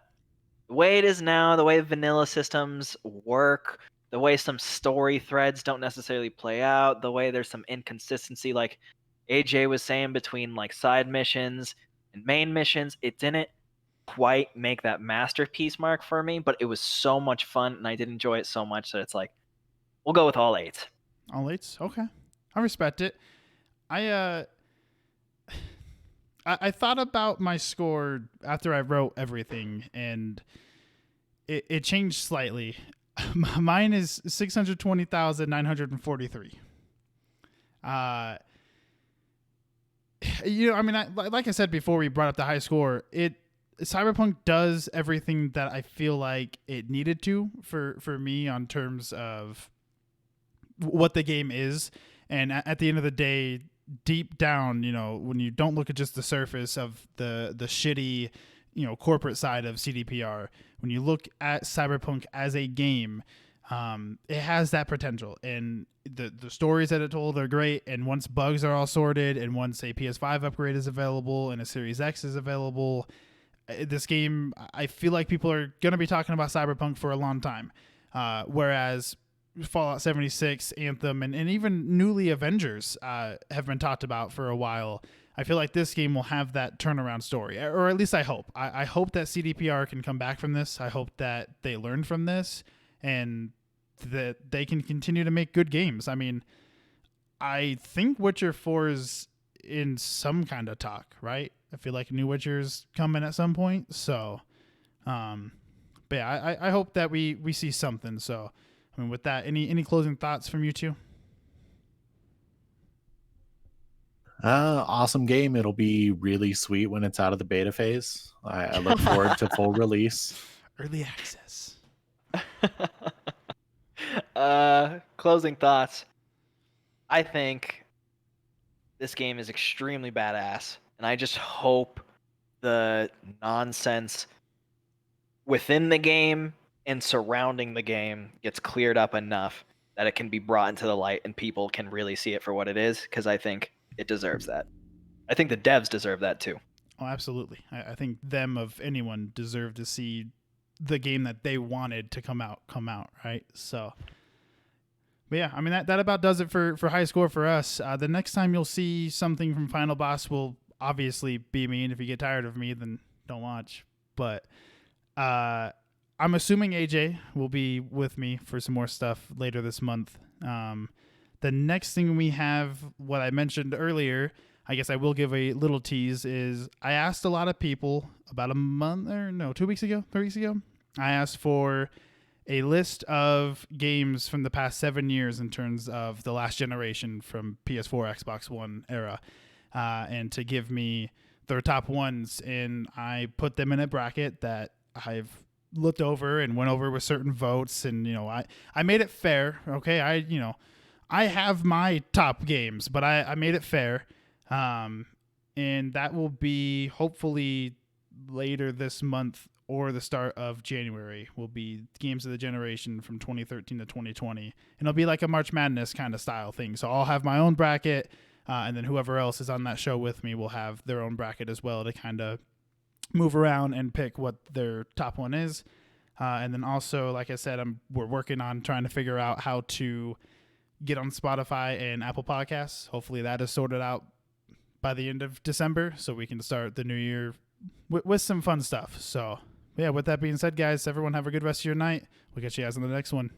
way it is now, the way vanilla systems work, the way some story threads don't necessarily play out, the way there's some inconsistency, like AJ was saying, between like side missions and main missions, it didn't quite make that masterpiece mark for me, but it was so much fun and I did enjoy it so much that it's like, we'll go with all 8.
All 8s? Okay. I respect it. I thought about my score after I wrote everything, and it changed slightly. Mine is 620,943. I mean, like I said before, we brought up the high score. Cyberpunk does everything that I feel like it needed to for me on terms of what the game is, and at the end of the day, deep down, when you don't look at just the surface of the shitty, corporate side of CDPR, when you look at Cyberpunk as a game, it has that potential, and the stories that it told are great. And once bugs are all sorted, and once a PS5 upgrade is available and a Series X is available, this game, I feel like people are going to be talking about Cyberpunk for a long time. Whereas Fallout 76, Anthem, and even newly Avengers have been talked about for a while. I feel like this game will have that turnaround story, or at least I hope. I hope that CDPR can come back from this. I hope that they learn from this and that they can continue to make good games. I mean, I think Witcher 4 is in some kind of talk, right? I feel like new Witcher's coming at some point. So, but yeah, I hope that we see something. So, I mean, with that, any closing thoughts from you two?
Awesome game. It'll be really sweet when it's out of the beta phase. I look forward to full release.
Early access.
Closing thoughts. I think this game is extremely badass, and I just hope the nonsense within the game and surrounding the game gets cleared up enough that it can be brought into the light and people can really see it for what it is, because I think it deserves that. I think the devs deserve that too.
Oh, absolutely. I think them, of anyone, deserve to see the game that they wanted to come out, right? So, but yeah, I mean, that about does it for high score for us. The next time you'll see something from Final Boss will obviously be me, and if you get tired of me, then don't watch. But I'm assuming AJ will be with me for some more stuff later this month. The next thing we have, what I mentioned earlier, I guess I will give a little tease, is I asked a lot of people about 2 weeks ago, 3 weeks ago. I asked for a list of games from the past 7 years in terms of the last generation from PS4, Xbox One era, and to give me their top ones. And I put them in a bracket that I've looked over and went over with certain votes. And, I made it fair. Okay. I have my top games, but I made it fair. And that will be hopefully later this month or the start of January will be games of the generation from 2013 to 2020. And it'll be like a March Madness kind of style thing. So I'll have my own bracket, and then whoever else is on that show with me will have their own bracket as well to kind of move around and pick what their top one is. And then also, like I said, we're working on trying to figure out how to get on Spotify and Apple Podcasts. Hopefully that is sorted out by the end of December, so we can start the new year with some fun stuff. So, yeah, with that being said, guys, everyone have a good rest of your night. We'll catch you guys on the next one.